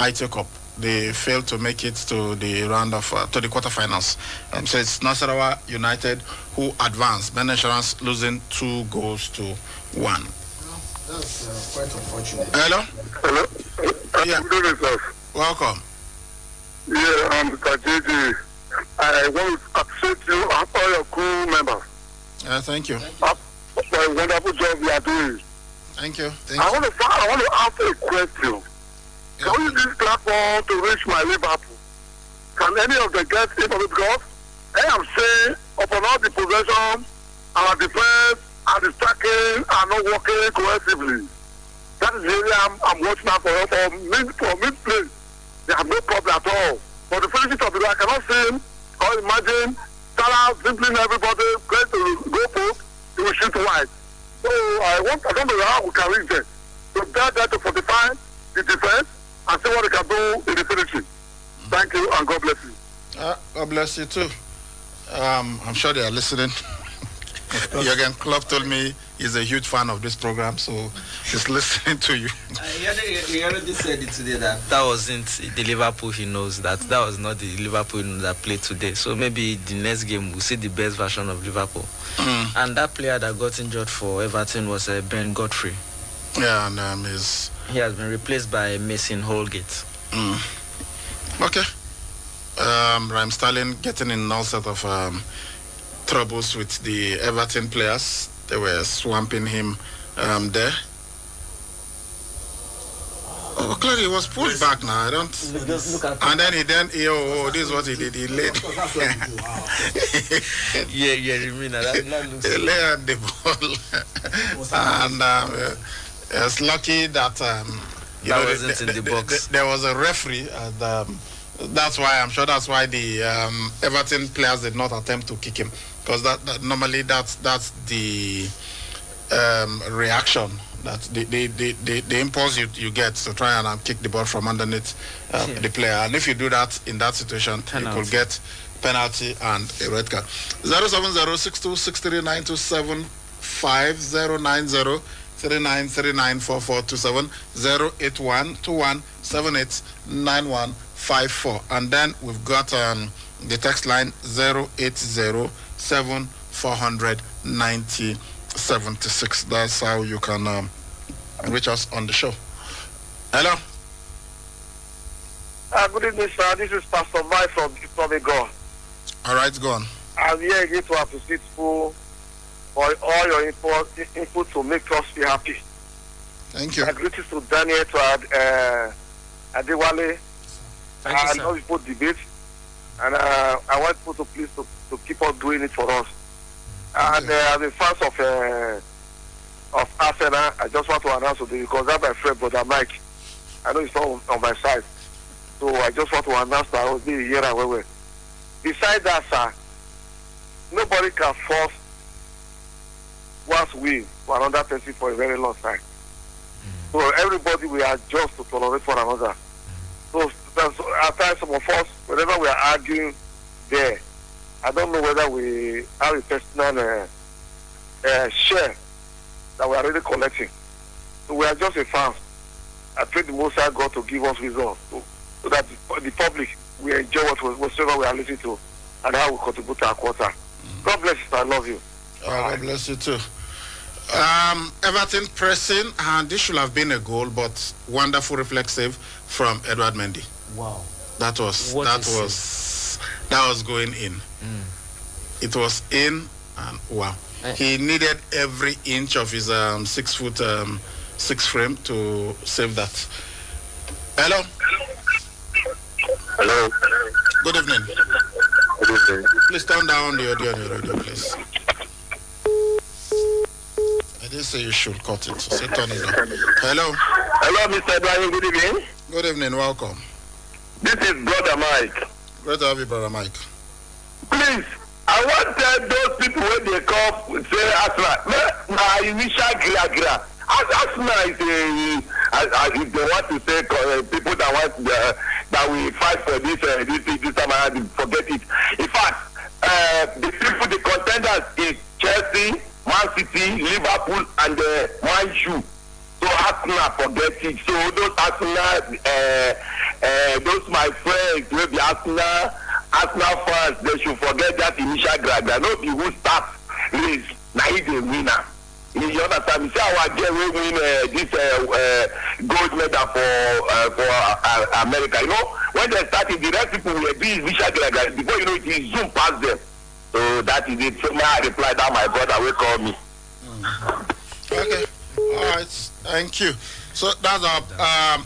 ITO Cup. They failed to make it to the round of to the quarterfinals. So it's Nasarawa United who advanced. Ben Insurance losing 2-1. That's quite unfortunate. Hello. Hello. Yeah. Good evening, sir. Welcome. Yeah, Mr. JJ. I want to appreciate you and all your crew members. Thank you. For a wonderful job you are doing. Thank you. I want to ask a question. Can we use this platform to reach my Liverpool? Can any of the guests in on it? Because I am saying upon all the possession, our defense and the stacking are not working cohesively. That is the area I'm watching out for mid-play. They have no problem at all. For the finishing of the game, I cannot see him or imagine Salah dribbling everybody, going to go post, he will shoot wide. So I don't know how we can reach them. So that to fortify the defense and see what they can do in the finishing. Thank you and God bless you. God bless you too. I'm sure they are listening. Jurgen Klopp told me he's a huge fan of this program, so he's listening to you. He already said it today that wasn't the Liverpool he knows, that was not the Liverpool that played today. So maybe the next game we'll see the best version of Liverpool. And that player that got injured for Everton was Ben Godfrey. Yeah, and he has been replaced by Mason Holgate. Okay. Raheem Sterling getting in all sort of troubles with the Everton players. They were swamping him there. Oh, clearly he was pulled back now. I don't. Look at and then this is what he did. He laid. He laid on the ball, and it's lucky that wasn't in the box. There was a referee, and that's why the Everton players did not attempt to kick him, because that normally that's the reaction, that the impulse you get to try and kick the ball from underneath the player, and if you do that in that situation, you could get penalty and a red card. 07062639275 09039394427 08121789154, and then we've got the text line 08074909076. That's how you can reach us on the show. Hello. Good evening, sir. This is Pastor Mike from Ego. All right, go on. I'm here again to appreciate you for all your input to make us feel happy. Thank you. My greetings to Daniel, to Adewale. I know we put debate, and I want people to please to keep on doing it for us. And as a fan of Arsenal, I just want to announce today, because that's my friend, Brother Mike. I know he's not on my side. So I just want to announce that I will be here and where. Besides that, sir, nobody can force one's win for another person for a very long time. So everybody will adjust to tolerate one another. So at times some of us, whenever we are arguing there, I don't know whether we have a personal share that we are really collecting. So we are just a fan. I pray the Most High God to give us wisdom, so that the public will enjoy whatsoever we are listening to, and how we contribute to our quarter. God bless you. I love you. God bless you too. Everton pressing, and this should have been a goal, but wonderful reflexive from Edward Mendy. Wow, that was going in. It was in, and wow, he needed every inch of his 6 foot 6 frame to save that. Hello. Hello. Good evening. Good evening. Please turn down the audio on your radio, please. I didn't say you should cut it. Say turn it down. Hello. Hello, Mr. Ibrahim. Good evening. Good evening. Welcome. This is Brother Mike. Great to have you, Brother Mike. Please, I want to tell those people when they come say Asra, initial gra. Asthma is if they want to say people that want that we fight for this time around, forget it. In fact, the contenders is Chelsea, Man City, Liverpool, and Man U. So Arsenal, forget it. So those Arsenal, those my friends, will be Arsenal fans, they should forget that initial gra. No be who starts race, now he's the winner. You understand? You see our girl will win this gold medal for America. You know, when they started, the rest people will be initial gra. Before you know it, he zoom past them. So that is it. So now I reply that my brother will call me. Okay. All right. Thank you. So that's our.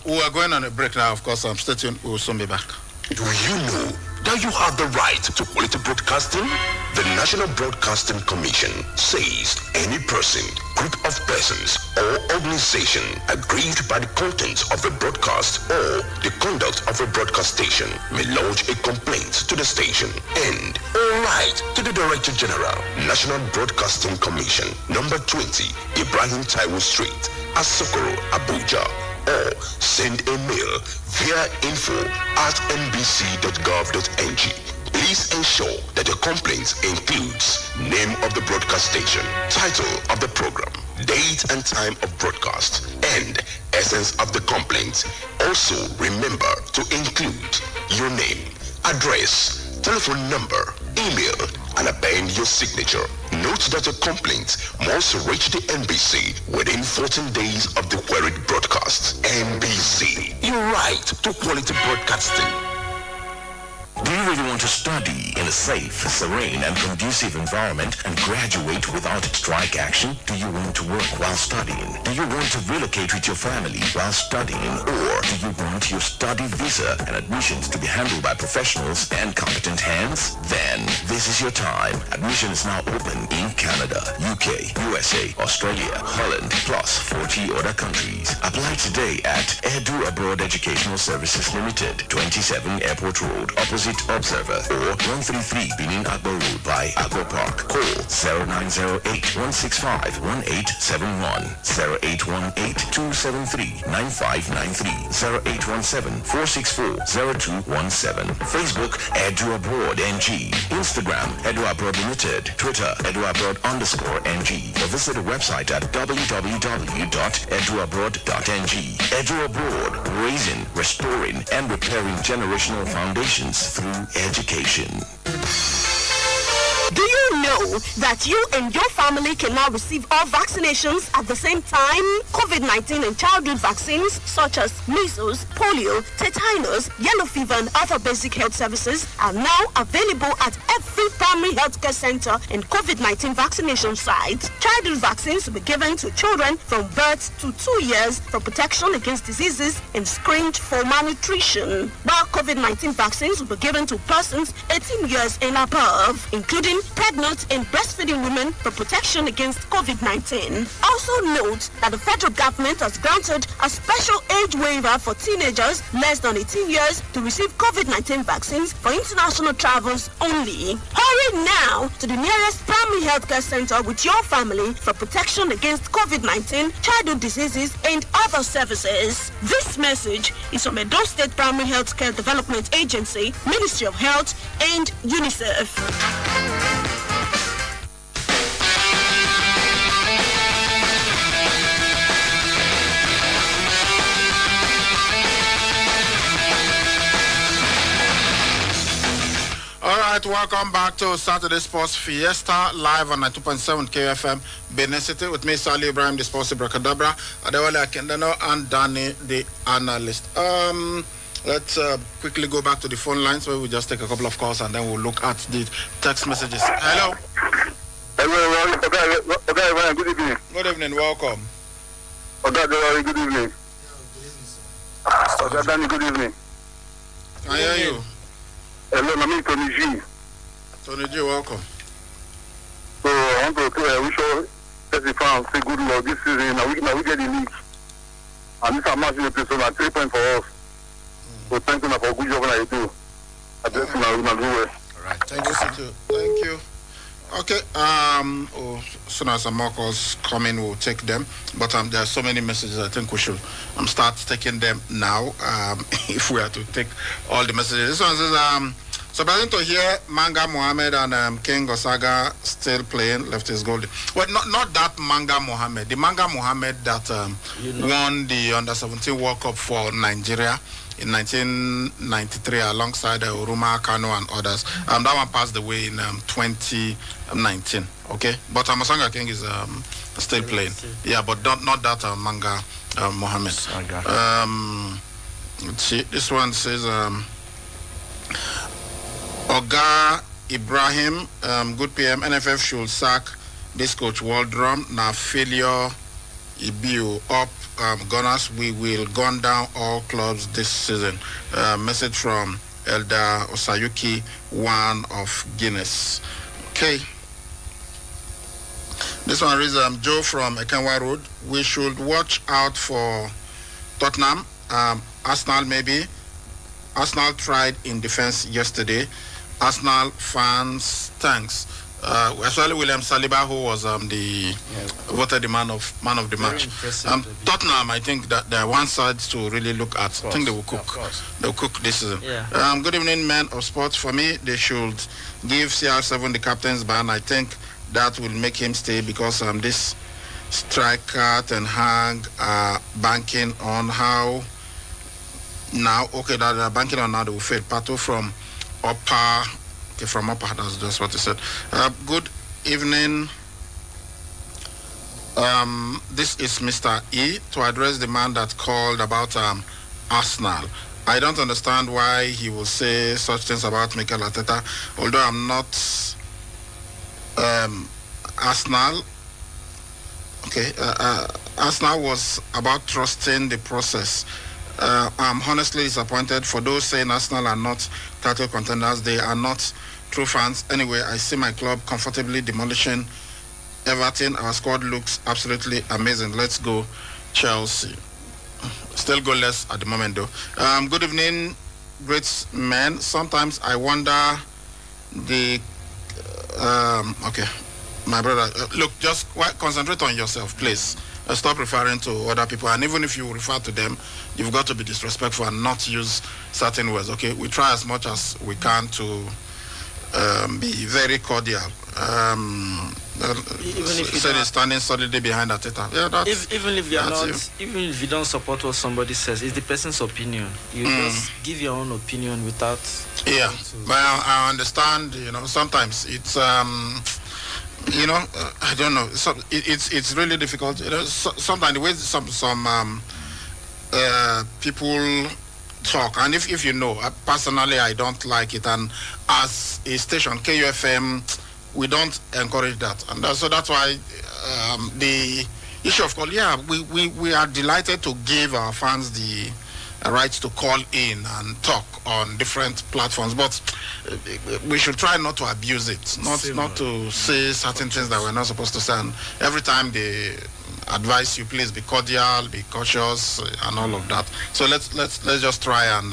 We are going on a break now. Of course, stay tuned. We will soon be back. Do you know that you have the right to quality broadcasting? The National Broadcasting Commission says any person, group of persons, or organization aggrieved by the content of a broadcast or the conduct of a broadcast station may lodge a complaint to the station and all right to the Director General, National Broadcasting Commission, number 20, Ibrahim Taiwo Street, Asokoro, Abuja, or send a mail via info@nbc.gov.ng. Please ensure that your complaint includes name of the broadcast station, title of the program, date and time of broadcast, and essence of the complaint. Also remember to include your name, address, telephone number, email, and append your signature. Note that your complaint must reach the NBC within 14 days of the queried broadcast. NBC, your right to quality broadcasting. Do you really want to study in a safe, serene, and conducive environment and graduate without strike action? Do you want to work while studying? Do you want to relocate with your family while studying? Or do you want your study visa and admissions to be handled by professionals and competent hands? Then this is your time. Admission is now open in Canada, UK, USA, Australia, Holland, plus 40 other countries. Apply today at Edu Abroad Educational Services Limited, 27 Airport Road, opposite Observer, or 133 Benin Agbo Road by Agbo Park. Call 0908-165-1871, 0818-273-9593, 0817-464-0217. Facebook, Edu Abroad NG. Instagram, Edu Abroad Limited. Twitter, Edu Abroad _NG. Or visit the website at www.eduabroad.ng. Edu Abroad, raising, restoring, and repairing generational foundations through education. Do you know that you and your family can now receive all vaccinations at the same time? COVID-19 and childhood vaccines such as measles, polio, tetanus, yellow fever, and other basic health services are now available at every primary healthcare center and COVID-19 vaccination sites. Childhood vaccines will be given to children from birth to 2 years for protection against diseases and screened for malnutrition, while COVID-19 vaccines will be given to persons 18 years and above, including pregnant and breastfeeding women for protection against COVID-19. Also note that the federal government has granted a special age waiver for teenagers less than 18 years to receive COVID-19 vaccines for international travels only. Hurry now to the nearest primary healthcare center with your family for protection against COVID-19, childhood diseases, and other services. This message is from Edo State Primary Healthcare Development Agency, Ministry of Health, and UNICEF. All right, welcome back to Saturday Sports Fiesta, live on 92.7 KFM, Benin City, with me, Sali Ibrahim, the Sports Bracadabra, Adewale Akendano, and Danny, the analyst. Let's quickly go back to the phone lines where we just take a couple of calls and then we'll look at the text messages. Hello. Hello, okay, good evening. Good evening, welcome. Okay, good evening. Okay, Danny, good evening. I hear you. Hello, my name is Tony G. Tony G, welcome. So I want to wish all the fans say good luck this season. Now we get the league. And this is a massive episode, 3 points for us. So thank you for a good job that you do. I bless you now, do well. All right, thank you, too. Thank you. Okay. As soon as some more calls come in, we'll take them. But there are so many messages. I think we should start taking them now. If we are to take all the messages. This one says, surprising to hear Manga Mohammed and King Osaga still playing left is golden. Well, not that Manga Mohammed. The Manga Mohammed that won the Under-17 World Cup for Nigeria in 1993 alongside Uruma, Kano and others. That one passed away in 2019. Okay, but Osaga King is still playing. Yeah, but not that Manga Mohammed. Let's see. This one says. Oga Ibrahim, good PM. NFF should sack this coach Waldrum. Now failure, Ibiu up. Gunners, we will gun down all clubs this season. Message from Elder Osayuki, one of Guinness. Okay. This one is Joe from Ekenwa Road. We should watch out for Tottenham, Arsenal maybe. Arsenal tried in defense yesterday. Arsenal fans, thanks. Especially William Saliba, who was voted the man of the match. Tottenham, I think that there are one side to really look at. I think they will cook. They will cook this season. Yeah. Good evening, men of sports. For me, they should give CR7 the captain's ban. I think that will make him stay because this striker Ten Hag banking on how now. Okay, that they're banking on now they will fail. Pato from Upper. Okay, from Upper, that's just what he said. Good evening. This is Mr. E to address the man that called about Arsenal. I don't understand why he will say such things about Mikel Arteta, although I'm not Arsenal. Okay, Arsenal was about trusting the process. I'm honestly disappointed for those saying Arsenal are not title contenders. They are not true fans. Anyway, I see my club comfortably demolishing Everton. Our squad looks absolutely amazing. Let's go, Chelsea. Still goalless at the moment, though. Good evening, great men. Sometimes I wonder okay, my brother. Look, just concentrate on yourself, please. Stop referring to other people, and even if you refer to them, you've got to be disrespectful and not use certain words. Okay, we try as much as we can to be very cordial. Even if you're standing solidly behind Arteta. Yeah, even if you're not, even if you don't support what somebody says, it's the person's opinion. You just give your own opinion without. Yeah, but I understand. You know, sometimes it's. I don't know. So it's really difficult. You know, sometimes the way some people talk, and if you know, personally, I don't like it. And as a station, KUFM, we don't encourage that, and so that's why the issue of call. Yeah, we are delighted to give our fans the right to call in and talk on different platforms, but we should try not to abuse it, not to say certain things that we're not supposed to say. And every time they advise you, please be cordial, be cautious, and all of that. So let's just try and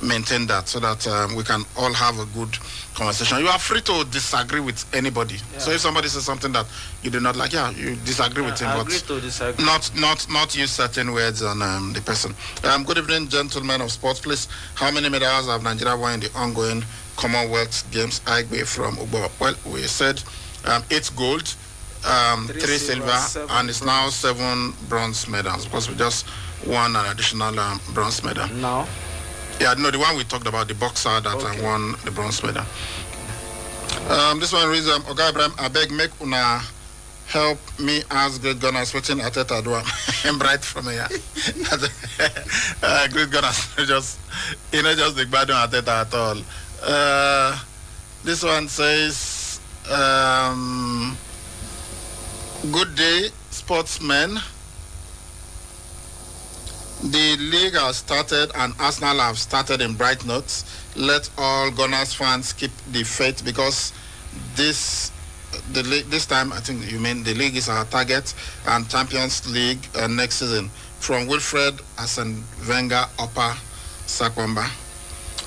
maintain that so that we can all have a good conversation. You are free to disagree with anybody. Yeah. So if somebody says something that you do not like, you disagree with him, but not use certain words on the person. Good evening, gentlemen of sports. Please, how many medals have Nigeria won in the ongoing Commonwealth Games? Igbe from Ubo. Well, we said 8 gold, 3 silver, and it's now 7 bronze medals because we just won an additional bronze medal. Now? Yeah, no, the one we talked about, the boxer that won the bronze medal. This one reads, Oga Ibrahim, I beg make una help me ask Great Gunners waiting Arteta do I'm bright from here. Great Gunners just the bad on Arteta at all. This one says, good day, sportsmen. The league has started and Arsenal have started in bright notes. Let all Gunners fans keep the faith because this time I think you mean the league is our target and Champions League next season. From Wilfred Asen Wenger Upper Sakwamba.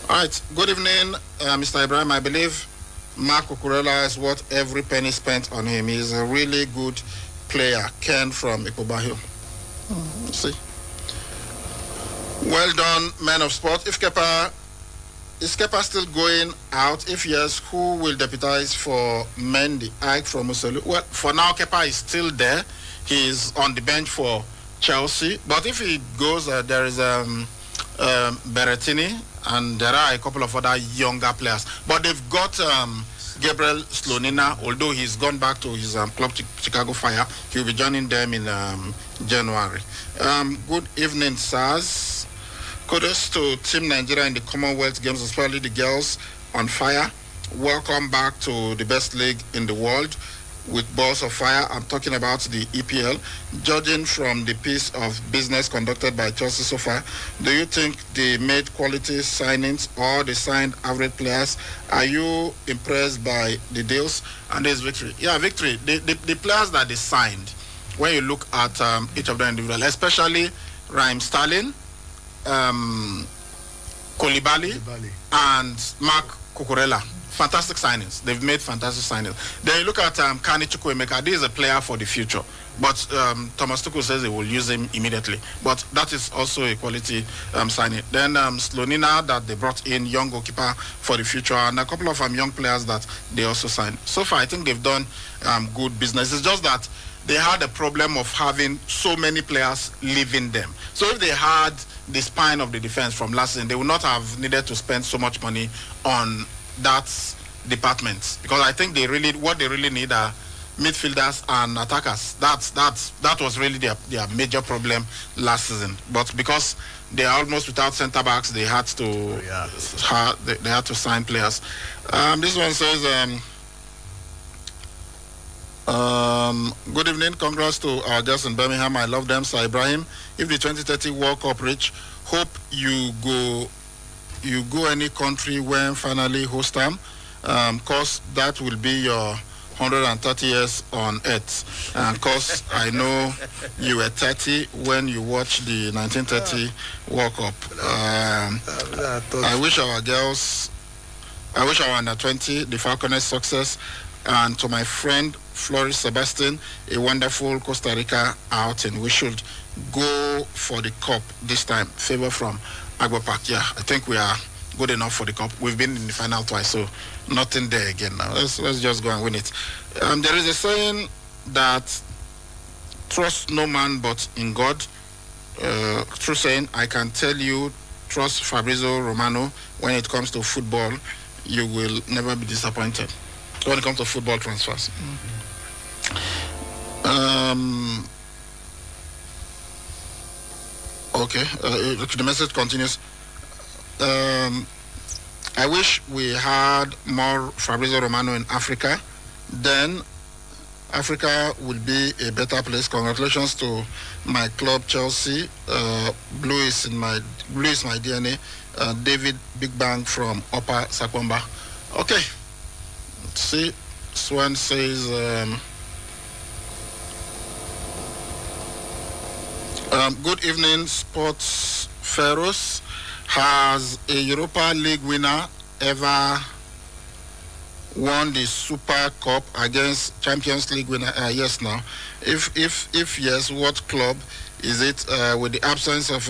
All right. Good evening, Mr. Ibrahim. I believe Mark Cucurella is worth every penny spent on him. He's a really good player. Ken from Ikobahio. See. Well done, men of sport. Is Kepa still going out? If yes, who will deputize for Mendy? Ike from Musolu. Well, for now, Kepa is still there. He's on the bench for Chelsea. But if he goes, there is Berrettini, and there are a couple of other younger players. But they've got Gabriel Slonina, although he's gone back to his club, Chicago Fire. He'll be joining them in January. Good evening, sirs. Kudos to Team Nigeria in the Commonwealth Games, especially the girls on fire. Welcome back to the best league in the world with balls of fire. I'm talking about the EPL. Judging from the piece of business conducted by Chelsea so far, do you think they made quality signings or they signed average players? Are you impressed by the deals? And there's Victory. Yeah, Victory. The players that they signed, when you look at each of them individually, especially Raheem Sterling, Koulibaly, and Mark Cucurella. Fantastic signings. They've made fantastic signings. Then you look at Kani Chukwuemeka. This is a player for the future. But Thomas Tuchel says they will use him immediately. But that is also a quality signing. Then Slonina that they brought in, young goalkeeper for the future, and a couple of young players that they also signed. So far, I think they've done good business. It's just that they had a problem of having so many players leaving them. So if they had the spine of the defense from last season, they would not have needed to spend so much money on that department, because I think what they really need are midfielders and attackers. That was really their major problem last season. But because they are almost without centre backs, they had to they had to sign players. This one says, good evening, congrats to our girls in Birmingham. I love them, Sir Ibrahim. If the 2030 World Cup reach, hope you go any country when finally host them, cause that will be your 130 years on earth. And cause I know you were 30 when you watched the 1930 World Cup. I wish our under 20 the Falconers success, and to my friend Floris Sebastian a wonderful Costa Rica outing. We should go for the cup this time. Favor from Agua Park. Yeah, I think we are good enough for the cup. We've been in the final twice, so nothing there again now. Let's just go and win it. There is a saying that trust no man but in God. True saying. I can tell you, trust Fabrizio Romano when it comes to football. You will never be disappointed when it comes to football transfers. Okay, the message continues. I wish we had more Fabrizio Romano in Africa. Then Africa will be a better place. Congratulations to my club Chelsea. Blue is my DNA. David Big Bang from Upper Sakwamba. Okay. Let's see. Swan says good evening, Sports Pharaohs. Has a Europa League winner ever won the Super Cup against Champions League winner? Yes, now. If yes, what club is it? With the absence of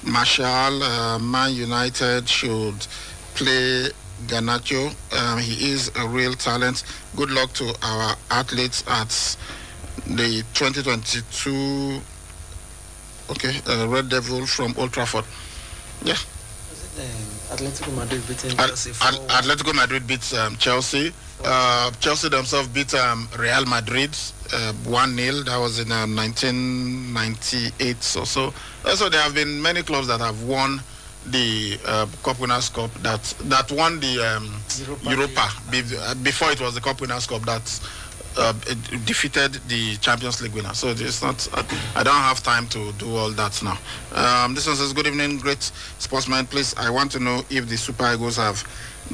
Martial, Man United should play Garnacho. He is a real talent. Good luck to our athletes at the 2022 Red Devil from Old Trafford. Yeah. Atletico Madrid beating Chelsea. Atletico Madrid beats Chelsea. Chelsea themselves beat Real Madrid 1-0. That was in 1998 or so. So there have been many clubs that have won the Cup Winners' Cup that won the Europa before it was the Cup Winners' Cup that defeated the Champions League winner. So it's not. I don't have time to do all that now. This one says, good evening, great sportsman. Please, I want to know if the Super Eagles have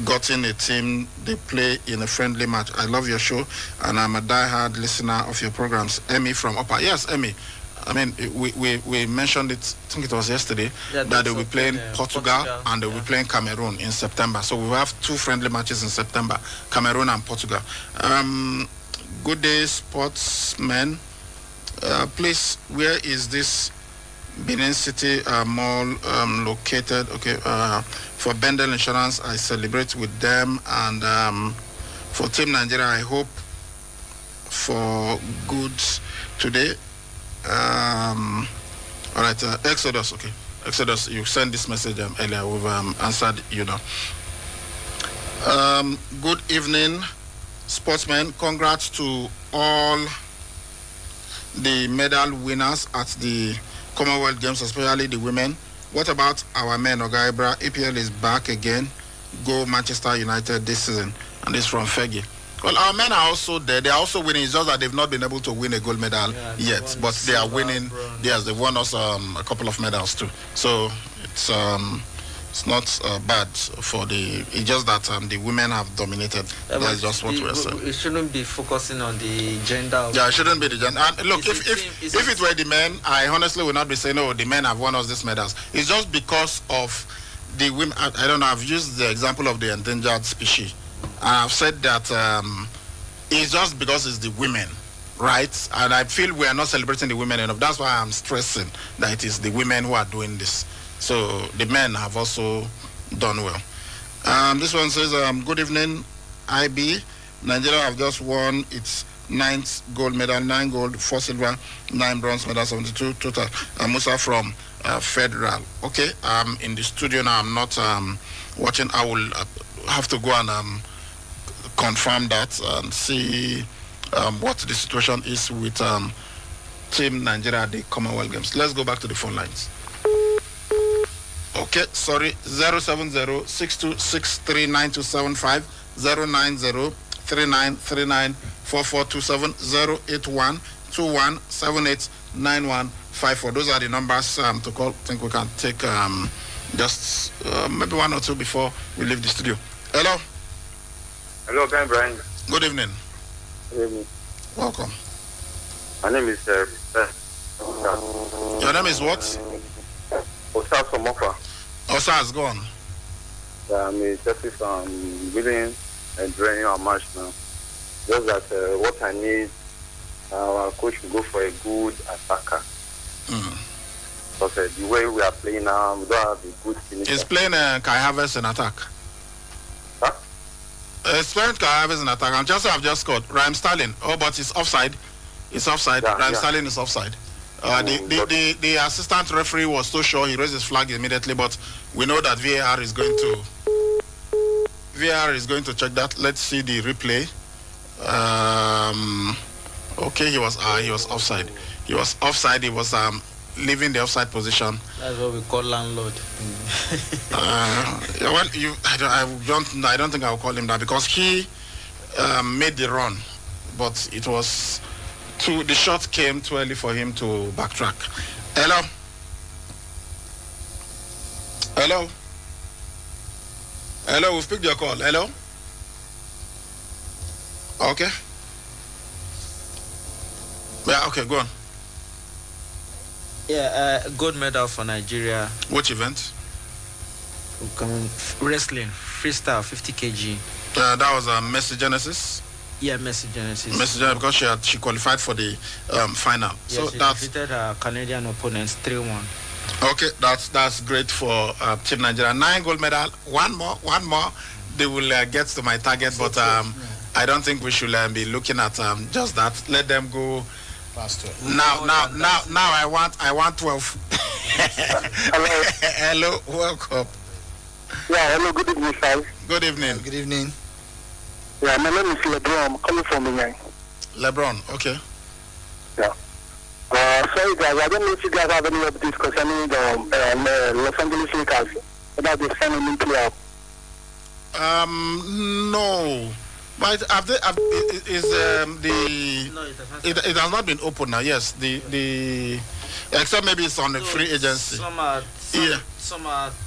gotten a team they play in a friendly match. I love your show, and I'm a die-hard listener of your programs. Emmy from Upper. Yes, Emmy. I mean, we mentioned it, I think it was yesterday, that they will be playing Portugal and they will be playing Cameroon in September. So we will have 2 friendly matches in September, Cameroon and Portugal. Good day, sportsmen. Please, where is this Benin City mall located? Okay, for Bendel Insurance, I celebrate with them, and for Team Nigeria, I hope for goods today. All right, Exodus, okay. Exodus, you sent this message earlier. We've answered you now. Good evening, sportsmen. Congrats to all the medal winners at the Commonwealth Games, especially the women. What about our men, Ogaibra? EPL is back again. Go Manchester United this season. And this from Fegi. Well, our men are also there. They are also winning. It's just that they've not been able to win a gold medal yet. But they are winning. Yes, they've won us a couple of medals too. So it's not bad for the. It's just that the women have dominated. That's just what we're saying. It shouldn't be focusing on the gender. Yeah, it shouldn't be the gender. And look, if it were the men, I honestly would not be saying, oh, the men have won us these medals. It's just because of the women. I don't know. I've used the example of the endangered species. I've said that it's just because it's the women, right? And I feel we are not celebrating the women enough. That's why I'm stressing that it is the women who are doing this. So the men have also done well. This one says, good evening, IB. Nigeria have just won its 9th gold medal, 9 gold, 4 silver, 9 bronze medals, 72 total. Musa from Federal. Okay, I'm in the studio now. I'm not watching. I will have to go and confirm that and see what the situation is with Team Nigeria at the Commonwealth Games. Let's go back to the phone lines. Okay, sorry, 070-6263-9275, 090-3939-4427, 081-2178-9154. Those are the numbers to call. I think we can take just maybe 1 or 2 before we leave the studio. Hello. Hello, Brian. Good evening. Good evening. Welcome. My name is Your name is what? Osas from Mofa. Osas, go on. I'm a justice willing and draining our match now. Just that what I need, our coach will go for a good attacker. Because the way we are playing now, we don't have a good finisher. He's playing Kai Havertz in attack. Huh? It's playing Kai Havertz in attack. I've just scored. Raheem Sterling. Oh, but it's offside. It's offside. Yeah, Raheem Sterling is offside. The assistant referee was so sure, he raised his flag immediately, but we know that VAR is going to check that. Let's see the replay. Okay, he was offside. He was offside. He was leaving the offside position. That's what we call landlord. Well, I don't think I will call him that, because he made the run, but it was the shot came too early for him to backtrack. Hello. We've picked your call. Hello. Okay. Yeah, okay, go on. Yeah, gold medal for Nigeria. Which event? Wrestling, freestyle, 50 kg. That was Messi Genesis. Yeah, Messi Genesis. Messi Genesis, because she qualified for the final. Yeah, so she that's defeated her Canadian opponents 3-1. Okay, that's great for Team Nigeria. 9 gold medal. One more. They will get to my target, but I don't think we should be looking at just that. Let them go faster. Now I want 12. Hello, welcome. Yeah, hello, good evening, sir. Good evening. Good evening. Yeah, my name is LeBron. I'm calling from Miami. LeBron, okay. Yeah. Sorry guys, I don't know if you guys have any updates concerning the Los Angeles Lakers about the signing player. No. But it has not been open now. Yes, the except maybe it's on the free agency. Some are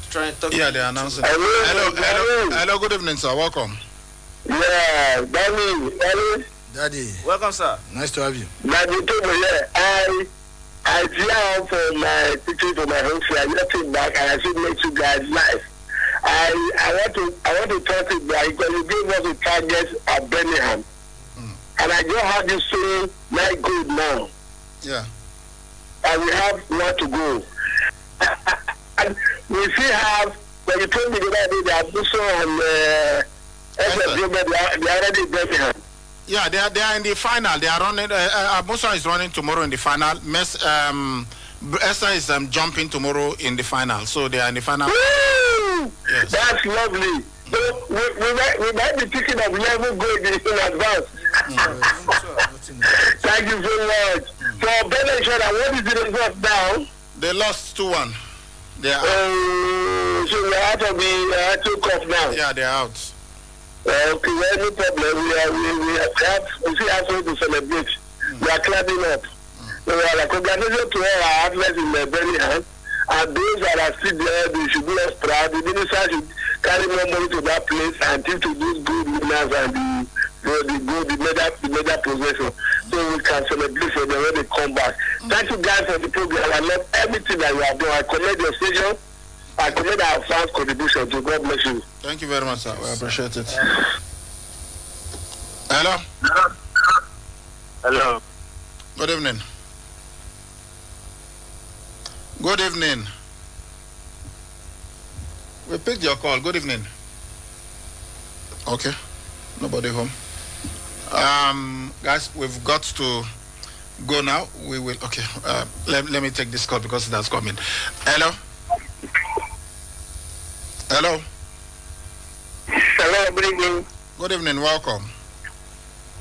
trying to talk. Yeah, they're announcing. Hello. Good evening, sir. Welcome. Yeah, Daddy. Daddy. Welcome, sir. Nice to have you. Daddy, I I fly out for my teaching for my home I just came back and I should make you guys live. I want to talk to you guys because you gave us a target at Birmingham. And I just had this saying, my good now. Yeah. And we have more to go. And we still have, when you told me the other day, they are also on they are already in Birmingham. Yeah, they are in the final. They are running. Abuso is running tomorrow in the final. Esther is jumping tomorrow in the final. So they are in the final. Woo! Yes. That's lovely. So we might be thinking of level going in advance. Thank you so much. For Benediction, what is the result now? They lost 2-1. They are so we are out of the 2 cup now. Yeah, they are out. Okay, well, no problem. We still have something to celebrate. We are climbing up. So congratulations to all our athletes in Birmingham. And those that are still there, they should be us proud. The minister should carry more money to that place and teach to these good winners and the medal possession. So we can celebrate for them when they come back. Thank you guys for the program. I love everything that you have done. I commend your station. I commend our fans' contribution to God bless you. Thank you very much, sir. We appreciate it. Hello? Hello. Good evening. Good evening. We picked your call. Good evening. Okay. Nobody home. Guys, we've got to go now. We will. Okay. Let me take this call because that's coming. Hello. Hello. Hello. Good evening. Good evening. Welcome.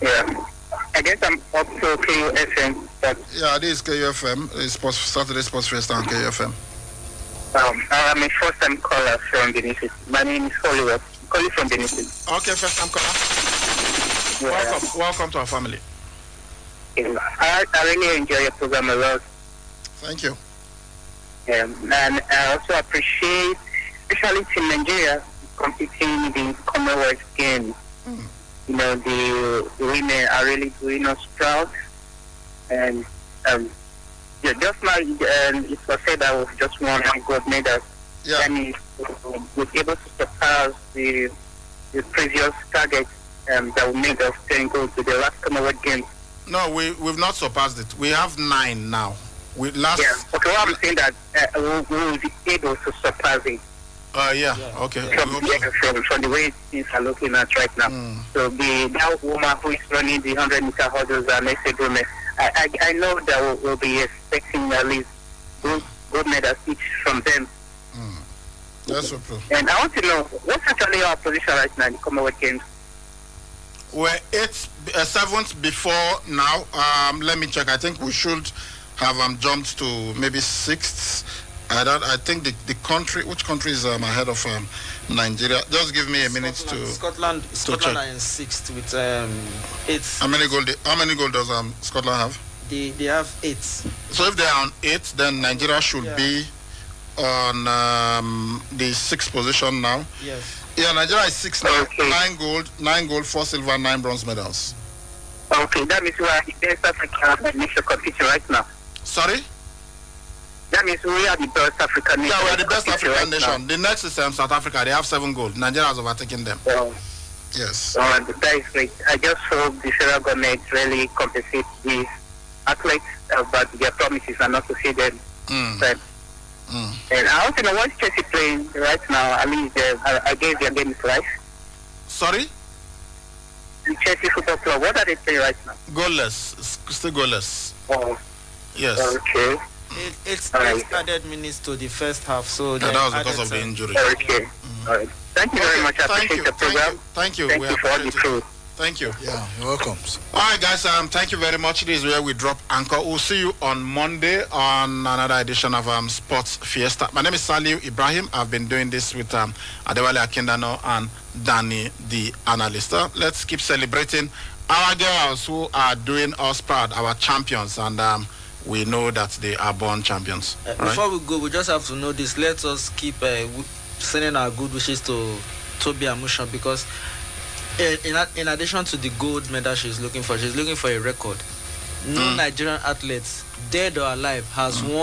Yeah. I guess I'm up to KUFM. Yeah, this is KUFM. It's Saturday Sports Fiesta on KUFM. I'm a first-time caller from Benin City. My name is Hollywood. I'm calling from Benin City. Okay, first-time caller. Yeah. Welcome to our family. I really enjoy your program a lot. Thank you. And I also appreciate, especially Team Nigeria, competing in the Commonwealth Games. You know, the women are really doing us proud. And yeah, just now it was said that we've just won a gold medal. Yeah. And we're able to surpass the previous target that we made of 10 goals to the last Commonwealth Games. No, we've not surpassed it. We have 9 now. Okay, well, I'm saying that we'll be able to surpass it. Yeah, okay. From the way things are looking at right now. So that woman who is running the 100-meter hurdles, Messi Gomez, I know that we'll be expecting at least gold medals each from them. That's so true. And I want to know, what's actually our position right now in the Commonwealth Games? We're 7th before now. Let me check. I think we should have jumped to maybe 6th. I think the country, which country is ahead of Nigeria? Just give me a minute to Scotland check. Are in 6th with 8. How many gold does Scotland have? They have 8. So if they are on 8, then Nigeria should be on the 6th position now. Yes. Yeah, Nigeria is 6 now. Okay. 9 gold, 4 silver, 9 bronze medals. Okay, that means we are the best African nation competing right now. Sorry? That means we are the best African nation. Yeah, we are the best African nation. The next is South Africa. They have 7 gold. Nigeria has overtaken them. Yes. That is great. I just hope the federal government really compensates these athletes, but their promises are not to see them. And I want to know, what is Chelsea playing right now? At least I gave their game is live. Sorry? The Chelsea Football Club, what are they playing right now? Goalless. Still goalless. Oh. Yes. Okay. It's added minutes to the first half, so that was because of the injury. Okay. All right. Thank you very much. I appreciate the program. Thank you. Thank you for all the truth. Thank you. Yeah, you're welcome. All right, guys. Thank you very much. This is where we drop anchor. We'll see you on Monday on another edition of Sports Fiesta. My name is Saliu Ibrahim. I've been doing this with Adewale Akindano and Danny, the analyst. Let's keep celebrating our girls who are doing us proud, our champions, and we know that they are born champions. Before we go, we just have to know this. Let us keep sending our good wishes to Toby Amusha, because in addition to the gold medal she's looking for a record. no Nigerian athletes, dead or alive, has won